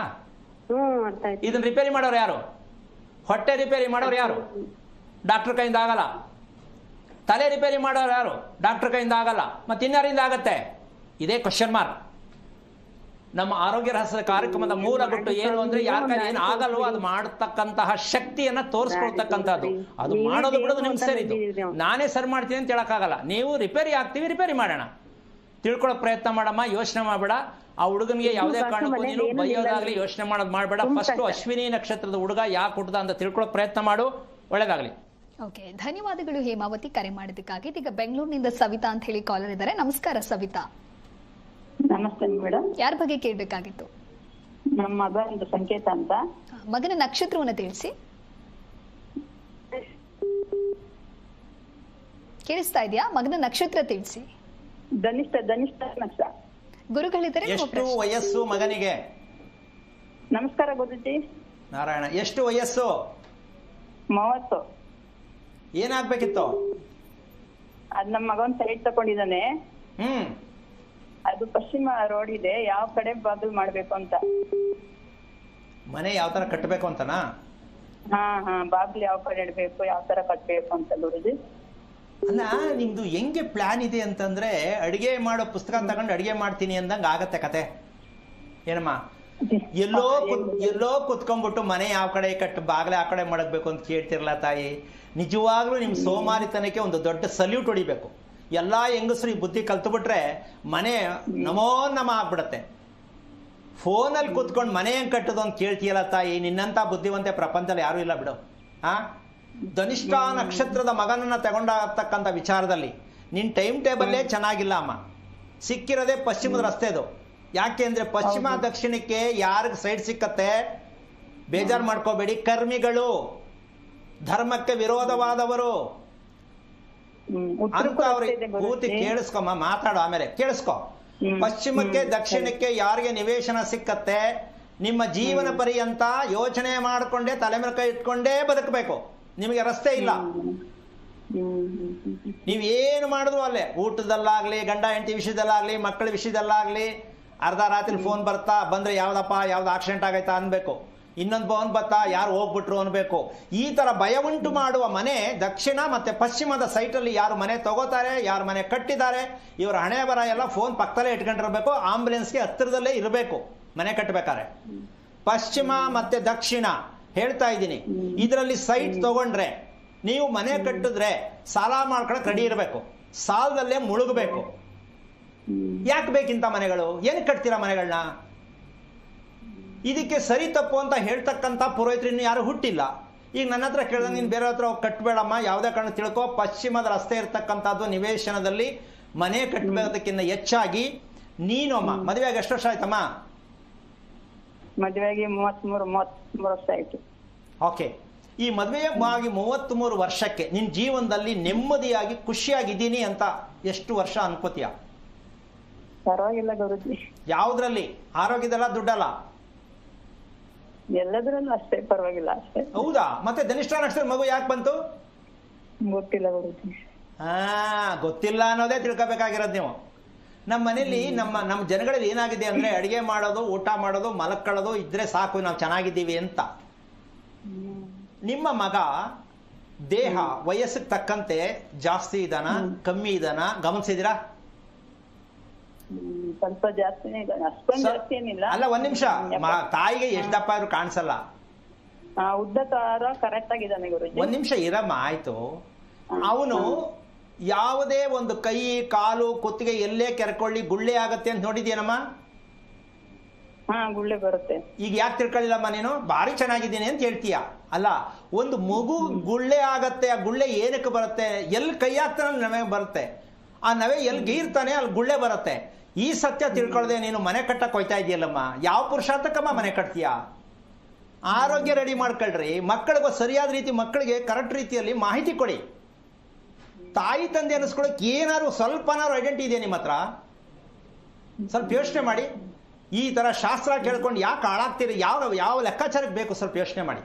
ಅರ್ಥ ಆಯ್ತು. ಇದನ್ನ ರಿಪೇರಿ ಮಾಡೋರು ಯಾರು? ಹೊಟ್ಟೆ ರಿಪೇರಿ ಮಾಡೋರು ಯಾರು? ಡಾಕ್ಟರ್ ಕೈಯಿಂದ ಆಗಲ್ಲ. ತಲೆ ರಿಪೇರಿ ಮಾಡೋರು ಯಾರು? ಡಾಕ್ಟರ್ ಕೈಯಿಂದ ಆಗಲ್ಲ. ಮತ್ತೆ ಇನ್ಯಾರಿಂದ ಆಗತ್ತೆ? ಇದೇ ಕ್ವಶನ್ ಮಾರ್ಕ್. ನಮ್ಮ ಆರೋಗ್ಯ ರಹಸ್ಯ ಕಾರ್ಯಕ್ರಮದ ಮೂಲ ಗುಟ್ಟು ಏನು ಅಂದ್ರೆ ಯಾರ ಕೈ ಏನು ಆಗಲ್ವೋ ಅದು ಮಾಡತಕ್ಕಂತಹ ಶಕ್ತಿಯನ್ನ ತೋರಿಸ್ಕೊಳ್ತಕ್ಕಂಥದ್ದು. ಅದು ಮಾಡೋದು ಬಿಡೋದು ನಿಮ್ಗೆ ಸೇರಿದ್ದು. ನಾನೇ ಸರಿ ಮಾಡ್ತೀನಿ ಅಂತ ಹೇಳಕ್ಕಾಗಲ್ಲ. ನೀವು ರಿಪೇರಿ ಆಗ್ತೀವಿ, ರಿಪೇರಿ ಮಾಡೋಣ. ತಿಳ್ಕೊಳ್ಳೋ ಪ್ರಯತ್ನ ಮಾಡಮ್ಮ, ಯೋಚನೆ ಮಾಡಬೇಡ. ಆ ಹುಡುಗನಿಗೆ ಯಾವುದೇ ಕಾರಣಕ್ಕೂ ನೀನು ಬೈಯೋದಾಗ್ಲಿ ಯೋಚನೆ ಮಾಡೋದು ಮಾಡಬೇಡ. ಫಸ್ಟ್ ಅಶ್ವಿನಿ ನಕ್ಷತ್ರದ ಹುಡುಗ ಯಾಕೆ ಹುಟ್ಟದ ಅಂತ ತಿಳ್ಕೊಳ್ಳೋ ಪ್ರಯತ್ನ ಮಾಡು. ಒಳ್ಳೇದಾಗ್ಲಿ. ಓಕೆ, ಧನ್ಯವಾದಗಳು ಹೇಮಾವತಿ ಕರೆ ಮಾಡಿದ್ದಕ್ಕಾಗಿ. ಈಗ ಬೆಂಗಳೂರಿನಿಂದ ಸವಿತಾ ಅಂತ ಹೇಳಿ ಕಾಲರ್ ಇದ್ದಾರೆ. ನಮಸ್ಕಾರ ಸವಿತಾ. ನಮಸ್ತೆ ಮೇಡಮ್. ಯಾರ ಬಗ್ಗೆ ಕೇಳಬೇಕಾಗಿತ್ತು? ನಮ್ಮ ಮಗ ಒಂದು ಸಂಕೇತ ಅಂತ. ಮಗನ ನಕ್ಷತ್ರವನ್ನು ತಿಳಿಸಿ. ಕೇಳಿಸ್ತಾ ಇದೆಯಾ? ಮಗನ ನಕ್ಷತ್ರ ತಿಳಿಸಿ. ಧನಿಷ್ಠ ನಕ್ಷತ್ರ. ಗುರುಗಳಿದ್ದಾರೆ. ಎಷ್ಟು ವಯಸ್ಸು ಮಗನಿಗೆ? ನಮಸ್ಕಾರ ಗುರುಜಿ. ನಾರಾಯಣ. ಎಷ್ಟು ವಯಸ್ಸು? 30. ಏನಾಗ್ಬೇಕಿತ್ತು? ಅದ್ ನಮ್ಮ ಮಗ ಒಂದ್ ಸೈಟ್ ತಕೊಂಡಿದ್ದಾನೆ. ಅದು ಪಶ್ಚಿಮ ರೋಡ್ ಇದೆ. ಯಾವ ಕಡೆ ಬಾಗಿಲು ಮಾಡ್ಬೇಕು ಅಂತ. ಮನೆ ಯಾವ ತರ ಕಟ್ಟಬೇಕು ಅಂತನಾ? ಹಾ ಬಾಗಿಲು ಯಾವ ಕಡೆ ಇಡ್ಬೇಕು, ಯಾವ ತರ ಕಟ್ಬೇಕು ಅಂತ ಗುರುಜಿ. ಅಲ್ಲ, ನಿಮ್ದು ಹೆಂಗೆ ಪ್ಲಾನ್ ಇದೆ ಅಂತಂದ್ರೆ ಅಡಿಗೆ ಮಾಡೋ ಪುಸ್ತಕ ತಗೊಂಡು ಅಡಿಗೆ ಮಾಡ್ತೀನಿ ಅಂದಂಗ ಆಗತ್ತೆ ಕತೆ. ಏನಮ್ಮ, ಎಲ್ಲೋ ಕುತ್ಕೊಂಡ್ಬಿಟ್ಟು ಮನೆ ಯಾವ ಕಡೆ ಕಟ್ಟು ಬಾಗ್ಲೆ ಆ ಕಡೆ ಮಾಡಬೇಕು ಅಂತ ಕೇಳ್ತಿರ್ಲ ತಾಯಿ. ನಿಜವಾಗ್ಲೂ ನಿಮ್ ಸೋಮಾರಿತನಕ್ಕೆ ಒಂದು ದೊಡ್ಡ ಸಲ್ಯೂಟ್ ಹೊಡಿಬೇಕು. ಎಲ್ಲಾ ಹೆಂಗಸರು ಈ ಬುದ್ಧಿ ಕಲ್ತ್ಬಿಟ್ರೆ ಮನೆ ನಮೋ ನಮ ಆಗ್ಬಿಡತ್ತೆ. ಫೋನಲ್ಲಿ ಕೂತ್ಕೊಂಡು ಮನೆ ಹೆಂಗ್ ಕಟ್ಟೋದು ಅಂತ ಕೇಳ್ತೀಯಲ್ಲ ತಾಯಿ. ನಿನ್ನಂತ ಬುದ್ಧಿವಂತೆ ಪ್ರಪಂಚದಲ್ಲಿ ಯಾರು ಇಲ್ಲ ಬಿಡು. ಧನಿಷ್ಠ ನಕ್ಷತ್ರದ ಮಗನನ್ನ ತಗೊಂಡಾಗತಕ್ಕಂಥ ವಿಚಾರದಲ್ಲಿ ನಿನ್ ಟೈಮ್ ಟೇಬಲ್ಲೇ ಚೆನ್ನಾಗಿಲ್ಲ ಅಮ್ಮ. ಸಿಕ್ಕಿರೋದೇ ಪಶ್ಚಿಮದ ರಸ್ತೆದು. ಯಾಕೆ ಅಂದ್ರೆ ಪಶ್ಚಿಮ ದಕ್ಷಿಣಕ್ಕೆ ಯಾರಿಗೆ ಸೈಡ್ ಸಿಕ್ಕತ್ತೆ ಬೇಜಾರು ಮಾಡ್ಕೋಬೇಡಿ. ಕರ್ಮಿಗಳು, ಧರ್ಮಕ್ಕೆ ವಿರೋಧವಾದವರು ಅಂತ ಅವ್ರಿಗೆ ಕೂತಿ ಕೇಳಿಸ್ಕೊಮ್ಮ. ಮಾತಾಡೋ ಆಮೇಲೆ ಕೇಳಿಸ್ಕೊ. ಪಶ್ಚಿಮಕ್ಕೆ ದಕ್ಷಿಣಕ್ಕೆ ಯಾರಿಗೆ ನಿವೇಶನ ಸಿಕ್ಕತ್ತೆ ನಿಮ್ಮ ಜೀವನ ಪರ್ಯಂತ ಯೋಚನೆ ಮಾಡಿಕೊಂಡೇ ತಲೆ ಮೇಲೆ ಕೈ ಇಟ್ಕೊಂಡೇ ಬದುಕಬೇಕು. ನಿಮಗೆ ರಸ್ತೆ ಇಲ್ಲ. ನೀವೇನು ಮಾಡಿದ್ರು ಅಲ್ಲೇ, ಊಟದಲ್ಲಾಗ್ಲಿ, ಗಂಡ ಹೆಂಡತಿ ವಿಷಯದಲ್ಲಾಗ್ಲಿ, ಮಕ್ಕಳ ವಿಷಯದಲ್ಲಾಗ್ಲಿ, ಅರ್ಧ ರಾತ್ರಿ ಫೋನ್ ಬರ್ತಾ ಬಂದ್ರೆ ಯಾವ್ದಪ್ಪ ಯಾವ್ದು ಆಕ್ಸಿಡೆಂಟ್ ಆಗೈತಾ ಅನ್ಬೇಕು. ಇನ್ನೊಂದು ಫೋನ್ ಬರ್ತಾ ಯಾರು ಹೋಗ್ಬಿಟ್ರು ಅನ್ಬೇಕು. ಈ ತರ ಭಯ ಉಂಟು ಮಾಡುವ ಮನೆ ದಕ್ಷಿಣ ಮತ್ತೆ ಪಶ್ಚಿಮದ ಸೈಟಲ್ಲಿ ಯಾರು ಮನೆ ತಗೋತಾರೆ, ಯಾರು ಮನೆ ಕಟ್ಟಿದ್ದಾರೆ, ಇವರ ಹಣೆ ಬರ ಎಲ್ಲ ಫೋನ್ ಪಕ್ಕದಲ್ಲೇ ಇಟ್ಕೊಂಡಿರ್ಬೇಕು. ಆಂಬುಲೆನ್ಸ್ಗೆ ಹತ್ತಿರದಲ್ಲೇ ಇರಬೇಕು ಮನೆ ಕಟ್ಟಬೇಕಾರೆ. ಪಶ್ಚಿಮ ಮತ್ತೆ ದಕ್ಷಿಣ ಹೇಳ್ತಾ ಇದ್ದೀನಿ. ಇದರಲ್ಲಿ ಸೈಟ್ ತಗೊಂಡ್ರೆ ನೀವು ಮನೆ ಕಟ್ಟಿದ್ರೆ ಸಾಲ ಮಾಡ್ಕೊಳಕ್ ರೆಡಿ ಇರಬೇಕು. ಸಾಲದಲ್ಲೇ ಮುಳುಗಬೇಕು. ಯಾಕೆ ಬೇಕಿಂತ ಮನೆಗಳು? ಏನ್ ಕಟ್ತೀರಾ ಮನೆಗಳನ್ನ? ಇದಕ್ಕೆ ಸರಿ ತಪ್ಪು ಅಂತ ಹೇಳ್ತಕ್ಕಂಥ ಪುರೋಹಿತರು ಇನ್ನು ಯಾರು ಹುಟ್ಟಿಲ್ಲ. ಈಗ ನನ್ನ ಹತ್ರ ಕೇಳಿದ್ರೆ ನೀನು ಬೇರೆ ಹತ್ರ ಕಟ್ಟಬೇಡಮ್ಮ, ಯಾವುದೇ ಕಾರಣ ತಿಳ್ಕೊ. ಪಶ್ಚಿಮದ ರಸ್ತೆ ಇರ್ತಕ್ಕಂಥದ್ದು ನಿವೇಶನದಲ್ಲಿ ಮನೆ ಕಟ್ಟಬೇಕಕ್ಕಿಂತ ಹೆಚ್ಚಾಗಿ ನೀನು ಅಮ್ಮ ಮದುವೆಯಾಗಿ ಎಷ್ಟು ವರ್ಷ ಆಯ್ತಮ್ಮ? ಮದುವೆಯಾಗಿ 33 ವರ್ಷ ಆಯ್ತು. ಓಕೆ, ಈ ಮದುವೆಯಾಗಿ 33 ವರ್ಷಕ್ಕೆ ನಿನ್ನ ಜೀವನದಲ್ಲಿ ನೆಮ್ಮದಿಯಾಗಿ ಖುಷಿಯಾಗಿದ್ದೀನಿ ಅಂತ ಎಷ್ಟು ವರ್ಷ ಅನ್ಕೋತೀಯ? ಪರವಾಗಿಲ್ಲ ಗುರುಜಿ. ಯಾವ್ದ್ರಲ್ಲಿ? ಆರೋಗ್ಯದಲ್ಲ, ದುಡ್ಡಲ್ಲ? ಎಲ್ಲದ್ರಲ್ಲೂ ಅಷ್ಟೇ, ಪರವಾಗಿಲ್ಲ ಅಷ್ಟೇ. ಹೌದಾ? ಮತ್ತೆ ಧನಿಷ್ಠ ನಕ್ಷತ್ರ ಮಗು ಯಾಕೆ ಬಂತು? ಗೊತ್ತಿಲ್ಲ ಗುರುಜಿ. ಗೊತ್ತಿಲ್ಲ ಅನ್ನೋದೇ ತಿಳ್ಕೊಬೇಕಾಗಿರೋದು ನೀವು. ನಮ್ಮ ಮನೇಲಿ ನಮ್ಮ ಜನಗಳಲ್ಲಿ ಏನಾಗಿದೆ ಅಂದ್ರೆ ಅಡಿಗೆ ಮಾಡೋದು, ಊಟ ಮಾಡೋದು, ಮಲಕ್ಕೊಳ್ಳೋದು ಇದ್ರೆ ಸಾಕು, ನಾವು ಚೆನ್ನಾಗಿದ್ದೀವಿ ಅಂತ. ನಿಮ್ಮ ಮಗ ದೇಹ ವಯಸ್ಸಿಗೆ ತಕ್ಕಂತೆ ಜಾಸ್ತಿ ಇದಾನ, ಕಮ್ಮಿ ಇದಾನ ಗಮನಿಸಿದಿರಾ? ಸ್ವಲ್ಪ ಜಾಸ್ತಿನೇ ಇದೆ, ಅಷ್ಟೊಂದು ಜಾಸ್ತಿ ಏನಿಲ್ಲ. ಅಲ್ಲ, ಒಂದ್ ನಿಮಿಷ. ತಾಯಿಗೆ ಎಷ್ಟು ದಪ್ಪ ಆದ್ರೂ ಕಾಣಿಸಲ್ಲ. ಉದ್ದ ಕರೆಕ್ಟ್ ಆಗಿದ್ದಾನೆ ಗುರುಜಿ. ಒಂದ್ ನಿಮಿಷ ಇರಮ್ಮ, ಆಯ್ತು. ಅವನು ಯಾವುದೇ ಒಂದು ಕೈ, ಕಾಲು, ಕುತ್ತಿಗೆ ಎಲ್ಲೇ ಕೆರ್ಕೊಳ್ಳಿ ಗುಳ್ಳೆ ಆಗತ್ತೆ ಅಂತ ನೋಡಿದ್ಯೇನಮ್ಮ? ಗುಳ್ಳೆ ಬರುತ್ತೆ. ಈಗ ಯಾಕೆ ತಿಳ್ಕೊಳ್ಳಿಲ್ಲಮ್ಮ ನೀನು? ಭಾರಿ ಚೆನ್ನಾಗಿದ್ದೀನಿ ಅಂತ ಹೇಳ್ತೀಯ. ಅಲ್ಲ, ಒಂದು ಮಗು ಗುಳ್ಳೆ ಆಗತ್ತೆ. ಆ ಗುಳ್ಳೆ ಏನಕ್ಕೆ ಬರುತ್ತೆ? ಎಲ್ಲಿ ಕೈ ಹಾಕ್ತಾನೆ ನವೆ ಬರುತ್ತೆ. ಆ ನವೆ ಎಲ್ಲಿ ಗೀರ್ತಾನೆ ಅಲ್ಲಿ ಗುಳ್ಳೆ ಬರುತ್ತೆ. ಈ ಸತ್ಯ ತಿಳ್ಕೊಳ್ಳದೆ ನೀನು ಮನೆ ಕಟ್ಟಕ್ ಹೋಯ್ತಾ ಇದೆಯಲ್ಲಮ್ಮ. ಯಾವ ಪುರುಷಾರ್ಥಕ್ಕಮ್ಮ ಮನೆ ಕಟ್ತೀಯ? ಆರೋಗ್ಯ ರೆಡಿ ಮಾಡ್ಕೊಳ್ರಿ. ಮಕ್ಕಳಿಗೆ ಸರಿಯಾದ ರೀತಿ, ಮಕ್ಕಳಿಗೆ ಕರೆಕ್ಟ್ ರೀತಿಯಲ್ಲಿ ಮಾಹಿತಿ ಕೊಡಿ. ತಾಯಿ ತಂದೆ ಅನ್ನಿಸ್ಕೊಳಕ್ ಏನಾದ್ರು ಸ್ವಲ್ಪನಾದ್ರು ಐಡೆಂಟಿ ಇದೆ ನಿಮ್ಮ ಹತ್ರ? ಸ್ವಲ್ಪ ಯೋಚನೆ ಮಾಡಿ. ಈ ತರ ಶಾಸ್ತ್ರ ಕೇಳ್ಕೊಂಡು ಯಾಕೆ ಹಾಳಾಗ್ತೀರಿ? ಯಾವ ಲೆಕ್ಕಾಚಾರಕ್ಕೆ ಬೇಕು? ಸ್ವಲ್ಪ ಯೋಚನೆ ಮಾಡಿ.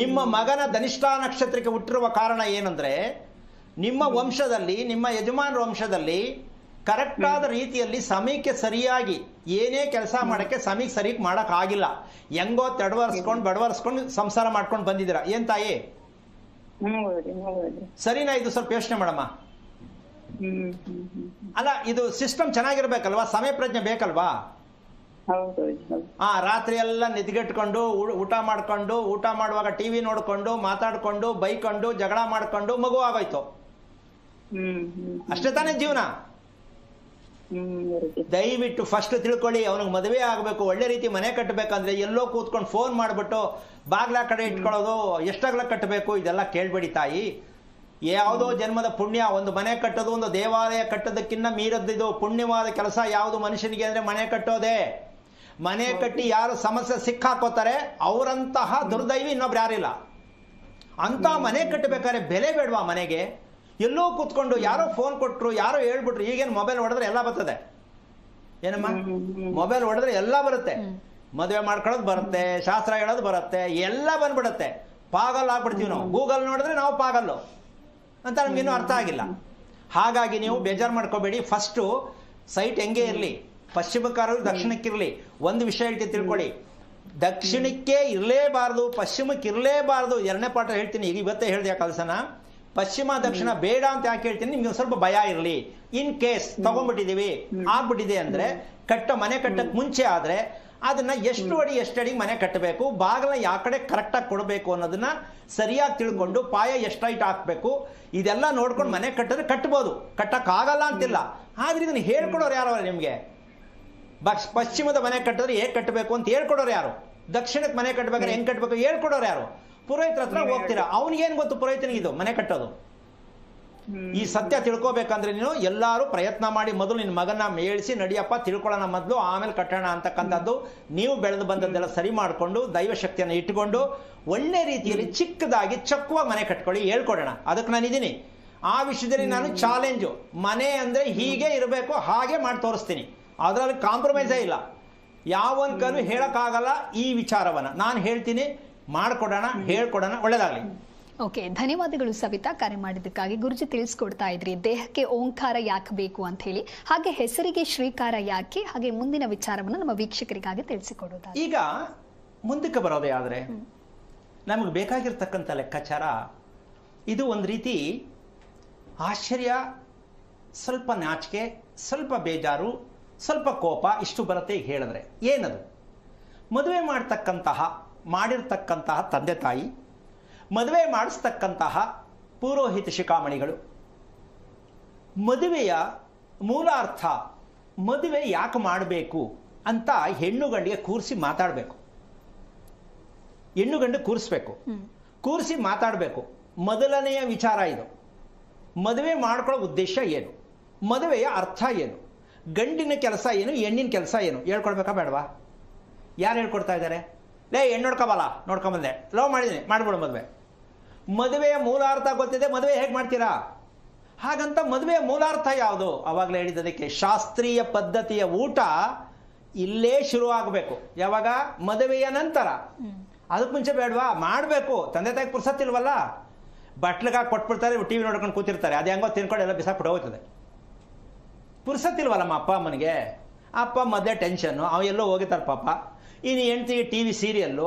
ನಿಮ್ಮ ಮಗನ ಧನಿಷ್ಠ ನಕ್ಷತ್ರಕ್ಕೆ ಹುಟ್ಟಿರುವ ಕಾರಣ ಏನಂದ್ರೆ ನಿಮ್ಮ ವಂಶದಲ್ಲಿ, ನಿಮ್ಮ ಯಜಮಾನರ ವಂಶದಲ್ಲಿ ಕರೆಕ್ಟ್ ಆದ ರೀತಿಯಲ್ಲಿ ಸಮಯಕ್ಕೆ ಸರಿಯಾಗಿ ಏನೇ ಕೆಲಸ ಮಾಡಕ್ಕೆ ಸಮಯಕ್ಕೆ ಸರಿಯಾಗಿ ಮಾಡಕ್ ಆಗಿಲ್ಲ. ಹೆಂಗೋ ತಡವರ್ಸ್ಕೊಂಡು ಬಡವರ್ಸ್ಕೊಂಡು ಸಂಸಾರ ಮಾಡ್ಕೊಂಡು ಬಂದಿದ್ದೀರಾ. ಏನ್ ತಾಯಿ ಸರಿನಾ? ಇದು ಸ್ವಲ್ಪ ಯೋಚನೆ ಮಾಡಮ್ಮ. ಅಲ್ಲ, ಇದು ಸಿಸ್ಟಮ್ ಚೆನ್ನಾಗಿರ್ಬೇಕಲ್ವಾ? ಸಮಯ ಪ್ರಜ್ಞೆ ಬೇಕಲ್ವಾ? ರಾತ್ರಿ ಎಲ್ಲ ನಿದ್ಗೆಟ್ಕೊಂಡು ಊಟ ಮಾಡ್ಕೊಂಡು, ಊಟ ಮಾಡುವಾಗ ಟಿವಿ ನೋಡ್ಕೊಂಡು, ಮಾತಾಡ್ಕೊಂಡು, ಬೈಕೊಂಡು, ಜಗಳ ಮಾಡ್ಕೊಂಡು ಮಗು ಆಗೋಯ್ತು. ಅಷ್ಟೇ ತಾನೇ ಜೀವನ? ದಯವಿಟ್ಟು ಫಸ್ಟ್ ತಿಳ್ಕೊಳ್ಳಿ, ಅವನಿಗೆ ಮದುವೆ ಆಗಬೇಕು, ಒಳ್ಳೆ ರೀತಿ ಮನೆ ಕಟ್ಟಬೇಕಂದ್ರೆ ಎಲ್ಲೋ ಕೂತ್ಕೊಂಡು ಫೋನ್ ಮಾಡ್ಬಿಟ್ಟು ಬಾಗ್ಲ ಕಡೆ ಇಟ್ಕೊಳ್ಳೋದು, ಎಷ್ಟಾಗ್ಲ ಕಟ್ಟಬೇಕು ಇದೆಲ್ಲ ಕೇಳ್ಬೇಡಿ ತಾಯಿ. ಯಾವುದೋ ಜನ್ಮದ ಪುಣ್ಯ, ಒಂದು ಮನೆ ಕಟ್ಟೋದು, ಒಂದು ದೇವಾಲಯ ಕಟ್ಟೋದಕ್ಕಿಂತ ಮೀರದ್ದಿದು ಪುಣ್ಯವಾದ ಕೆಲಸ ಯಾವುದು ಮನುಷ್ಯನಿಗೆ ಅಂದ್ರೆ ಮನೆ ಕಟ್ಟೋದೇ. ಮನೆ ಕಟ್ಟಿ ಯಾರು ಸಮಸ್ಯೆ ಸಿಕ್ಕಾಕೋತಾರೆ ಅವರಂತಹ ದುರ್ದೈವಿ ಇನ್ನೊಬ್ರು ಯಾರಿಲ್ಲ. ಅಂತ ಮನೆ ಕಟ್ಟಬೇಕಾದ್ರೆ ಬೆಲೆ ಬೇಡವಾ ಮನೆಗೆ? ಎಲ್ಲೋ ಕೂತ್ಕೊಂಡು ಯಾರೋ ಫೋನ್ ಕೊಟ್ರು, ಯಾರೋ ಹೇಳ್ಬಿಟ್ರು. ಈಗೇನು ಮೊಬೈಲ್ ಹೊಡೆದ್ರೆ ಎಲ್ಲ ಬರ್ತದೆ. ಏನಮ್ಮ, ಮೊಬೈಲ್ ಹೊಡೆದ್ರೆ ಎಲ್ಲ ಬರುತ್ತೆ. ಮದುವೆ ಮಾಡ್ಕೊಳ್ಳೋದು ಬರುತ್ತೆ, ಶಾಸ್ತ್ರ ಹೇಳೋದು ಬರುತ್ತೆ, ಎಲ್ಲ ಬಂದ್ಬಿಡುತ್ತೆ. ಪಾಗಲ್ ಆಗ್ಬಿಡ್ತೀವಿ ನಾವು. ಗೂಗಲ್ ನೋಡಿದ್ರೆ ನಾವು ಪಾಗಲ್ಲು ಅಂತ ನಮ್ಗಿನ್ನೂ ಅರ್ಥ ಆಗಿಲ್ಲ. ಹಾಗಾಗಿ ನೀವು ಬೇಜಾರು ಮಾಡ್ಕೋಬೇಡಿ. ಫಸ್ಟು ಸೈಟ್ ಹೆಂಗೆ ಇರಲಿ, ಪಶ್ಚಿಮಕ್ಕಾರರು ದಕ್ಷಿಣಕ್ಕಿರಲಿ. ಒಂದು ವಿಷಯ ಹೇಳ್ತೀನಿ ತಿಳ್ಕೊಳ್ಳಿ, ದಕ್ಷಿಣಕ್ಕೆ ಇರಲೇಬಾರ್ದು, ಪಶ್ಚಿಮಕ್ಕೆ ಇರಲೇಬಾರ್ದು. ಎರಡನೇ ಪಾಠ ಹೇಳ್ತೀನಿ, ಈಗ ಇವತ್ತೇ ಹೇಳಿದೆ ಆ ಕೆಲಸನ. ಪಶ್ಚಿಮ ದಕ್ಷಿಣ ಬೇಡ ಅಂತ ಯಾಕೆ ಹೇಳ್ತೀನಿ, ನಿಮ್ಗೆ ಸ್ವಲ್ಪ ಭಯ ಇರಲಿ. ಇನ್ ಕೇಸ್ ತಗೊಂಡ್ಬಿಟ್ಟಿದೀವಿ, ಆಗ್ಬಿಟ್ಟಿದೆ ಅಂದ್ರೆ, ಮನೆ ಕಟ್ಟಕ್ ಮುಂಚೆ ಆದ್ರೆ ಅದನ್ನ ಎಷ್ಟು ಅಡಿ ಮನೆ ಕಟ್ಟಬೇಕು, ಬಾಗಿಲ ಯಾವ ಕಡೆ ಕರೆಕ್ಟಾಗಿ ಕೊಡಬೇಕು ಅನ್ನೋದನ್ನ ಸರಿಯಾಗಿ ತಿಳ್ಕೊಂಡು, ಪಾಯ ಎಷ್ಟು ಹೈಟ್ ಹಾಕ್ಬೇಕು ಇದೆಲ್ಲ ನೋಡ್ಕೊಂಡು ಮನೆ ಕಟ್ಟಿದ್ರೆ ಕಟ್ಬೋದು. ಕಟ್ಟಕ್ ಆಗಲ್ಲ ಅಂತಿಲ್ಲ. ಆದ್ರೆ ಇದನ್ನ ಹೇಳ್ಕೊಡೋರು ಯಾರು ನಿಮ್ಗೆ? ಪಶ್ಚಿಮದ ಮನೆ ಕಟ್ಟಿದ್ರೆ ಹೇಗೆ ಕಟ್ಟಬೇಕು ಅಂತ ಹೇಳ್ಕೊಡೋರು ಯಾರು? ದಕ್ಷಿಣಕ್ಕೆ ಮನೆ ಕಟ್ಟಬೇಕಾದ್ರೆ ಹೆಂಗ್ ಕಟ್ಟಬೇಕು ಹೇಳ್ಕೊಡೋರು ಯಾರು? ಪುರೋಹಿತರ ಹತ್ರ ಹೋಗ್ತೀರಾ. ಅವನಿಗೇನು ಗೊತ್ತು ಪುರೋಹಿತನಿಗೆ ಇದು ಮನೆ ಕಟ್ಟೋದು? ಈ ಸತ್ಯ ತಿಳ್ಕೊಬೇಕಂದ್ರೆ ನೀನು ಎಲ್ಲರೂ ಪ್ರಯತ್ನ ಮಾಡಿ ಮೊದಲು ನಿನ್ನ ಮಗನ ಮೇಳಿಸಿ ನಡಿಯಪ್ಪ ತಿಳ್ಕೊಳ್ಳೋಣ ಮೊದಲು, ಆಮೇಲೆ ಕಟ್ಟೋಣ ಅಂತಕ್ಕಂಥದ್ದು. ನೀವು ಬೆಳೆದು ಬಂದದ್ದೆಲ್ಲ ಸರಿ ಮಾಡಿಕೊಂಡು ದೈವಶಕ್ತಿಯನ್ನು ಇಟ್ಟುಕೊಂಡು ಒಳ್ಳೆ ರೀತಿಯಲ್ಲಿ ಚಿಕ್ಕದಾಗಿ ಚಕ್ಕವಾಗಿ ಮನೆ ಕಟ್ಕೊಳ್ಳಿ, ಹೇಳ್ಕೊಡೋಣ. ಅದಕ್ಕೆ ನಾನಿದ್ದೀನಿ. ಆ ವಿಷಯದಲ್ಲಿ ನಾನು ಚಾಲೆಂಜು. ಮನೆ ಅಂದ್ರೆ ಹೀಗೆ ಇರಬೇಕು, ಹಾಗೆ ಮಾಡಿ ತೋರಿಸ್ತೀನಿ. ಅದರಲ್ಲಿ ಕಾಂಪ್ರಮೈಸೇ ಇಲ್ಲ. ಯಾವನ್ ಕಲು ಹೇಳಕ್ಕಾಗಲ್ಲ ಈ ವಿಚಾರವನ್ನ ನಾನು ಹೇಳ್ತೀನಿ. ಮಾಡ್ಕೊಡೋಣ, ಹೇಳ್ಕೊಡೋಣ. ಒಳ್ಳೇದಾಗ್ಲಿ. ಓಕೆ, ಧನ್ಯವಾದಗಳು ಸವಿತಾ, ಕರೆ ಮಾಡಿದ್ದಕ್ಕಾಗಿ. ಗುರುಜಿ ತಿಳಿಸ್ಕೊಡ್ತಾ ಇದ್ರಿ ದೇಹಕ್ಕೆ ಓಂಕಾರ ಯಾಕೆ ಬೇಕು ಅಂತ ಹೇಳಿ, ಹಾಗೆ ಹೆಸರಿಗೆ ಶ್ರೀಕಾರ ಯಾಕೆ, ಹಾಗೆ ಮುಂದಿನ ವಿಚಾರವನ್ನು ನಮ್ಮ ವೀಕ್ಷಕರಿಗಾಗಿ ತಿಳಿಸಿಕೊಡೋದು. ಈಗ ಮುಂದಕ್ಕೆ ಬರೋದೇ ಆದ್ರೆ ನಮಗೆ ಬೇಕಾಗಿರ್ತಕ್ಕಂಥ ಲೆಕ್ಕಾಚಾರ ಇದು. ಒಂದು ರೀತಿ ಆಶ್ಚರ್ಯ, ಸ್ವಲ್ಪ ನಾಚಿಕೆ, ಸ್ವಲ್ಪ ಬೇಜಾರು, ಸ್ವಲ್ಪ ಕೋಪ, ಇಷ್ಟು ಬರುತ್ತೆ. ಈಗ ಹೇಳಿದ್ರೆ ಏನದು? ಮದುವೆ ಮಾಡಿರ್ತಕ್ಕಂತಹ ತಂದೆ ತಾಯಿ, ಮದುವೆ ಮಾಡಿಸ್ತಕ್ಕಂತಹ ಪುರೋಹಿತ ಶಿಖಾಮಣಿಗಳು, ಮದುವೆಯ ಮೂಲ ಅರ್ಥ, ಮದುವೆ ಯಾಕೆ ಮಾಡಬೇಕು ಅಂತ ಹೆಣ್ಣು ಗಂಡಿಗೆ ಕೂರಿಸಿ ಮಾತಾಡಬೇಕು. ಹೆಣ್ಣು ಗಂಡು ಕೂರಿಸ್ಬೇಕು, ಕೂರಿಸಿ ಮಾತಾಡಬೇಕು. ಮೊದಲನೆಯ ವಿಚಾರ ಇದು. ಮದುವೆ ಮಾಡ್ಕೊಳ್ಳೋ ಉದ್ದೇಶ ಏನು, ಮದುವೆಯ ಅರ್ಥ ಏನು, ಗಂಡಿನ ಕೆಲಸ ಏನು, ಹೆಣ್ಣಿನ ಕೆಲಸ ಏನು ಹೇಳ್ಕೊಡ್ಬೇಕಾ ಬೇಡವಾ? ಯಾರು ಹೇಳ್ಕೊಡ್ತಾ ಇದ್ದಾರೆ? ಹೆಣ್ಣು ನೋಡ್ಕೊಬಲ್ಲ, ನೋಡ್ಕೊಂಬಂದೆ, ಲವ್ ಮಾಡಿದ್ದೀನಿ, ಮಾಡ್ಬಿಡು ಮದುವೆ. ಮದುವೆಯ ಮೂಲಾರ್ಥ ಗೊತ್ತಿದೆ, ಮದುವೆ ಹೇಗೆ ಮಾಡ್ತೀರಾ? ಹಾಗಂತ ಮದುವೆಯ ಮೂಲಾರ್ಥ ಯಾವುದು? ಅವಾಗಲೇ ಹೇಳಿದ್ದದಕ್ಕೆ ಶಾಸ್ತ್ರೀಯ ಪದ್ಧತಿಯ ಊಟ ಇಲ್ಲೇ ಶುರು ಆಗಬೇಕು. ಯಾವಾಗ? ಮದುವೆಯ ನಂತರ. ಅದಕ್ಕೆ ಮುಂಚೆ ಬೇಡವಾ? ಮಾಡಬೇಕು. ತಂದೆ ತಾಯಿಗೆ ಪುರ್ಸತ್ತಿಲ್ವಲ್ಲ, ಬಟ್ಲಿಗಾಗಿ ಕೊಟ್ಬಿಡ್ತಾರೆ, ಟಿವಿ ನೋಡ್ಕೊಂಡು ಕೂತಿರ್ತಾರೆ. ಅದು ಹೆಂಗೋ ತಿನ್ಕೊಂಡು ಎಲ್ಲ ಬಿಸಾಕ್ಬಿಟ್ಟು ಹೋಗ್ತದೆ. ಪುರ್ಸತ್ತಿಲ್ವಲ್ಲಮ್ಮ ಅಪ್ಪ ಅಮ್ಮನಿಗೆ. ಅಪ್ಪ ಮೊದಲೇ ಟೆನ್ಷನ್ನು, ಅವ ಎಲ್ಲೋ ಹೋಗಿರ್ತಾರೆ ಪಾಪ. ಇನ್ನು ಹೆಂಡ್ತಿಗೆ ಟಿವಿ ಸೀರಿಯಲ್ಲು,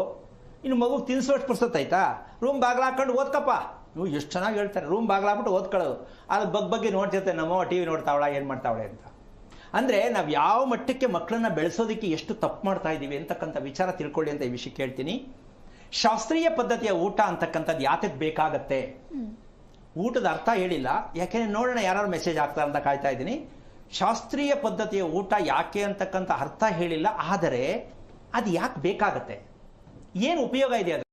ಇನ್ನು ಮಗು ತಿನ್ಸೋಷ್ಟು ಪುರ್ಸತ್ತೈತಾ? ರೂಮ್ ಬಾಗಿಲು ಹಾಕೊಂಡು ಓದ್ಕಪ್ಪ. ನೀವು ಎಷ್ಟು ಚೆನ್ನಾಗಿ ಹೇಳ್ತಾರೆ, ರೂಮ್ ಬಾಗಿಲು ಹಾಕ್ಬಿಟ್ಟು ಓದ್ಕೊಳ್ಳೋದು. ಅದು ಬಗ್ಗೆ ನೋಡ್ತಿರ್ತಾರೆ, ನಮ್ಮವ್ವ ಟಿವಿ ನೋಡ್ತಾವಳ, ಏನು ಮಾಡ್ತಾವಳೆ ಅಂತ. ಅಂದರೆ ನಾವು ಯಾವ ಮಟ್ಟಕ್ಕೆ ಮಕ್ಕಳನ್ನ ಬೆಳೆಸೋದಕ್ಕೆ ಎಷ್ಟು ತಪ್ಪು ಮಾಡ್ತಾ ಇದ್ದೀವಿ ಅಂತಕ್ಕಂಥ ವಿಚಾರ ತಿಳ್ಕೊಳ್ಳಿ ಅಂತ ಈ ವಿಷಯ ಕೇಳ್ತೀನಿ. ಶಾಸ್ತ್ರೀಯ ಪದ್ಧತಿಯ ಊಟ ಅಂತಕ್ಕಂಥದ್ದು ಯಾತಕ್ಕೆ ಬೇಕಾಗತ್ತೆ? ಊಟದ ಅರ್ಥ ಹೇಳಿಲ್ಲ, ಯಾಕೆಂದ್ರೆ ನೋಡೋಣ ಯಾರು ಮೆಸೇಜ್ ಆಗ್ತಾರೆ ಅಂತ ಕಾಯ್ತಾ ಇದ್ದೀನಿ. ಶಾಸ್ತ್ರೀಯ ಪದ್ಧತಿಯ ಊಟ ಯಾಕೆ ಅಂತಕ್ಕಂಥ ಅರ್ಥ ಹೇಳಿಲ್ಲ, ಆದರೆ ಅದು ಯಾಕೆ ಬೇಕಾಗತ್ತೆ, ಏನು ಉಪಯೋಗ ಇದೆ ಅದು?